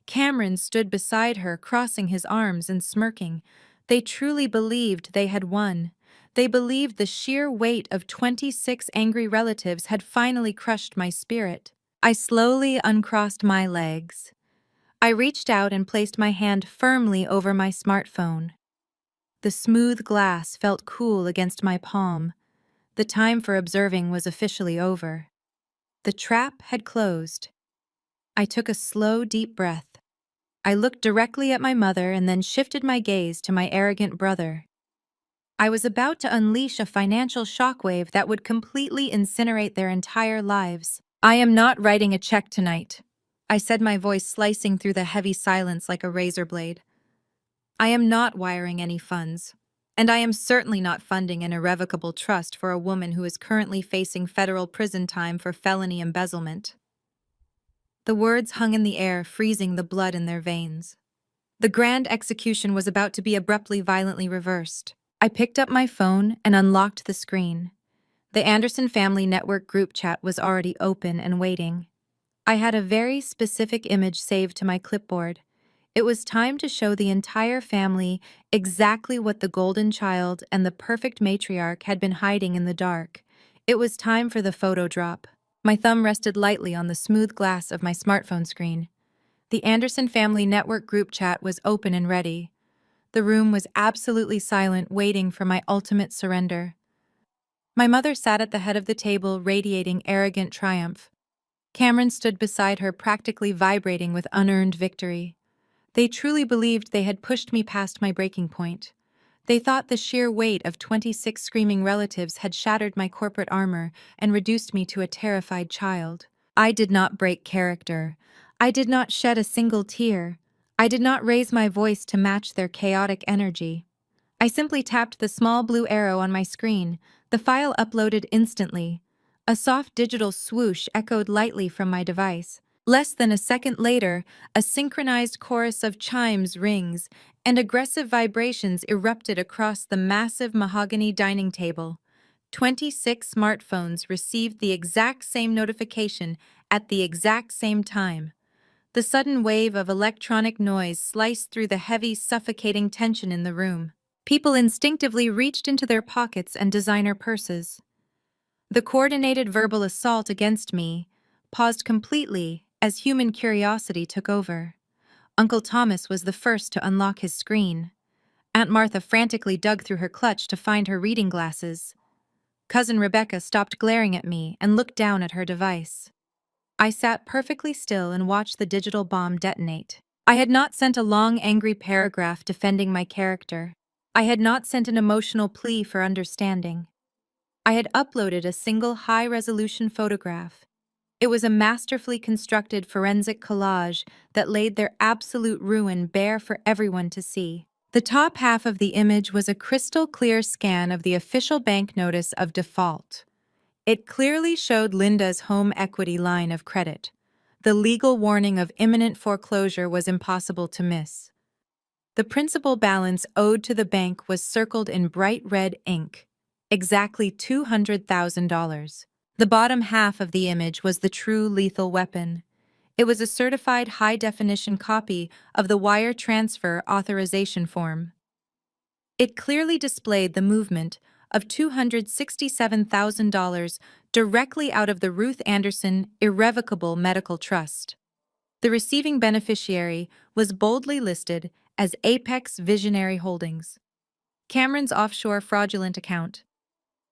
A: Cameron stood beside her, crossing his arms and smirking. They truly believed they had won. They believed the sheer weight of 26 angry relatives had finally crushed my spirit. I slowly uncrossed my legs. I reached out and placed my hand firmly over my smartphone. The smooth glass felt cool against my palm. The time for observing was officially over. The trap had closed. I took a slow, deep breath. I looked directly at my mother and then shifted my gaze to my arrogant brother. I was about to unleash a financial shockwave that would completely incinerate their entire lives. "I am not writing a check tonight," I said, my voice slicing through the heavy silence like a razor blade. "I am not wiring any funds. And I am certainly not funding an irrevocable trust for a woman who is currently facing federal prison time for felony embezzlement." The words hung in the air, freezing the blood in their veins. The grand execution was about to be abruptly, violently reversed. I picked up my phone and unlocked the screen. The Anderson Family Network group chat was already open and waiting. I had a very specific image saved to my clipboard. It was time to show the entire family exactly what the golden child and the perfect matriarch had been hiding in the dark. It was time for the photo drop. My thumb rested lightly on the smooth glass of my smartphone screen. The Anderson Family Network group chat was open and ready. The room was absolutely silent, waiting for my ultimate surrender. My mother sat at the head of the table, radiating arrogant triumph. Cameron stood beside her, practically vibrating with unearned victory. They truly believed they had pushed me past my breaking point. They thought the sheer weight of 26 screaming relatives had shattered my corporate armor and reduced me to a terrified child. I did not break character. I did not shed a single tear. I did not raise my voice to match their chaotic energy. I simply tapped the small blue arrow on my screen. The file uploaded instantly. A soft digital swoosh echoed lightly from my device. Less than a second later, a synchronized chorus of chimes rings, and aggressive vibrations erupted across the massive mahogany dining table. 26 smartphones received the exact same notification at the exact same time. The sudden wave of electronic noise sliced through the heavy, suffocating tension in the room. People instinctively reached into their pockets and designer purses. The coordinated verbal assault against me paused completely as human curiosity took over. Uncle Thomas was the first to unlock his screen. Aunt Martha frantically dug through her clutch to find her reading glasses. Cousin Rebecca stopped glaring at me and looked down at her device. I sat perfectly still and watched the digital bomb detonate. I had not sent a long, angry paragraph defending my character. I had not sent an emotional plea for understanding. I had uploaded a single high-resolution photograph. It was a masterfully constructed forensic collage that laid their absolute ruin bare for everyone to see. The top half of the image was a crystal-clear scan of the official bank notice of default. It clearly showed Linda's home equity line of credit. The legal warning of imminent foreclosure was impossible to miss. The principal balance owed to the bank was circled in bright red ink, exactly $200,000. The bottom half of the image was the true lethal weapon. It was a certified high-definition copy of the wire transfer authorization form. It clearly displayed the movement of $267,000 directly out of the Ruth Anderson Irrevocable Medical Trust. The receiving beneficiary was boldly listed as Apex Visionary Holdings, Cameron's offshore fraudulent account.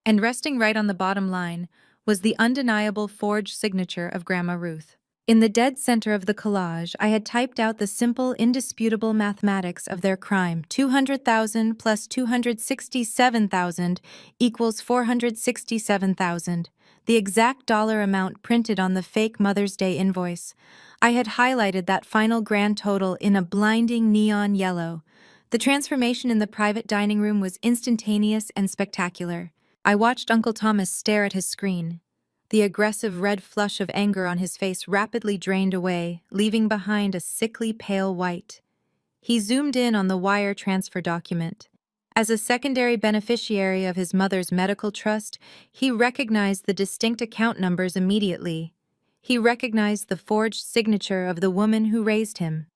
A: And resting right on the bottom line was the undeniable forged signature of Grandma Ruth. In the dead center of the collage, I had typed out the simple, indisputable mathematics of their crime. 200,000 plus 267,000 equals 467,000, the exact dollar amount printed on the fake Mother's Day invoice. I had highlighted that final grand total in a blinding neon yellow. The transformation in the private dining room was instantaneous and spectacular. I watched Uncle Thomas stare at his screen. The aggressive red flush of anger on his face rapidly drained away, leaving behind a sickly pale white. He zoomed in on the wire transfer document. As a secondary beneficiary of his mother's medical trust, he recognized the distinct account numbers immediately. He recognized the forged signature of the woman who raised him.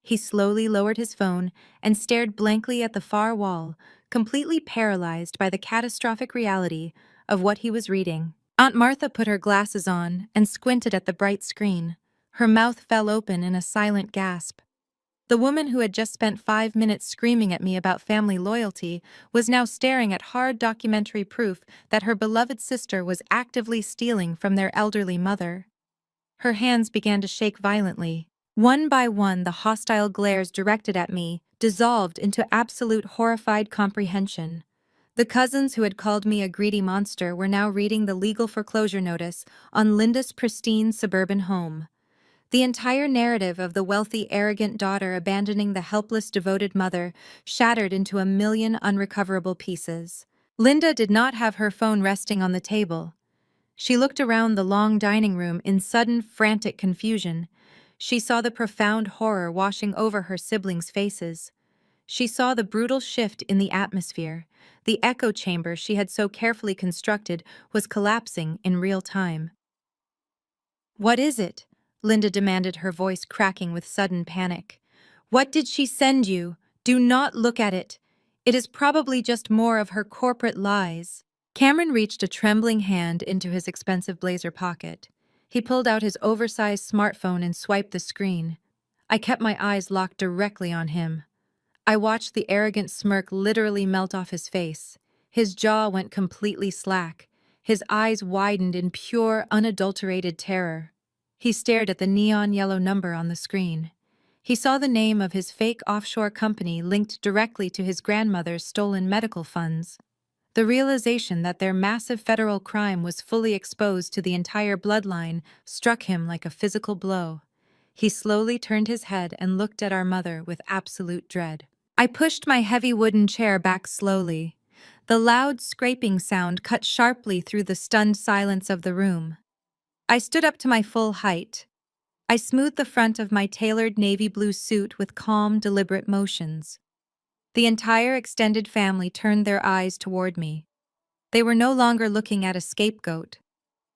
A: He slowly lowered his phone and stared blankly at the far wall, completely paralyzed by the catastrophic reality of what he was reading. Aunt Martha put her glasses on and squinted at the bright screen. Her mouth fell open in a silent gasp. The woman who had just spent 5 minutes screaming at me about family loyalty was now staring at hard documentary proof that her beloved sister was actively stealing from their elderly mother. Her hands began to shake violently. One by one, the hostile glares directed at me dissolved into absolute horrified comprehension. The cousins who had called me a greedy monster were now reading the legal foreclosure notice on Linda's pristine suburban home. The entire narrative of the wealthy, arrogant daughter abandoning the helpless, devoted mother shattered into a million unrecoverable pieces. Linda did not have her phone resting on the table. She looked around the long dining room in sudden, frantic confusion. She saw the profound horror washing over her siblings' faces. She saw the brutal shift in the atmosphere. The echo chamber she had so carefully constructed was collapsing in real time. "What is it?" Linda demanded, her voice cracking with sudden panic. "What did she send you? Do not look at it. It is probably just more of her corporate lies." Cameron reached a trembling hand into his expensive blazer pocket. He pulled out his oversized smartphone and swiped the screen. I kept my eyes locked directly on him. I watched the arrogant smirk literally melt off his face. His jaw went completely slack. His eyes widened in pure, unadulterated terror. He stared at the neon yellow number on the screen. He saw the name of his fake offshore company linked directly to his grandmother's stolen medical funds. The realization that their massive federal crime was fully exposed to the entire bloodline struck him like a physical blow. He slowly turned his head and looked at our mother with absolute dread. I pushed my heavy wooden chair back slowly. The loud scraping sound cut sharply through the stunned silence of the room. I stood up to my full height. I smoothed the front of my tailored navy blue suit with calm, deliberate motions. The entire extended family turned their eyes toward me. They were no longer looking at a scapegoat.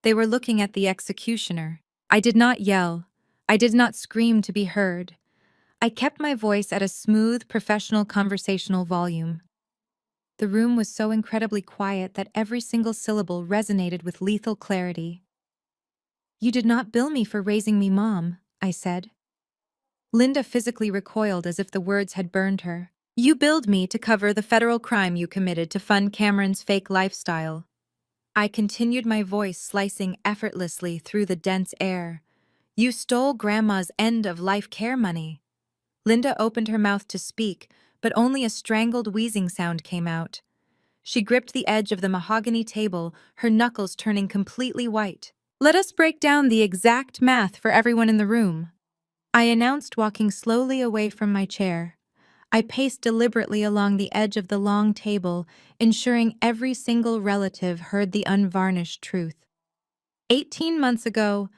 A: They were looking at the executioner. I did not yell. I did not scream to be heard. I kept my voice at a smooth, professional conversational volume. The room was so incredibly quiet that every single syllable resonated with lethal clarity. "You did not bill me for raising me, Mom," I said. Linda physically recoiled as if the words had burned her. "You billed me to cover the federal crime you committed to fund Cameron's fake lifestyle." I continued, my voice slicing effortlessly through the dense air. "You stole Grandma's end-of-life care money." Linda opened her mouth to speak, but only a strangled wheezing sound came out. She gripped the edge of the mahogany table, her knuckles turning completely white. "Let us break down the exact math for everyone in the room," I announced, walking slowly away from my chair. I paced deliberately along the edge of the long table, ensuring every single relative heard the unvarnished truth. 18 months ago,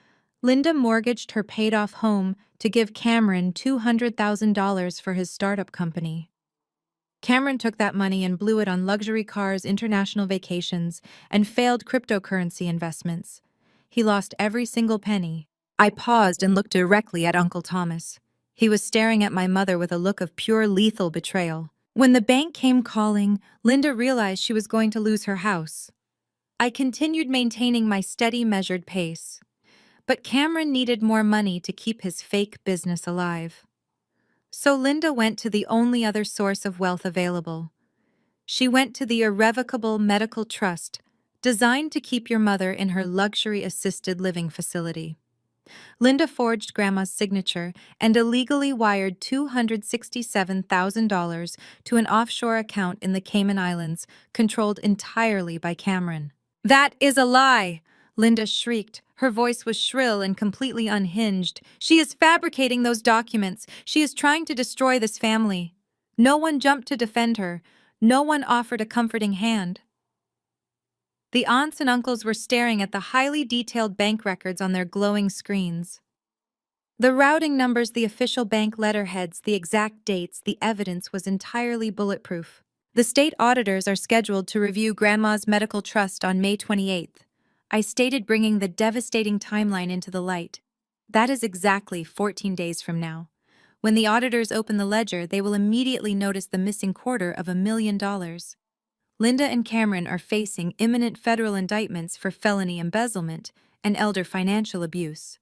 A: Linda mortgaged her paid-off home to give Cameron $200,000 for his startup company. Cameron took that money and blew it on luxury cars, international vacations, and failed cryptocurrency investments. He lost every single penny. I paused and looked directly at Uncle Thomas. He was staring at my mother with a look of pure lethal betrayal. When the bank came calling, Linda realized she was going to lose her house. I continued maintaining my steady, measured pace. But Cameron needed more money to keep his fake business alive. So Linda went to the only other source of wealth available. She went to the irrevocable medical trust, designed to keep your mother in her luxury assisted living facility. Linda forged Grandma's signature and illegally wired $267,000 to an offshore account in the Cayman Islands, controlled entirely by Cameron. "That is a lie!" Linda shrieked. Her voice was shrill and completely unhinged. "She is fabricating those documents. She is trying to destroy this family." No one jumped to defend her. No one offered a comforting hand. The aunts and uncles were staring at the highly detailed bank records on their glowing screens. The routing numbers, the official bank letterheads, the exact dates, the evidence was entirely bulletproof. "The state auditors are scheduled to review Grandma's medical trust on May 28th. I stated, bringing the devastating timeline into the light. "That is exactly 14 days from now. When the auditors open the ledger, they will immediately notice the missing $250,000. Linda and Cameron are facing imminent federal indictments for felony embezzlement and elder financial abuse."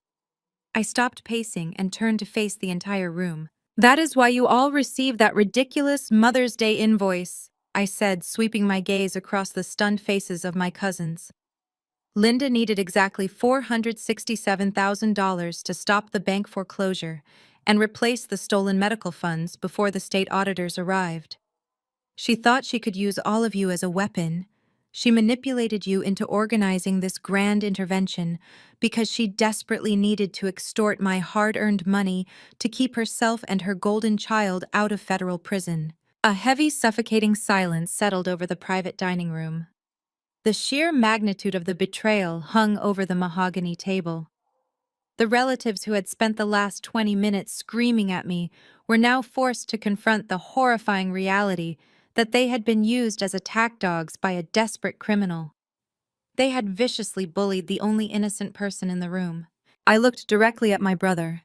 A: I stopped pacing and turned to face the entire room. "That is why you all received that ridiculous Mother's Day invoice," I said, sweeping my gaze across the stunned faces of my cousins. Linda needed exactly $467,000 to stop the bank foreclosure and replace the stolen medical funds before the state auditors arrived. She thought she could use all of you as a weapon. She manipulated you into organizing this grand intervention because she desperately needed to extort my hard-earned money to keep herself and her golden child out of federal prison. A heavy, suffocating silence settled over the private dining room. The sheer magnitude of the betrayal hung over the mahogany table. The relatives who had spent the last 20 minutes screaming at me were now forced to confront the horrifying reality that they had been used as attack dogs by a desperate criminal. They had viciously bullied the only innocent person in the room. I looked directly at my brother.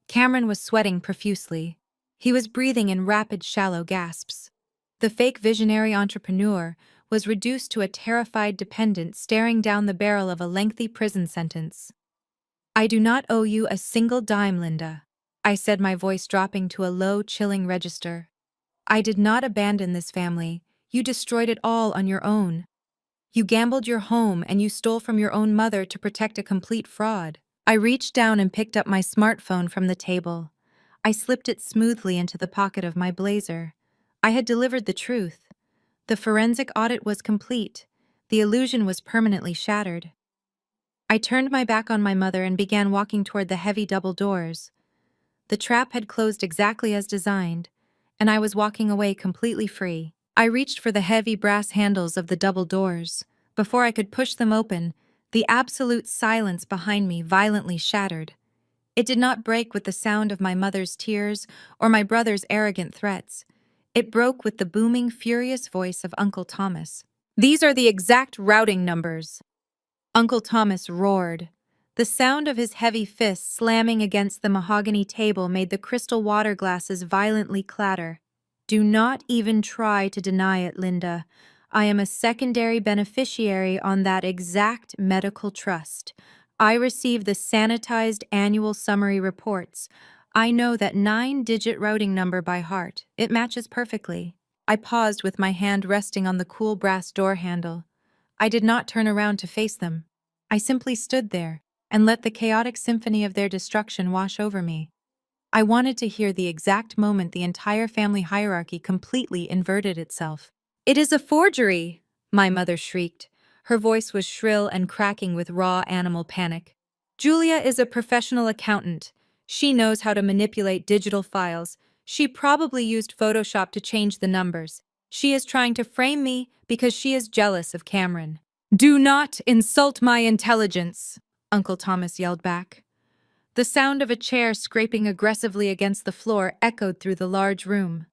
A: Cameron was sweating profusely. He was breathing in rapid, shallow gasps. The fake visionary entrepreneur was reduced to a terrified dependent staring down the barrel of a lengthy prison sentence. "I do not owe you a single dime, Linda," I said, my voice dropping to a low, chilling register. "I did not abandon this family. You destroyed it all on your own. You gambled your home and you stole from your own mother to protect a complete fraud." I reached down and picked up my smartphone from the table. I slipped it smoothly into the pocket of my blazer. I had delivered the truth. The forensic audit was complete. The illusion was permanently shattered. I turned my back on my mother and began walking toward the heavy double doors. The trap had closed exactly as designed, and I was walking away completely free. I reached for the heavy brass handles of the double doors. Before I could push them open, the absolute silence behind me violently shattered. It did not break with the sound of my mother's tears or my brother's arrogant threats. It broke with the booming, furious voice of Uncle Thomas. "These are the exact routing numbers." Uncle Thomas roared. The sound of his heavy fists slamming against the mahogany table made the crystal water glasses violently clatter. "Do not even try to deny it, Linda. I am a secondary beneficiary on that exact medical trust. I receive the sanitized annual summary reports. I know that 9-digit routing number by heart. It matches perfectly." I paused with my hand resting on the cool brass door handle. I did not turn around to face them. I simply stood there and let the chaotic symphony of their destruction wash over me. I wanted to hear the exact moment the entire family hierarchy completely inverted itself. "It is a forgery!" my mother shrieked. Her voice was shrill and cracking with raw animal panic. "Julia is a professional accountant. She knows how to manipulate digital files. She probably used Photoshop to change the numbers. She is trying to frame me because she is jealous of Cameron." "Do not insult my intelligence!" Uncle Thomas yelled back. The sound of a chair scraping aggressively against the floor echoed through the large room.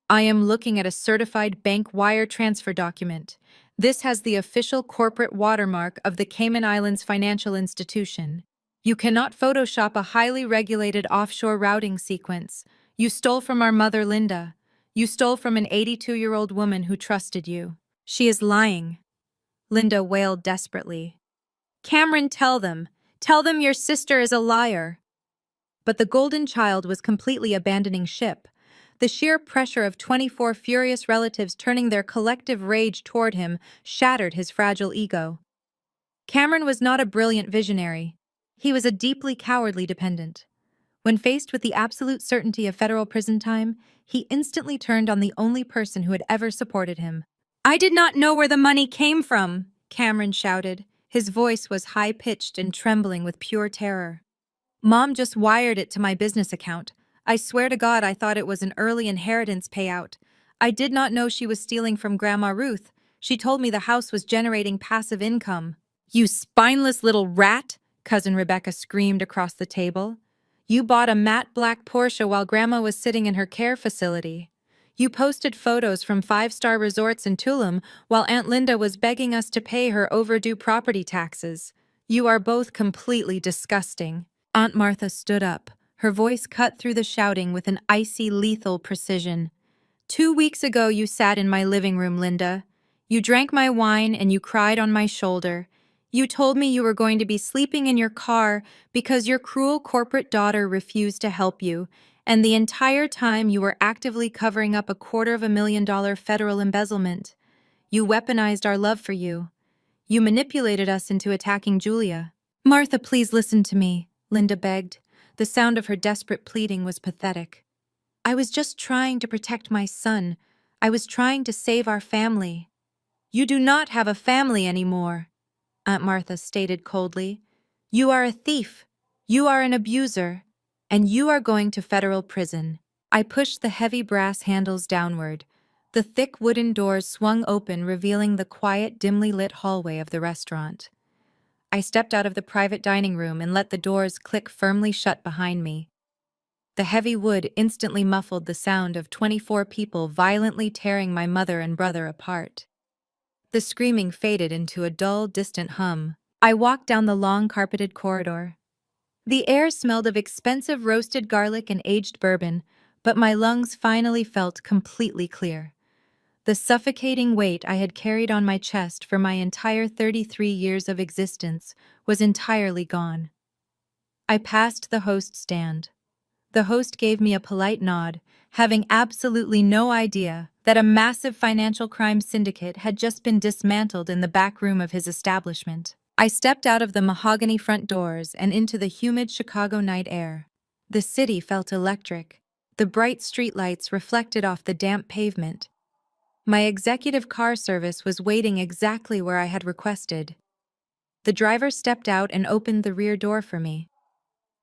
A: "I am looking at a certified bank wire transfer document. This has the official corporate watermark of the Cayman Islands financial institution. You cannot Photoshop a highly regulated offshore routing sequence. You stole from our mother, Linda. You stole from an 82-year-old woman who trusted you." "She is lying," Linda wailed desperately. "Cameron, tell them. Tell them your sister is a liar." But the golden child was completely abandoning ship. The sheer pressure of 24 furious relatives turning their collective rage toward him shattered his fragile ego. Cameron was not a brilliant visionary. He was a deeply cowardly dependent. When faced with the absolute certainty of federal prison time, he instantly turned on the only person who had ever supported him. "I did not know where the money came from," Cameron shouted. His voice was high-pitched and trembling with pure terror. "Mom just wired it to my business account. I swear to God I thought it was an early inheritance payout. I did not know she was stealing from Grandma Ruth. She told me the house was generating passive income." "You spineless little rat!" Cousin Rebecca screamed across the table. "You bought a matte black Porsche while Grandma was sitting in her care facility. You posted photos from 5-star resorts in Tulum while Aunt Linda was begging us to pay her overdue property taxes. You are both completely disgusting." Aunt Martha stood up, her voice cut through the shouting with an icy, lethal precision. "2 weeks ago you sat in my living room, Linda. You drank my wine and you cried on my shoulder. You told me you were going to be sleeping in your car because your cruel corporate daughter refused to help you, and the entire time you were actively covering up a $250,000 federal embezzlement. You weaponized our love for you. You manipulated us into attacking Julia." "Martha, please listen to me," Linda begged. The sound of her desperate pleading was pathetic. "I was just trying to protect my son. I was trying to save our family." "You do not have a family anymore," Aunt Martha stated coldly. "You are a thief. You are an abuser. And you are going to federal prison." I pushed the heavy brass handles downward. The thick wooden doors swung open, revealing the quiet, dimly lit hallway of the restaurant. I stepped out of the private dining room and let the doors click firmly shut behind me. The heavy wood instantly muffled the sound of 24 people violently tearing my mother and brother apart. The screaming faded into a dull, distant hum. I walked down the long carpeted corridor. The air smelled of expensive roasted garlic and aged bourbon, but my lungs finally felt completely clear. The suffocating weight I had carried on my chest for my entire 33 years of existence was entirely gone. I passed the host stand. The host gave me a polite nod, having absolutely no idea that a massive financial crime syndicate had just been dismantled in the back room of his establishment. I stepped out of the mahogany front doors and into the humid Chicago night air. The city felt electric. The bright streetlights reflected off the damp pavement. My executive car service was waiting exactly where I had requested. The driver stepped out and opened the rear door for me.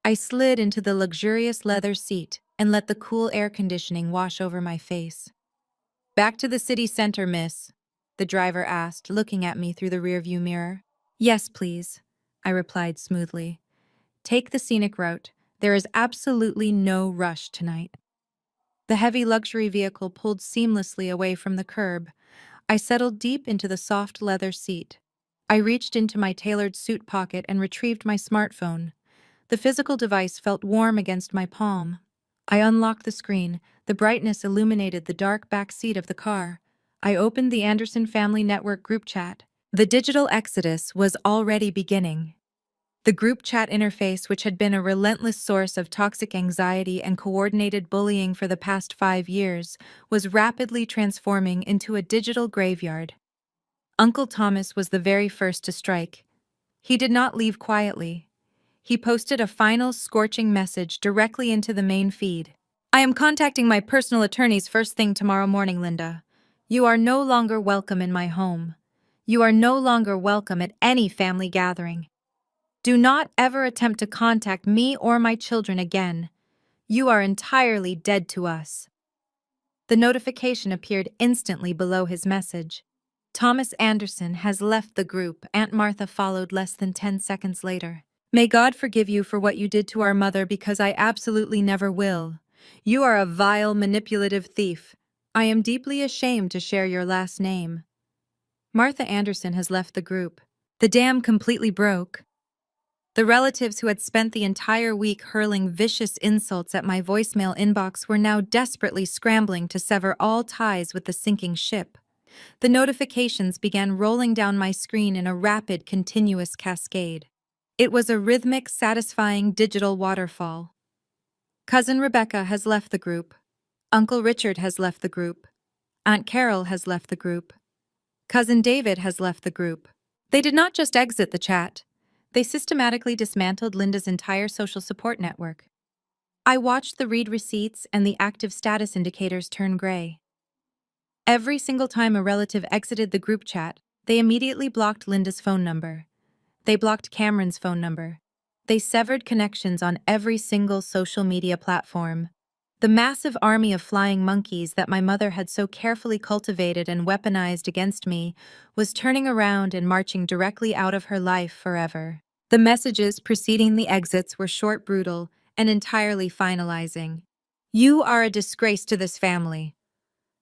A: I slid into the luxurious leather seat and let the cool air conditioning wash over my face. "Back to the city center, miss," the driver asked, looking at me through the rearview mirror. "Yes, please," I replied smoothly. "Take the scenic route. There is absolutely no rush tonight." The heavy luxury vehicle pulled seamlessly away from the curb. I settled deep into the soft leather seat. I reached into my tailored suit pocket and retrieved my smartphone. The physical device felt warm against my palm. I unlocked the screen. The brightness illuminated the dark back seat of the car. I opened the Anderson Family Network group chat. The digital exodus was already beginning. The group chat interface, which had been a relentless source of toxic anxiety and coordinated bullying for the past 5 years, was rapidly transforming into a digital graveyard. Uncle Thomas was the very first to strike. He did not leave quietly. He posted a final scorching message directly into the main feed. "I am contacting my personal attorneys first thing tomorrow morning, Linda. You are no longer welcome in my home. You are no longer welcome at any family gathering. Do not ever attempt to contact me or my children again. You are entirely dead to us." The notification appeared instantly below his message. "Thomas Anderson has left the group." Aunt Martha followed less than 10 seconds later. "May God forgive you for what you did to our mother, because I absolutely never will. You are a vile, manipulative thief. I am deeply ashamed to share your last name. Martha Anderson has left the group." The dam completely broke. The relatives who had spent the entire week hurling vicious insults at my voicemail inbox were now desperately scrambling to sever all ties with the sinking ship. The notifications began rolling down my screen in a rapid, continuous cascade. It was a rhythmic, satisfying digital waterfall. Cousin Rebecca has left the group. Uncle Richard has left the group. Aunt Carol has left the group. Cousin David has left the group. They did not just exit the chat. They systematically dismantled Linda's entire social support network. I watched the read receipts and the active status indicators turn gray. Every single time a relative exited the group chat, they immediately blocked Linda's phone number. They blocked Cameron's phone number. They severed connections on every single social media platform. The massive army of flying monkeys that my mother had so carefully cultivated and weaponized against me was turning around and marching directly out of her life forever. The messages preceding the exits were short, brutal, and entirely finalizing. "You are a disgrace to this family.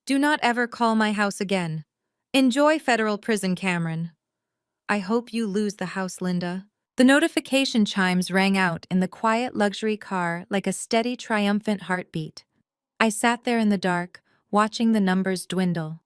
A: Do not ever call my house again. Enjoy federal prison, Cameron. I hope you lose the house, Linda." The notification chimes rang out in the quiet luxury car like a steady, triumphant heartbeat. I sat there in the dark, watching the numbers dwindle.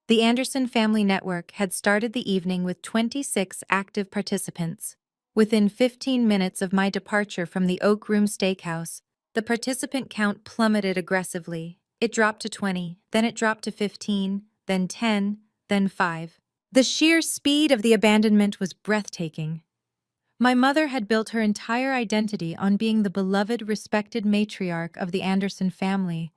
A: The Anderson Family Network had started the evening with 26 active participants. Within 15 minutes of my departure from the Oak Room Steakhouse, the participant count plummeted aggressively. It dropped to 20, then it dropped to 15, then 10, then 5. The sheer speed of the abandonment was breathtaking. My mother had built her entire identity on being the beloved, respected matriarch of the Anderson family.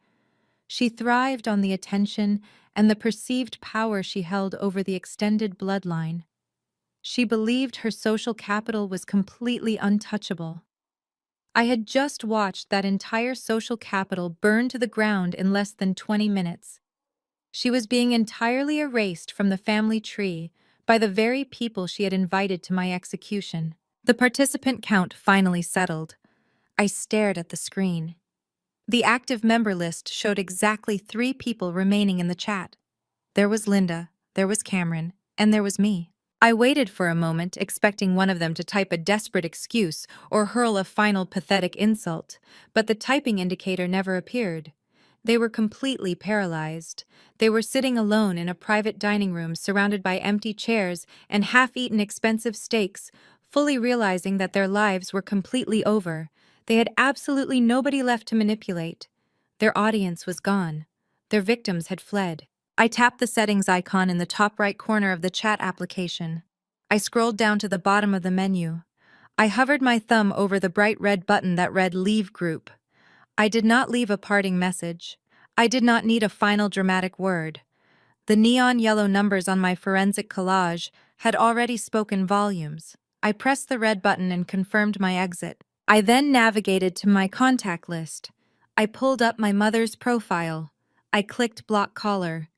A: She thrived on the attention and the perceived power she held over the extended bloodline. She believed her social capital was completely untouchable. I had just watched that entire social capital burn to the ground in less than 20 minutes. She was being entirely erased from the family tree by the very people she had invited to my execution. The participant count finally settled. I stared at the screen. The active member list showed exactly 3 people remaining in the chat. There was Linda, there was Cameron, and there was me. I waited for a moment, expecting one of them to type a desperate excuse or hurl a final pathetic insult, but the typing indicator never appeared. They were completely paralyzed. They were sitting alone in a private dining room surrounded by empty chairs and half-eaten expensive steaks, fully realizing that their lives were completely over. They had absolutely nobody left to manipulate. Their audience was gone. Their victims had fled. I tapped the settings icon in the top right corner of the chat application. I scrolled down to the bottom of the menu. I hovered my thumb over the bright red button that read Leave Group. I did not leave a parting message. I did not need a final dramatic word. The neon yellow numbers on my forensic collage had already spoken volumes. I pressed the red button and confirmed my exit. I then navigated to my contact list. I pulled up my mother's profile. I clicked Block Caller.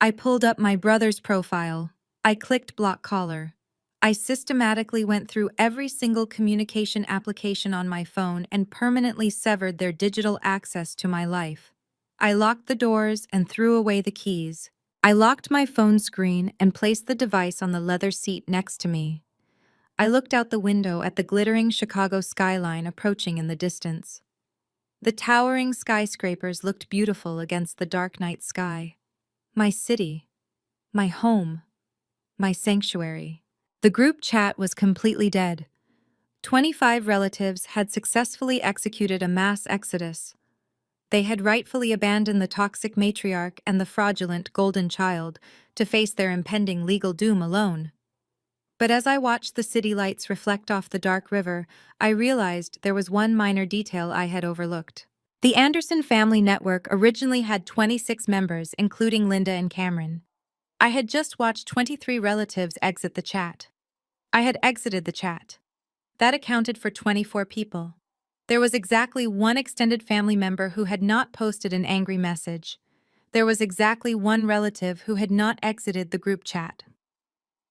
A: I pulled up my brother's profile. I clicked Block Caller. I systematically went through every single communication application on my phone and permanently severed their digital access to my life. I locked the doors and threw away the keys. I locked my phone screen and placed the device on the leather seat next to me. I looked out the window at the glittering Chicago skyline approaching in the distance. The towering skyscrapers looked beautiful against the dark night sky. My city, my home, my sanctuary. The group chat was completely dead. 25 relatives had successfully executed a mass exodus. They had rightfully abandoned the toxic matriarch and the fraudulent golden child to face their impending legal doom alone. But as I watched the city lights reflect off the dark river, I realized there was one minor detail I had overlooked. The Anderson family network originally had 26 members, including Linda and Cameron. I had just watched 23 relatives exit the chat. I had exited the chat. That accounted for 24 people. There was exactly one extended family member who had not posted an angry message. There was exactly one relative who had not exited the group chat.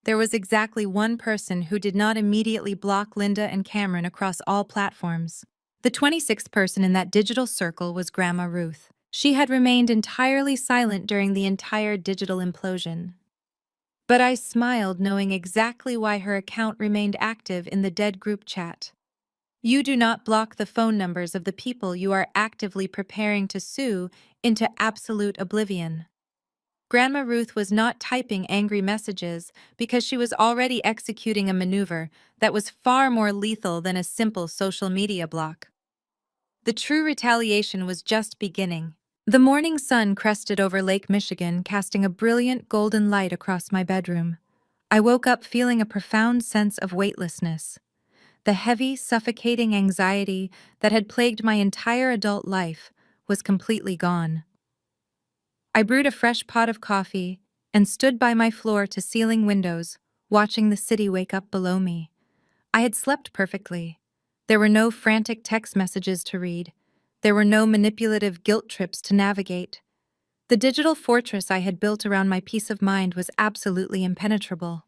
A: There was exactly one person who did not immediately block Linda and Cameron across all platforms. The 26th person in that digital circle was Grandma Ruth. She had remained entirely silent during the entire digital implosion. But I smiled, knowing exactly why her account remained active in the dead group chat. You do not block the phone numbers of the people you are actively preparing to sue into absolute oblivion. Grandma Ruth was not typing angry messages because she was already executing a maneuver that was far more lethal than a simple social media block. The true retaliation was just beginning. The morning sun crested over Lake Michigan, casting a brilliant golden light across my bedroom. I woke up feeling a profound sense of weightlessness. The heavy, suffocating anxiety that had plagued my entire adult life was completely gone. I brewed a fresh pot of coffee and stood by my floor-to-ceiling windows, watching the city wake up below me. I had slept perfectly. There were no frantic text messages to read. There were no manipulative guilt trips to navigate. The digital fortress I had built around my peace of mind was absolutely impenetrable.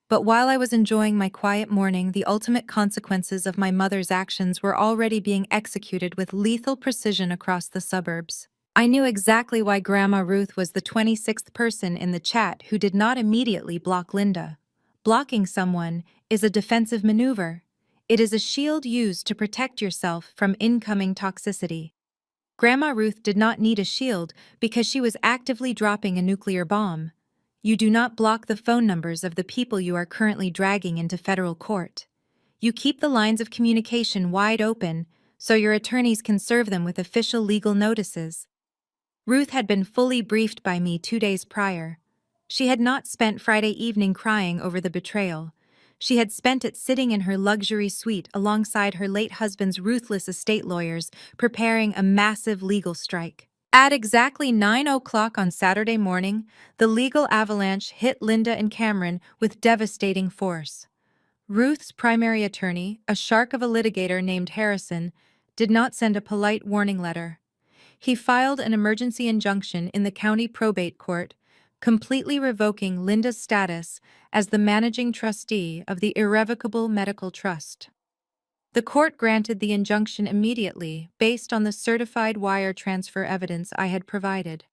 A: But while I was enjoying my quiet morning, the ultimate consequences of my mother's actions were already being executed with lethal precision across the suburbs. I knew exactly why Grandma Ruth was the 26th person in the chat who did not immediately block Linda. Blocking someone is a defensive maneuver. It is a shield used to protect yourself from incoming toxicity. Grandma Ruth did not need a shield because she was actively dropping a nuclear bomb. You do not block the phone numbers of the people you are currently dragging into federal court. You keep the lines of communication wide open so your attorneys can serve them with official legal notices. Ruth had been fully briefed by me 2 days prior. She had not spent Friday evening crying over the betrayal. She had spent it sitting in her luxury suite alongside her late husband's ruthless estate lawyers, preparing a massive legal strike. At exactly 9 o'clock on Saturday morning, the legal avalanche hit Linda and Cameron with devastating force. Ruth's primary attorney, a shark of a litigator named Harrison, did not send a polite warning letter. He filed an emergency injunction in the county probate court, completely revoking Linda's status as the managing trustee of the Irrevocable Medical Trust. The court granted the injunction immediately based on the certified wire transfer evidence I had provided.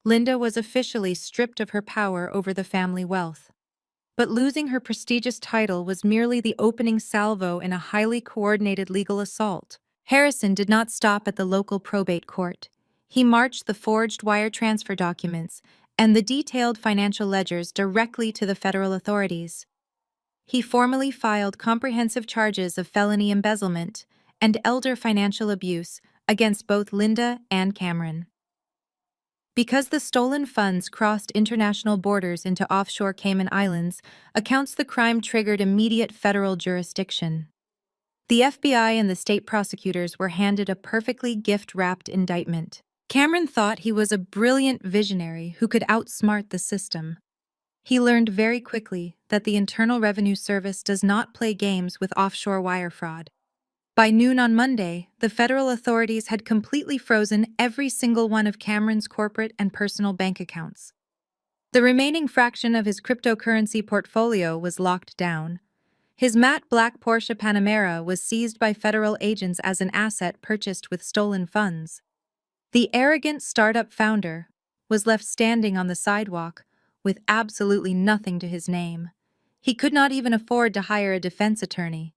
A: Linda was officially stripped of her power over the family wealth. But losing her prestigious title was merely the opening salvo in a highly coordinated legal assault. Harrison did not stop at the local probate court. He marched the forged wire transfer documents and the detailed financial ledgers directly to the federal authorities. He formally filed comprehensive charges of felony embezzlement and elder financial abuse against both Linda and Cameron. Because the stolen funds crossed international borders into offshore Cayman Islands, accounts the crime triggered immediate federal jurisdiction. The FBI and the state prosecutors were handed a perfectly gift-wrapped indictment. Cameron thought he was a brilliant visionary who could outsmart the system. He learned very quickly that the Internal Revenue Service does not play games with offshore wire fraud. By noon on Monday, the federal authorities had completely frozen every single one of Cameron's corporate and personal bank accounts. The remaining fraction of his cryptocurrency portfolio was locked down. His matte black Porsche Panamera was seized by federal agents as an asset purchased with stolen funds. The arrogant startup founder was left standing on the sidewalk with absolutely nothing to his name. He could not even afford to hire a defense attorney.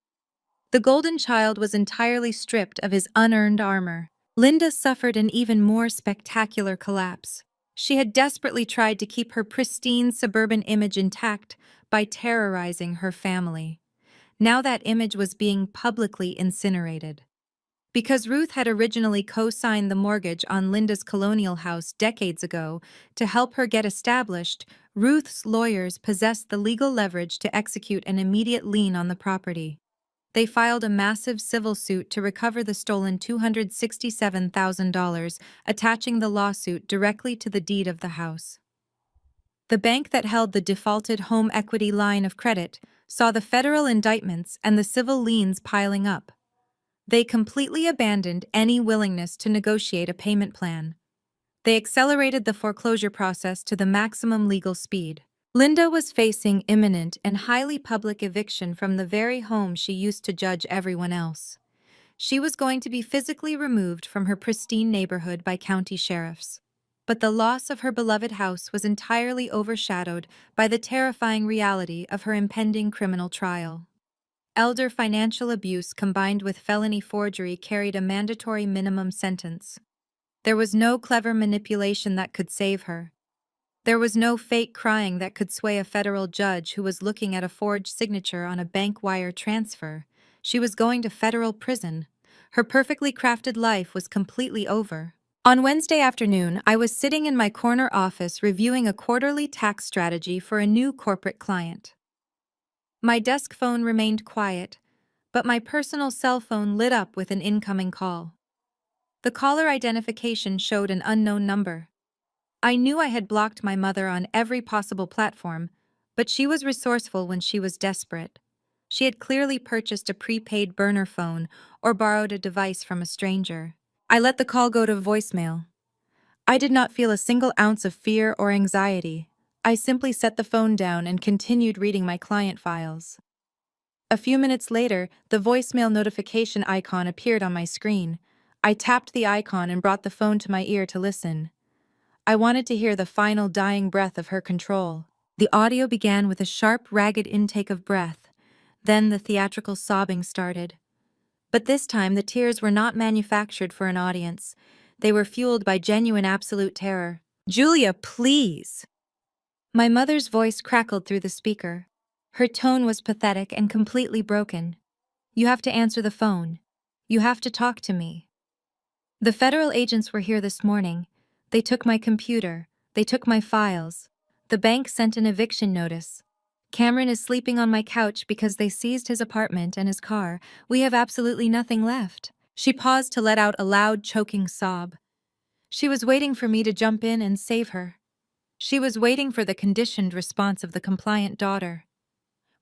A: The golden child was entirely stripped of his unearned armor. Linda suffered an even more spectacular collapse. She had desperately tried to keep her pristine suburban image intact by terrorizing her family. Now that image was being publicly incinerated. Because Ruth had originally co-signed the mortgage on Linda's colonial house decades ago to help her get established, Ruth's lawyers possessed the legal leverage to execute an immediate lien on the property. They filed a massive civil suit to recover the stolen $267,000, attaching the lawsuit directly to the deed of the house. The bank that held the defaulted home equity line of credit saw the federal indictments and the civil liens piling up. They completely abandoned any willingness to negotiate a payment plan. They accelerated the foreclosure process to the maximum legal speed. Linda was facing imminent and highly public eviction from the very home she used to judge everyone else. She was going to be physically removed from her pristine neighborhood by county sheriffs. But the loss of her beloved house was entirely overshadowed by the terrifying reality of her impending criminal trial. Elder financial abuse combined with felony forgery carried a mandatory minimum sentence. There was no clever manipulation that could save her. There was no fake crying that could sway a federal judge who was looking at a forged signature on a bank wire transfer. She was going to federal prison. Her perfectly crafted life was completely over. On Wednesday afternoon, I was sitting in my corner office reviewing a quarterly tax strategy for a new corporate client. My desk phone remained quiet, but my personal cell phone lit up with an incoming call. The caller identification showed an unknown number. I knew I had blocked my mother on every possible platform, but she was resourceful when she was desperate. She had clearly purchased a prepaid burner phone or borrowed a device from a stranger. I let the call go to voicemail. I did not feel a single ounce of fear or anxiety. I simply set the phone down and continued reading my client files. A few minutes later, the voicemail notification icon appeared on my screen. I tapped the icon and brought the phone to my ear to listen. I wanted to hear the final dying breath of her control. The audio began with a sharp, ragged intake of breath. Then the theatrical sobbing started. But this time the tears were not manufactured for an audience. They were fueled by genuine absolute terror. "Julia, please!" My mother's voice crackled through the speaker. Her tone was pathetic and completely broken. "You have to answer the phone. You have to talk to me." The federal agents were here this morning. They took my computer. They took my files. The bank sent an eviction notice. Cameron is sleeping on my couch because they seized his apartment and his car. We have absolutely nothing left. She paused to let out a loud, choking sob. She was waiting for me to jump in and save her. She was waiting for the conditioned response of the compliant daughter.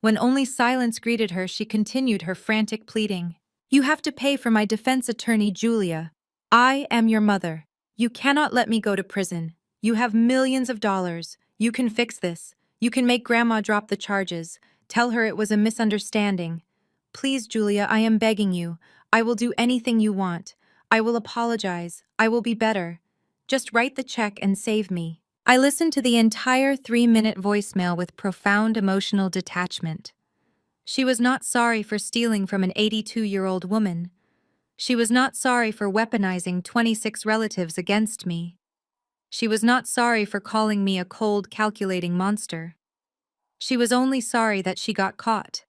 A: When only silence greeted her, she continued her frantic pleading. "You have to pay for my defense attorney, Julia. I am your mother. You cannot let me go to prison. You have millions of dollars. You can fix this. You can make Grandma drop the charges. Tell her it was a misunderstanding. Please, Julia, I am begging you. I will do anything you want. I will apologize. I will be better. Just write the check and save me. I listened to the entire 3-minute voicemail with profound emotional detachment. She was not sorry for stealing from an 82-year-old woman. She was not sorry for weaponizing 26 relatives against me. She was not sorry for calling me a cold, calculating monster. She was only sorry that she got caught.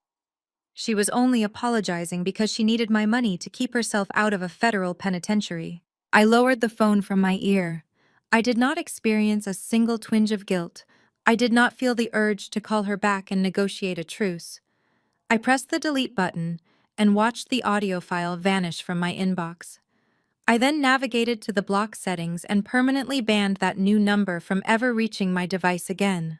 A: She was only apologizing because she needed my money to keep herself out of a federal penitentiary. I lowered the phone from my ear. I did not experience a single twinge of guilt. I did not feel the urge to call her back and negotiate a truce. I pressed the delete button and watched the audio file vanish from my inbox. I then navigated to the block settings and permanently banned that new number from ever reaching my device again.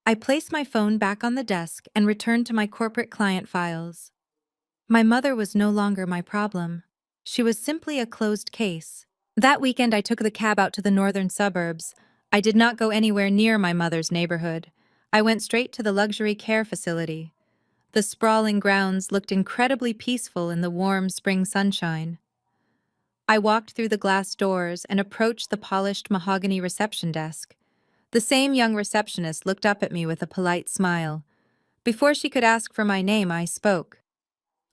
A: I placed my phone back on the desk and returned to my corporate client files. My mother was no longer my problem. She was simply a closed case. That weekend I took the cab out to the northern suburbs. I did not go anywhere near my mother's neighborhood. I went straight to the luxury care facility. The sprawling grounds looked incredibly peaceful in the warm spring sunshine. I walked through the glass doors and approached the polished mahogany reception desk. The same young receptionist looked up at me with a polite smile. Before she could ask for my name, I spoke.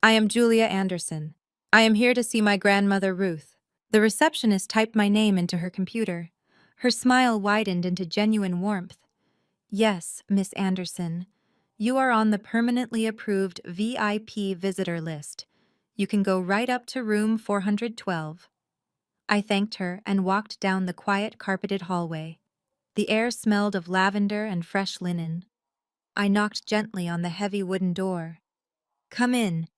A: I am Julia Anderson. I am here to see my grandmother Ruth. The receptionist typed my name into her computer. Her smile widened into genuine warmth. Yes, Miss Anderson. You are on the permanently approved VIP visitor list. You can go right up to room 412. I thanked her and walked down the quiet carpeted hallway. The air smelled of lavender and fresh linen. I knocked gently on the heavy wooden door. Come in,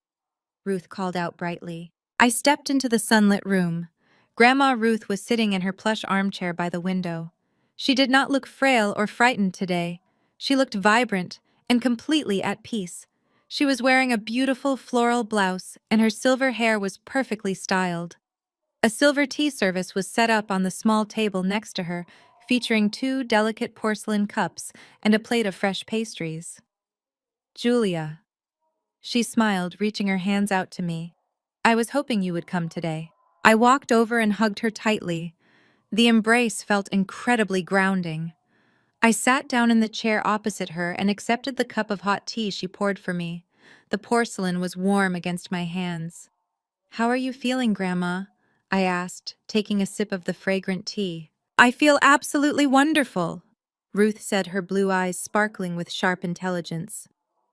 A: Ruth called out brightly. I stepped into the sunlit room. Grandma Ruth was sitting in her plush armchair by the window. She did not look frail or frightened today. She looked vibrant and completely at peace. She was wearing a beautiful floral blouse, and her silver hair was perfectly styled. A silver tea service was set up on the small table next to her, featuring 2 delicate porcelain cups and a plate of fresh pastries. Julia. She smiled, reaching her hands out to me. I was hoping you would come today. I walked over and hugged her tightly. The embrace felt incredibly grounding. I sat down in the chair opposite her and accepted the cup of hot tea she poured for me. The porcelain was warm against my hands. How are you feeling, Grandma? I asked, taking a sip of the fragrant tea. I feel absolutely wonderful, Ruth said, her blue eyes sparkling with sharp intelligence.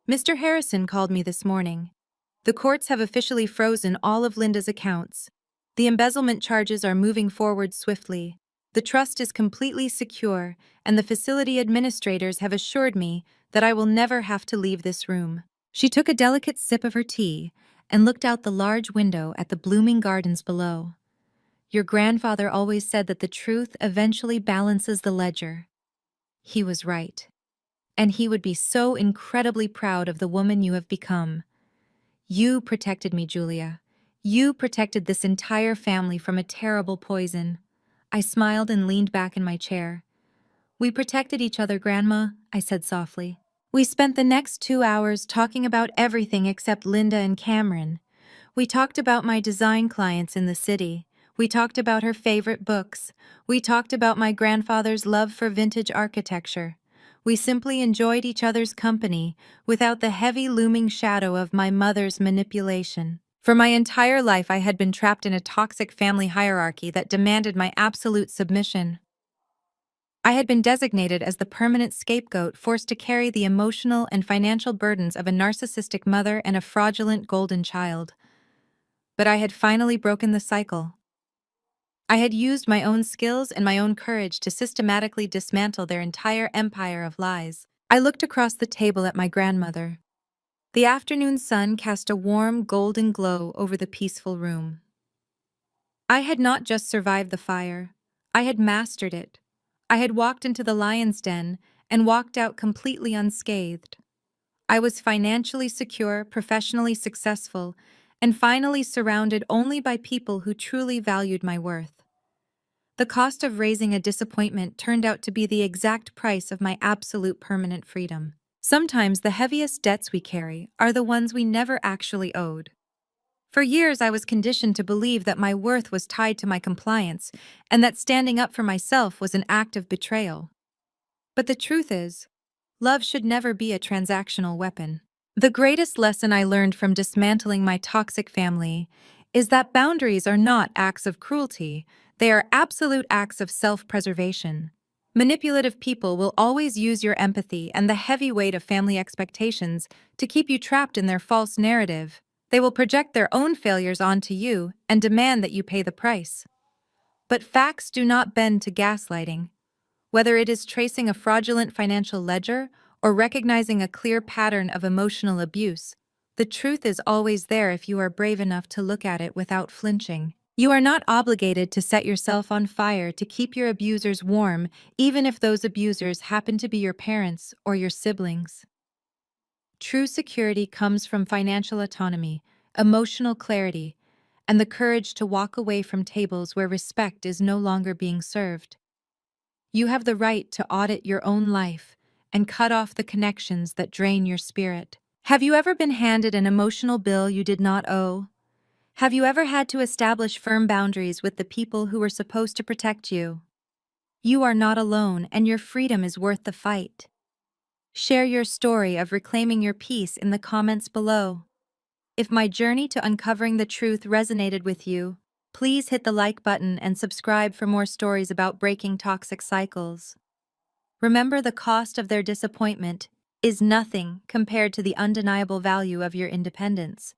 A: Mr. Harrison called me this morning. The courts have officially frozen all of Linda's accounts. The embezzlement charges are moving forward swiftly. The trust is completely secure, and the facility administrators have assured me that I will never have to leave this room. She took a delicate sip of her tea and looked out the large window at the blooming gardens below. Your grandfather always said that the truth eventually balances the ledger. He was right. And he would be so incredibly proud of the woman you have become. You protected me, Julia. You protected this entire family from a terrible poison. I smiled and leaned back in my chair. We protected each other, Grandma, I said softly. We spent the next 2 hours talking about everything except Linda and Cameron. We talked about my design clients in the city. We talked about her favorite books. We talked about my grandfather's love for vintage architecture. We simply enjoyed each other's company without the heavy looming shadow of my mother's manipulation. For my entire life, I had been trapped in a toxic family hierarchy that demanded my absolute submission. I had been designated as the permanent scapegoat, forced to carry the emotional and financial burdens of a narcissistic mother and a fraudulent golden child. But I had finally broken the cycle. I had used my own skills and my own courage to systematically dismantle their entire empire of lies. I looked across the table at my grandmother. The afternoon sun cast a warm, golden glow over the peaceful room. I had not just survived the fire. I had mastered it. I had walked into the lion's den and walked out completely unscathed. I was financially secure, professionally successful, and finally surrounded only by people who truly valued my worth. The cost of raising a disappointment turned out to be the exact price of my absolute permanent freedom. Sometimes the heaviest debts we carry are the ones we never actually owed. For years, I was conditioned to believe that my worth was tied to my compliance and that standing up for myself was an act of betrayal. But the truth is, love should never be a transactional weapon. The greatest lesson I learned from dismantling my toxic family is that boundaries are not acts of cruelty, they are absolute acts of self-preservation. Manipulative people will always use your empathy and the heavy weight of family expectations to keep you trapped in their false narrative. They will project their own failures onto you and demand that you pay the price. But facts do not bend to gaslighting. Whether it is tracing a fraudulent financial ledger or recognizing a clear pattern of emotional abuse, the truth is always there if you are brave enough to look at it without flinching. You are not obligated to set yourself on fire to keep your abusers warm, even if those abusers happen to be your parents or your siblings. True security comes from financial autonomy, emotional clarity, and the courage to walk away from tables where respect is no longer being served. You have the right to audit your own life and cut off the connections that drain your spirit. Have you ever been handed an emotional bill you did not owe? Have you ever had to establish firm boundaries with the people who were supposed to protect you? You are not alone, and your freedom is worth the fight. Share your story of reclaiming your peace in the comments below. If my journey to uncovering the truth resonated with you, please hit the like button and subscribe for more stories about breaking toxic cycles. Remember, the cost of their disappointment is nothing compared to the undeniable value of your independence.